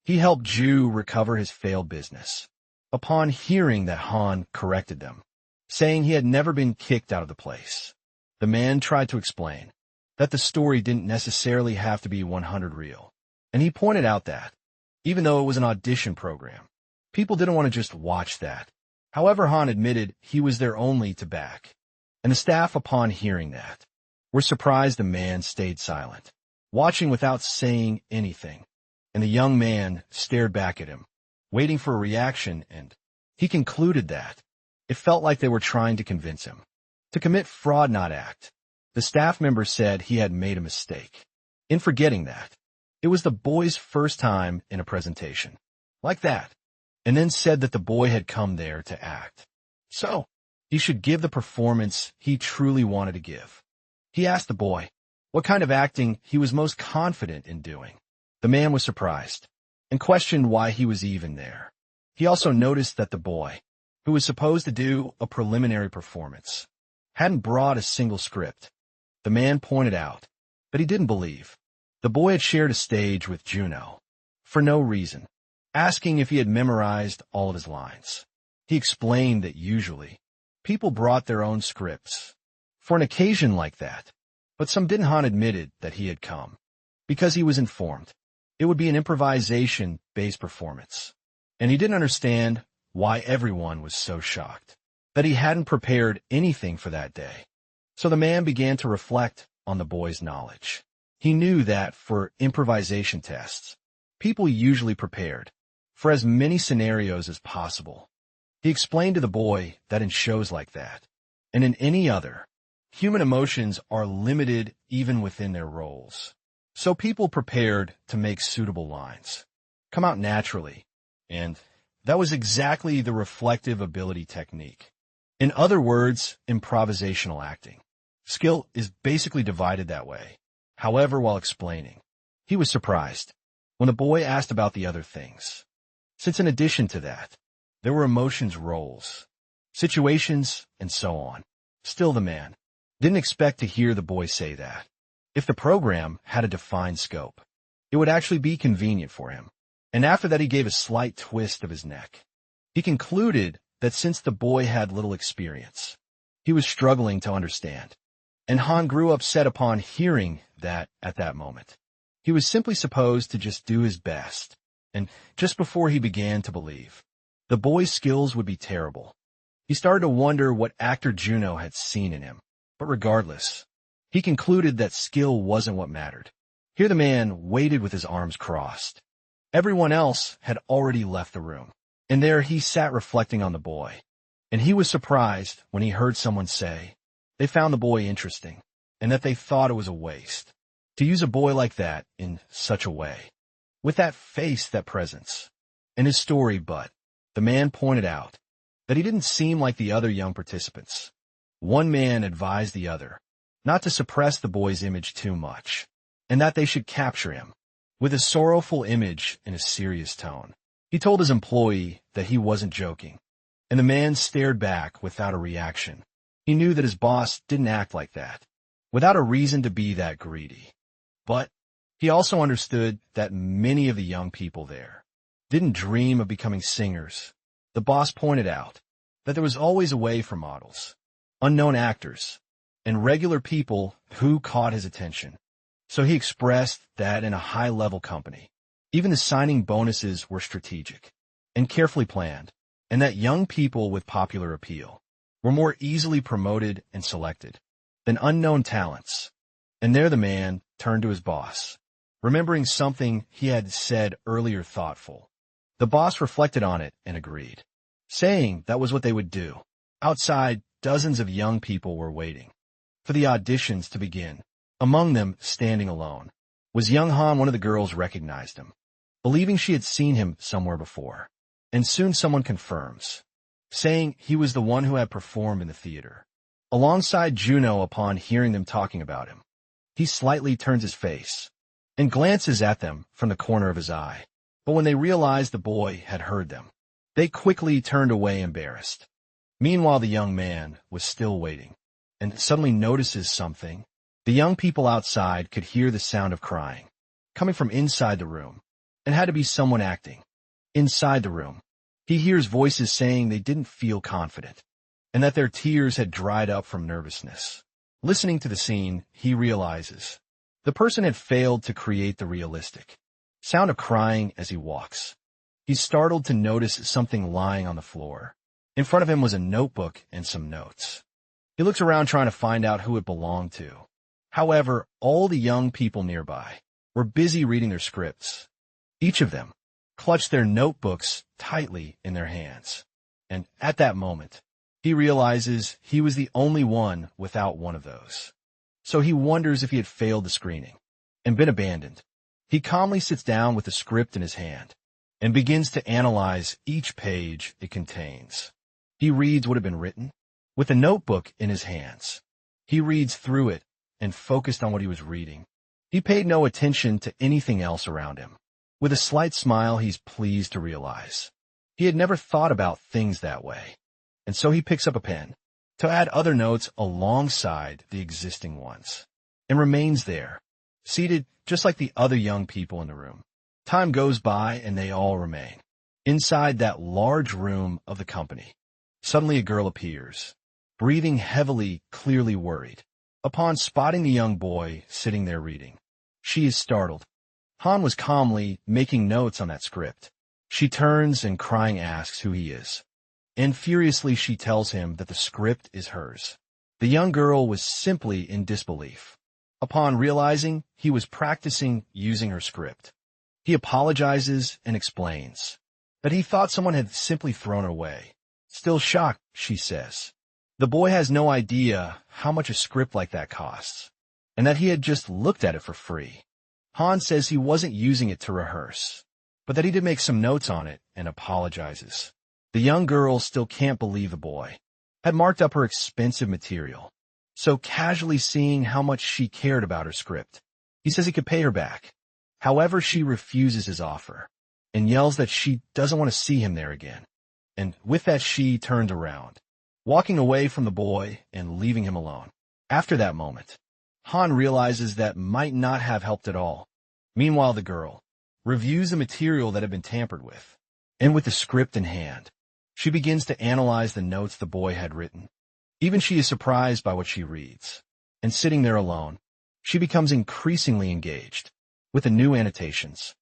He helped Ju recover his failed business. Upon hearing that, Han corrected them, saying he had never been kicked out of the place. The man tried to explain that the story didn't necessarily have to be 100 real, and he pointed out that, even though it was an audition program, people didn't want to just watch that. However, Han admitted he was there only to back, and the staff, upon hearing that, were surprised the man stayed silent, watching without saying anything, and the young man stared back at him, waiting for a reaction, and he concluded that it felt like they were trying to convince him to commit fraud, not act. The staff member said he had made a mistake in forgetting that it was the boy's first time in a presentation like that, and then said that the boy had come there to act, so he should give the performance he truly wanted to give. He asked the boy what kind of acting he was most confident in doing. The man was surprised and questioned why he was even there. He also noticed that the boy, who was supposed to do a preliminary performance, hadn't brought a single script. The man pointed out that he didn't believe the boy had shared a stage with Juno for no reason, asking if he had memorized all of his lines. He explained that usually people brought their own scripts for an occasion like that, but some didn't. Han admitted that he had come because he was informed it would be an improvisation-based performance, and he didn't understand why everyone was so shocked that he hadn't prepared anything for that day. So the man began to reflect on the boy's knowledge. He knew that for improvisation tests, people usually prepared for as many scenarios as possible. He explained to the boy that in shows like that, and in any other, human emotions are limited even within their roles. So people prepared to make suitable lines come out naturally, and that was exactly the reflective ability technique. In other words, improvisational acting. Skill is basically divided that way. However, while explaining, he was surprised when the boy asked about the other things, since in addition to that, there were emotions, roles, situations, and so on. Still, the man didn't expect to hear the boy say that. If the program had a defined scope, it would actually be convenient for him. And after that, he gave a slight twist of his neck. He concluded that since the boy had little experience, he was struggling to understand. And Han grew upset upon hearing that at that moment. He was simply supposed to just do his best. And just before he began to believe the boy's skills would be terrible, he started to wonder what actor Juno had seen in him. But regardless, he concluded that skill wasn't what mattered. Here the man waited with his arms crossed. Everyone else had already left the room, and there he sat reflecting on the boy. And he was surprised when he heard someone say they found the boy interesting, and that they thought it was a waste to use a boy like that in such a way, with that face, that presence, and his story. But the man pointed out that he didn't seem like the other young participants. One man advised the other not to suppress the boy's image too much, and that they should capture him with a sorrowful image in a serious tone. He told his employee that he wasn't joking, and the man stared back without a reaction. He knew that his boss didn't act like that, without a reason to be that greedy. But he also understood that many of the young people there didn't dream of becoming singers. The boss pointed out that there was always a way for models, unknown actors, and regular people who caught his attention. So he expressed that in a high-level company, even the signing bonuses were strategic and carefully planned, and that young people with popular appeal were more easily promoted and selected than unknown talents. And there the man turned to his boss, remembering something he had said earlier, thoughtful. The boss reflected on it and agreed, saying that was what they would do. Outside, dozens of young people were waiting for the auditions to begin. Among them, standing alone, was young Han. One of the girls recognized him, believing she had seen him somewhere before. And soon someone confirms. saying he was the one who had performed in the theater, alongside Juno upon hearing them talking about him. He slightly turns his face and glances at them from the corner of his eye. But when they realized the boy had heard them, they quickly turned away embarrassed. Meanwhile, the young man was still waiting and suddenly notices something. The young people outside could hear the sound of crying coming from inside the room, and had to be someone acting. Inside the room, he hears voices saying they didn't feel confident and that their tears had dried up from nervousness. Listening to the scene, he realizes the person had failed to create the realistic sound of crying as he walks. He's startled to notice something lying on the floor. In front of him was a notebook and some notes. He looks around trying to find out who it belonged to. However, all the young people nearby were busy reading their scripts. Each of them clutched their notebooks tightly in their hands. And at that moment, he realizes he was the only one without one of those. So he wonders if he had failed the screening and been abandoned. He calmly sits down with the script in his hand and begins to analyze each page it contains. He reads what had been written with a notebook in his hands. He reads through it and focused on what he was reading. He paid no attention to anything else around him. With a slight smile, he's pleased to realize he had never thought about things that way. And so he picks up a pen to add other notes alongside the existing ones and remains there, seated just like the other young people in the room. Time goes by and they all remain inside that large room of the company. Suddenly a girl appears, breathing heavily, clearly worried. Upon spotting the young boy sitting there reading, she is startled. Han was calmly making notes on that script. She turns and crying asks who he is. And furiously she tells him that the script is hers. The young girl was simply in disbelief. Upon realizing he was practicing using her script, he apologizes and explains that he thought someone had simply thrown it away. Still shocked, she says the boy has no idea how much a script like that costs, and that he had just looked at it for free. Han says he wasn't using it to rehearse, but that he did make some notes on it and apologizes. The young girl still can't believe the boy had marked up her expensive material, so casually seeing how much she cared about her script. He says he could pay her back. However, she refuses his offer and yells that she doesn't want to see him there again. And with that, she turns around, walking away from the boy and leaving him alone. After that moment, Han realizes that might not have helped at all. Meanwhile, the girl reviews the material that had been tampered with, and with the script in hand, she begins to analyze the notes the boy had written. Even she is surprised by what she reads, and sitting there alone, she becomes increasingly engaged with the new annotations.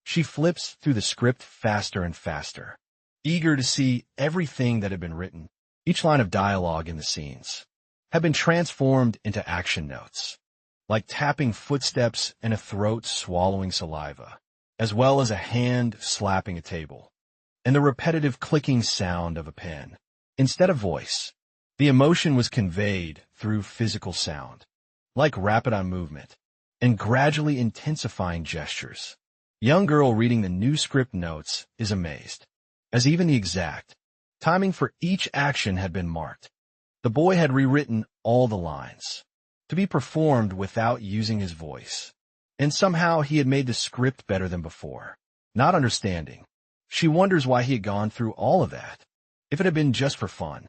She flips through the script faster and faster, eager to see everything that had been written. Each line of dialogue in the scenes had been transformed into action notes, like tapping footsteps and a throat swallowing saliva, as well as a hand slapping a table, and the repetitive clicking sound of a pen. Instead of voice, the emotion was conveyed through physical sound, like rapid eye movement, and gradually intensifying gestures. Young girl reading the new script notes is amazed, as even the exact timing for each action had been marked. The boy had rewritten all the lines to be performed without using his voice, and somehow he had made the script better than before. Not understanding, she wonders why he had gone through all of that, if it had been just for fun.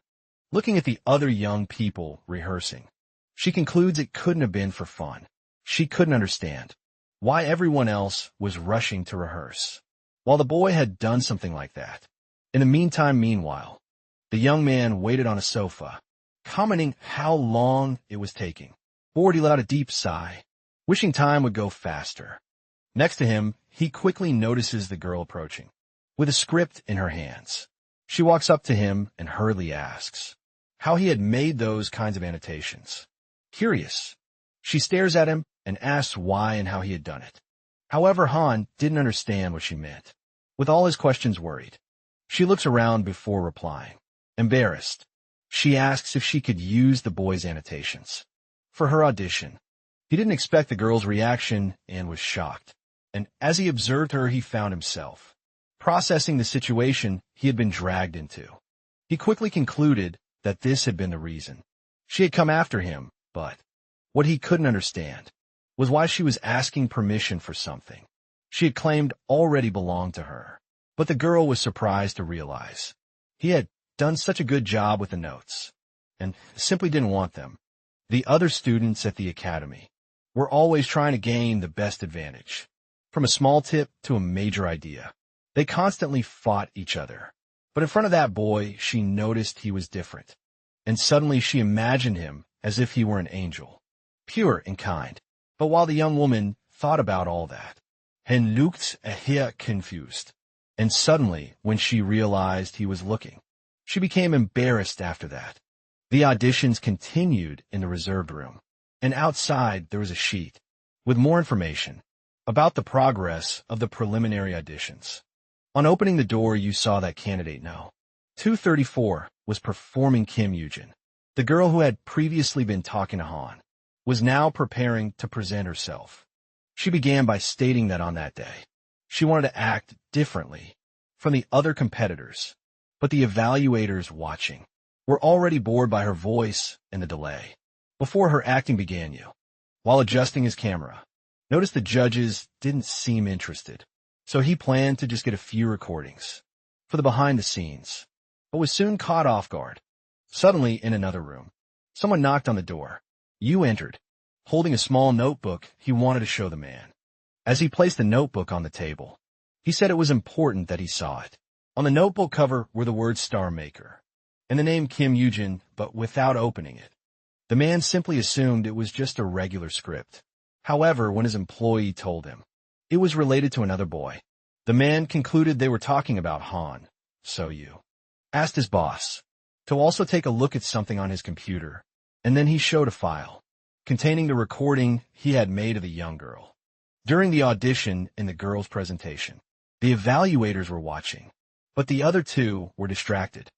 Looking at the other young people rehearsing, she concludes it couldn't have been for fun. She couldn't understand why everyone else was rushing to rehearse, while the boy had done something like that. In the meanwhile, the young man waited on a sofa, commenting how long it was taking. Bored, he let out a deep sigh, wishing time would go faster. Next to him, he quickly notices the girl approaching, with a script in her hands. She walks up to him and hurriedly asks how he had made those kinds of annotations. Curious, she stares at him and asks why and how he had done it. However, Han didn't understand what she meant. With all his questions worried, she looks around before replying. Embarrassed, she asks if she could use the boy's annotations for her audition. He didn't expect the girl's reaction and was shocked. And as he observed her, he found himself processing the situation he had been dragged into. He quickly concluded that this had been the reason. She had come after him, but what he couldn't understand was why she was asking permission for something she had claimed already belonged to her. But the girl was surprised to realize he had done such a good job with the notes and simply didn't want them. The other students at the academy were always trying to gain the best advantage, from a small tip to a major idea. They constantly fought each other. But in front of that boy, she noticed he was different, and suddenly she imagined him as if he were an angel, pure and kind. But while the young woman thought about all that, Hen looked ahead confused, and suddenly, when she realized he was looking, she became embarrassed after that. The auditions continued in the reserved room, and outside there was a sheet with more information about the progress of the preliminary auditions. On opening the door, you saw that candidate No. 234 was performing Kim Yujin. The girl who had previously been talking to Han was now preparing to present herself. She began by stating that on that day, she wanted to act differently from the other competitors, but the evaluators watching were already bored by her voice and the delay. Before her acting began, while adjusting his camera, noticed the judges didn't seem interested, so he planned to just get a few recordings for the behind the scenes, but was soon caught off guard. Suddenly, in another room, someone knocked on the door. Yu entered, holding a small notebook he wanted to show the man. As he placed the notebook on the table, he said it was important that he saw it. On the notebook cover were the words Star Maker and the name Kim Yujin, but without opening it. The man simply assumed it was just a regular script. However, when his employee told him it was related to another boy, the man concluded they were talking about Han. So Yu asked his boss to also take a look at something on his computer, and then he showed a file containing the recording he had made of the young girl. During the audition in the girl's presentation, the evaluators were watching, but the other two were distracted.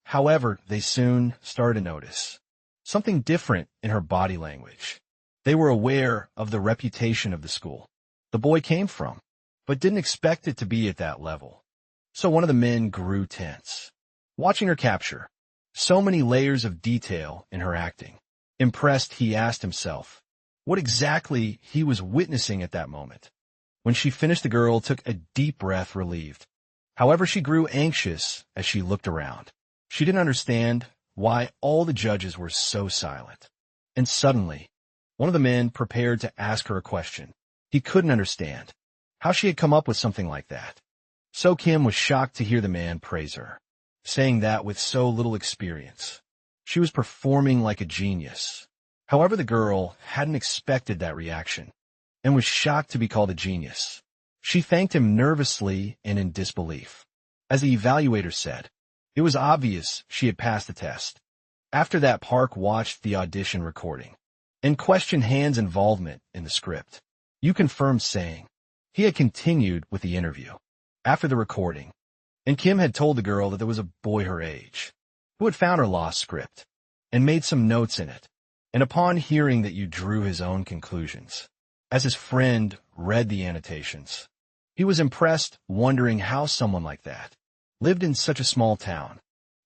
However, they soon started to notice something different in her body language. They were aware of the reputation of the school the boy came from, but didn't expect it to be at that level. So one of the men grew tense, watching her capture so many layers of detail in her acting. Impressed, he asked himself what exactly he was witnessing at that moment. When she finished, the girl took a deep breath, relieved. However, she grew anxious as she looked around. She didn't understand why all the judges were so silent. And suddenly, one of the men prepared to ask her a question. He couldn't understand how she had come up with something like that. So Kim was shocked to hear the man praise her, saying that with so little experience, she was performing like a genius. However, the girl hadn't expected that reaction and was shocked to be called a genius. She thanked him nervously and in disbelief. As the evaluator said, it was obvious she had passed the test. After that, Park watched the audition recording and questioned Han's involvement in the script. Yu confirmed, saying he had continued with the interview after the recording, and Kim had told the girl that there was a boy her age who had found her lost script and made some notes in it. And upon hearing that Yu drew his own conclusions, as his friend read the annotations, he was impressed, wondering how someone like that lived in such a small town.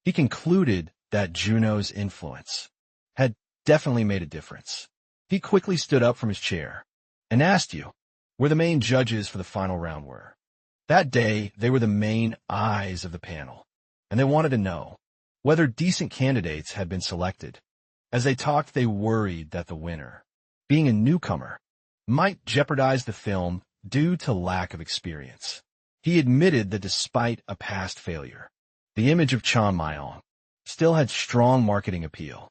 He concluded that Juno's influence had definitely made a difference. He quickly stood up from his chair and asked Yu where the main judges for the final round were. That day, they were the main eyes of the panel, and they wanted to know whether decent candidates had been selected. As they talked, they worried that the winner, being a newcomer, might jeopardize the film due to lack of experience. He admitted that despite a past failure, the image of Chan Myong still had strong marketing appeal.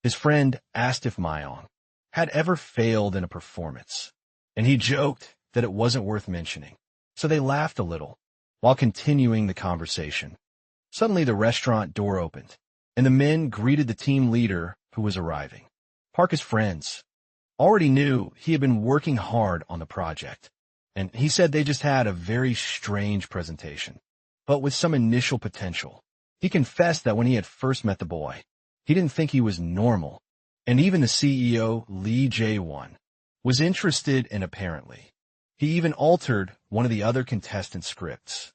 His friend asked if Myong had ever failed in a performance, and he joked that it wasn't worth mentioning. So they laughed a little while continuing the conversation. Suddenly, the restaurant door opened, and the men greeted the team leader who was arriving. Parker's friends already knew he had been working hard on the project, and he said they just had a very strange presentation, but with some initial potential. He confessed that when he had first met the boy, he didn't think he was normal, and even the CEO, Lee Jae-won, was interested in apparently. He even altered one of the other contestants' scripts.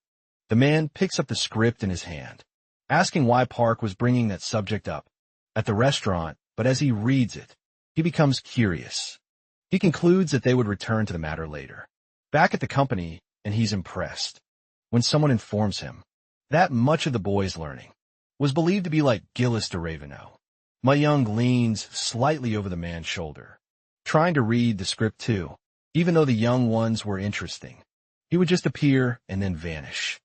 The man picks up the script in his hand asking why Park was bringing that subject up at the restaurant, but as he reads it, he becomes curious. He concludes that they would return to the matter later. Back at the company, and he's impressed when someone informs him that much of the boy's learning was believed to be like Gillis de Ravenel. Ma Young leans slightly over the man's shoulder, trying to read the script too. Even though the young ones were interesting, he would just appear and then vanish.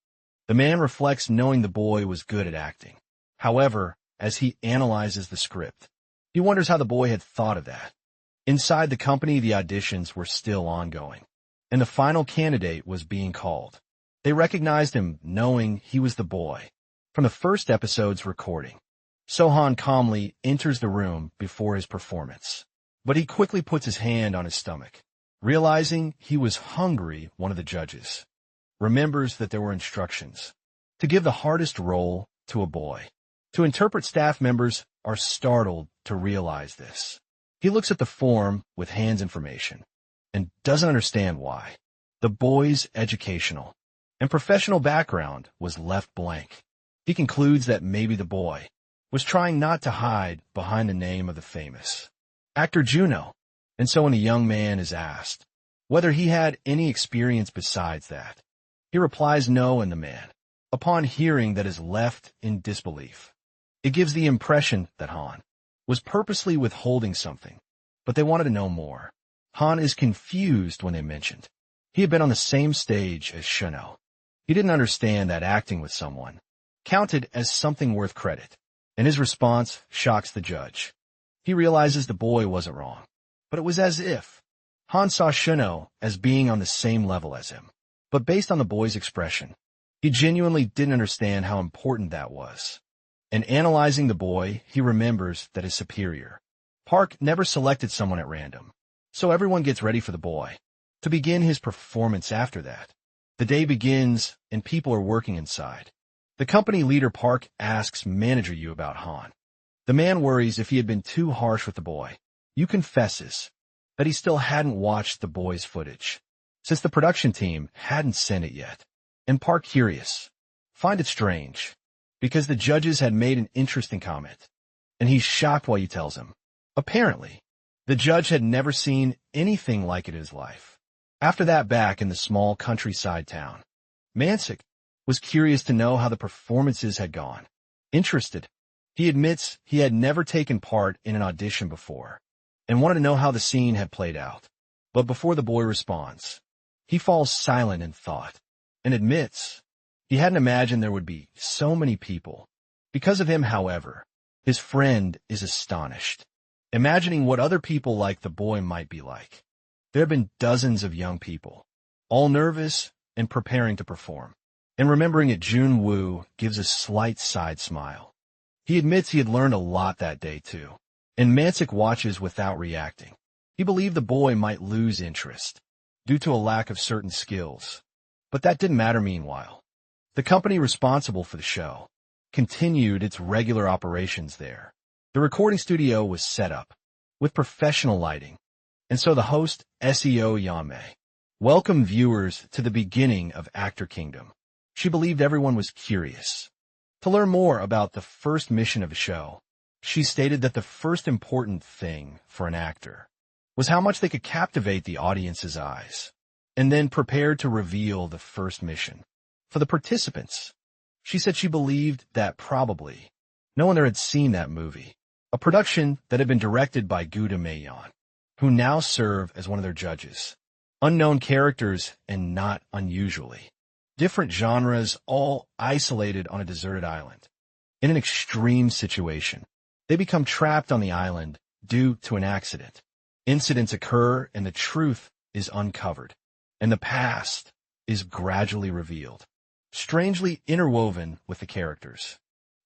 The man reflects knowing the boy was good at acting. However, as he analyzes the script, he wonders how the boy had thought of that. Inside the company, the auditions were still ongoing, and the final candidate was being called. They recognized him, knowing he was the boy from the first episode's recording. Sohan calmly enters the room before his performance, but he quickly puts his hand on his stomach. Realizing he was hungry, one of the judges remembers that there were instructions to give the hardest role to a boy. To interpret, staff members are startled to realize this. He looks at the form with Han's information and doesn't understand why. The boy's educational and professional background was left blank. He concludes that maybe the boy was trying not to hide behind the name of the famous actor Juno. And so when a young man is asked whether he had any experience besides that, he replies no, and the man, upon hearing that, is left in disbelief. It gives the impression that Han was purposely withholding something, but they wanted to know more. Han is confused when they mentioned he had been on the same stage as Shuno. He didn't understand that acting with someone counted as something worth credit, and his response shocks the judge. He realizes the boy wasn't wrong, but it was as if Han saw Shuno as being on the same level as him. But based on the boy's expression, he genuinely didn't understand how important that was. And analyzing the boy, he remembers that his superior, Park, never selected someone at random. So everyone gets ready for the boy to begin his performance after that. The day begins, and people are working inside. The company leader, Park, asks Manager Yu about Han. The man worries if he had been too harsh with the boy. Yu confesses that he still hadn't watched the boy's footage, since the production team hadn't sent it yet. And Park, curious, find it strange, because the judges had made an interesting comment, and he's shocked while he tells him. Apparently, the judge had never seen anything like it in his life. After that, back in the small countryside town, Mansik was curious to know how the performances had gone. Interested, he admits he had never taken part in an audition before, and wanted to know how the scene had played out. But before the boy responds, he falls silent in thought, and admits he hadn't imagined there would be so many people. Because of him, however, his friend is astonished, imagining what other people like the boy might be like. There have been dozens of young people, all nervous and preparing to perform. And remembering it, Jun Woo gives a slight side smile. He admits he had learned a lot that day too, and Mansik watches without reacting. He believed the boy might lose interest due to a lack of certain skills, but that didn't matter. Meanwhile, the company responsible for the show continued its regular operations there. The recording studio was set up with professional lighting, and so the host, SEO Yame, welcomed viewers to the beginning of Actor Kingdom. She believed everyone was curious to learn more about the first mission of the show. She stated that the first important thing for an actor was how much they could captivate the audience's eyes, and then prepared to reveal the first mission for the participants. She said she believed that probably no one there had seen that movie, a production that had been directed by Gouda Mayon, who now serve as one of their judges. Unknown characters, and not unusually different genres, all isolated on a deserted island. In an extreme situation, they become trapped on the island due to an accident. Incidents occur, and the truth is uncovered, and the past is gradually revealed, strangely interwoven with the characters.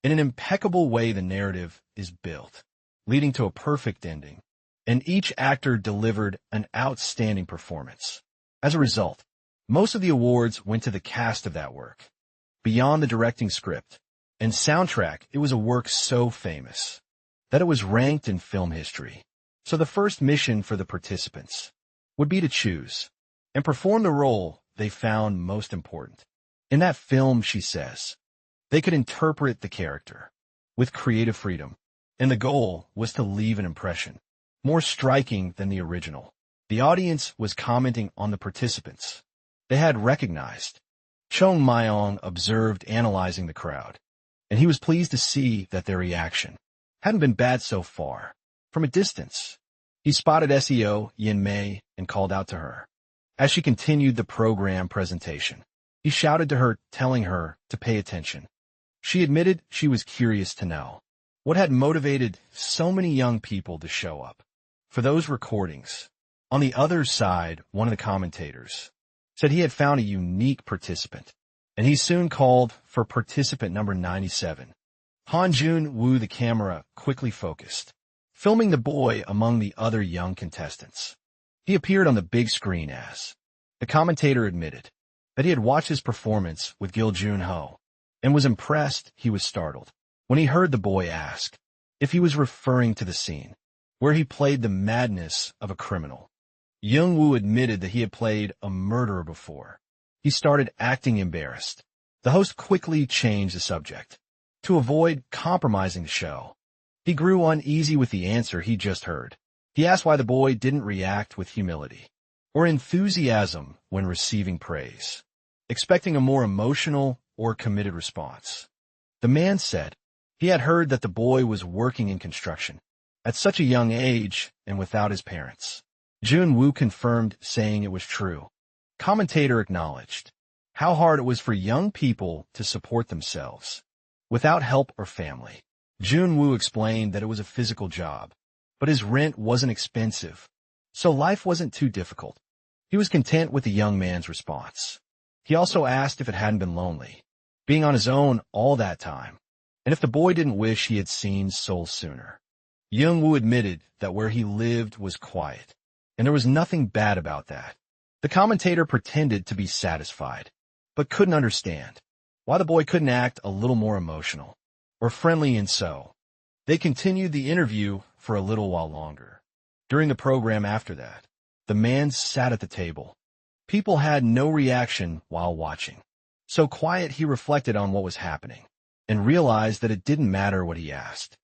In an impeccable way, the narrative is built, leading to a perfect ending, and each actor delivered an outstanding performance. As a result, most of the awards went to the cast of that work. Beyond the directing, script, and soundtrack, it was a work so famous that it was ranked in film history. So the first mission for the participants would be to choose and perform the role they found most important. In that film, she says, They could interpret the character with creative freedom, and the goal was to leave an impression more striking than the original. The audience was commenting on the participants they had recognized. Chung Myong observed analyzing the crowd, and he was pleased to see that their reaction hadn't been bad so far. From a distance, he spotted SEO Yin Mei and called out to her. As she continued the program presentation, he shouted to her, telling her to pay attention. She admitted she was curious to know what had motivated so many young people to show up for those recordings. On the other side, one of the commentators said he had found a unique participant, and he soon called for participant number 97. Han Jun-woo, the camera, quickly focused, filming the boy among the other young contestants. He appeared on the big screen as the commentator admitted that he had watched his performance with Gil Jun-ho and was impressed. He was startled when he heard the boy ask if he was referring to the scene where he played the madness of a criminal. Jung-woo admitted that he had played a murderer before. He started acting embarrassed. The host quickly changed the subject to avoid compromising the show. He grew uneasy with the answer he just heard. He asked why the boy didn't react with humility or enthusiasm when receiving praise, expecting a more emotional or committed response. The man said he had heard that the boy was working in construction at such a young age and without his parents. Jun-woo confirmed, saying it was true. Commentator acknowledged how hard it was for young people to support themselves without help or family. Jun-woo explained that it was a physical job, but his rent wasn't expensive, so life wasn't too difficult. He was content with the young man's response. He also asked if it hadn't been lonely, being on his own all that time, and if the boy didn't wish he had seen Seoul sooner. Jung-woo admitted that where he lived was quiet, and there was nothing bad about that. The commentator pretended to be satisfied, but couldn't understand why the boy couldn't act a little more emotional or friendly, and so they continued the interview for a little while longer. During the program after that, the man sat at the table. People had no reaction while watching. So quiet, he reflected on what was happening and realized that it didn't matter what he asked.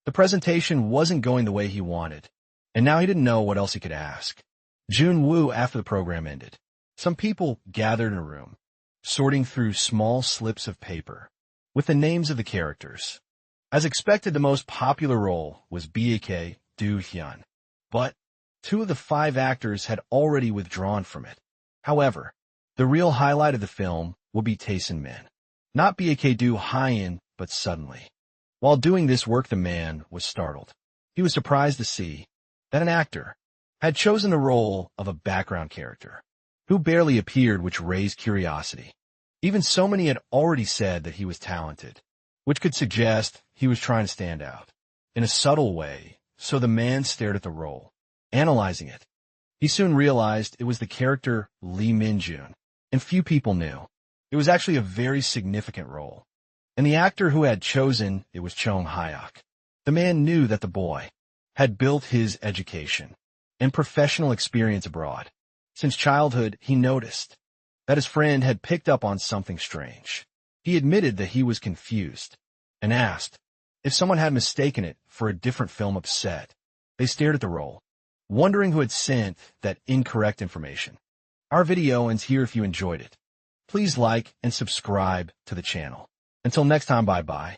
The presentation wasn't going the way he wanted, and now he didn't know what else he could ask. Jun-woo, after the program ended, some people gathered in a room, sorting through small slips of paper with the names of the characters. As expected, the most popular role was Baek Do-hyun, but 2 of the 5 actors had already withdrawn from it. However, the real highlight of the film would be Taesin Min. Not Baek Do-hyun, but suddenly, while doing this work, the man was startled. He was surprised to see that an actor had chosen the role of a background character who barely appeared, which raised curiosity. Even so many had already said that he was talented, which could suggest he was trying to stand out in a subtle way. So the man stared at the role, analyzing it. He soon realized it was the character Lee Min-jun, and few people knew. It was actually a very significant role, and the actor who had chosen it was Chung Hyuk. The man knew that the boy had built his education and professional experience abroad. Since childhood, he noticed that his friend had picked up on something strange. He admitted that he was confused and asked if someone had mistaken it for a different film. Upset, they stared at the role, wondering who had sent that incorrect information. Our video ends here. If you enjoyed it, please like and subscribe to the channel. Until next time, bye-bye.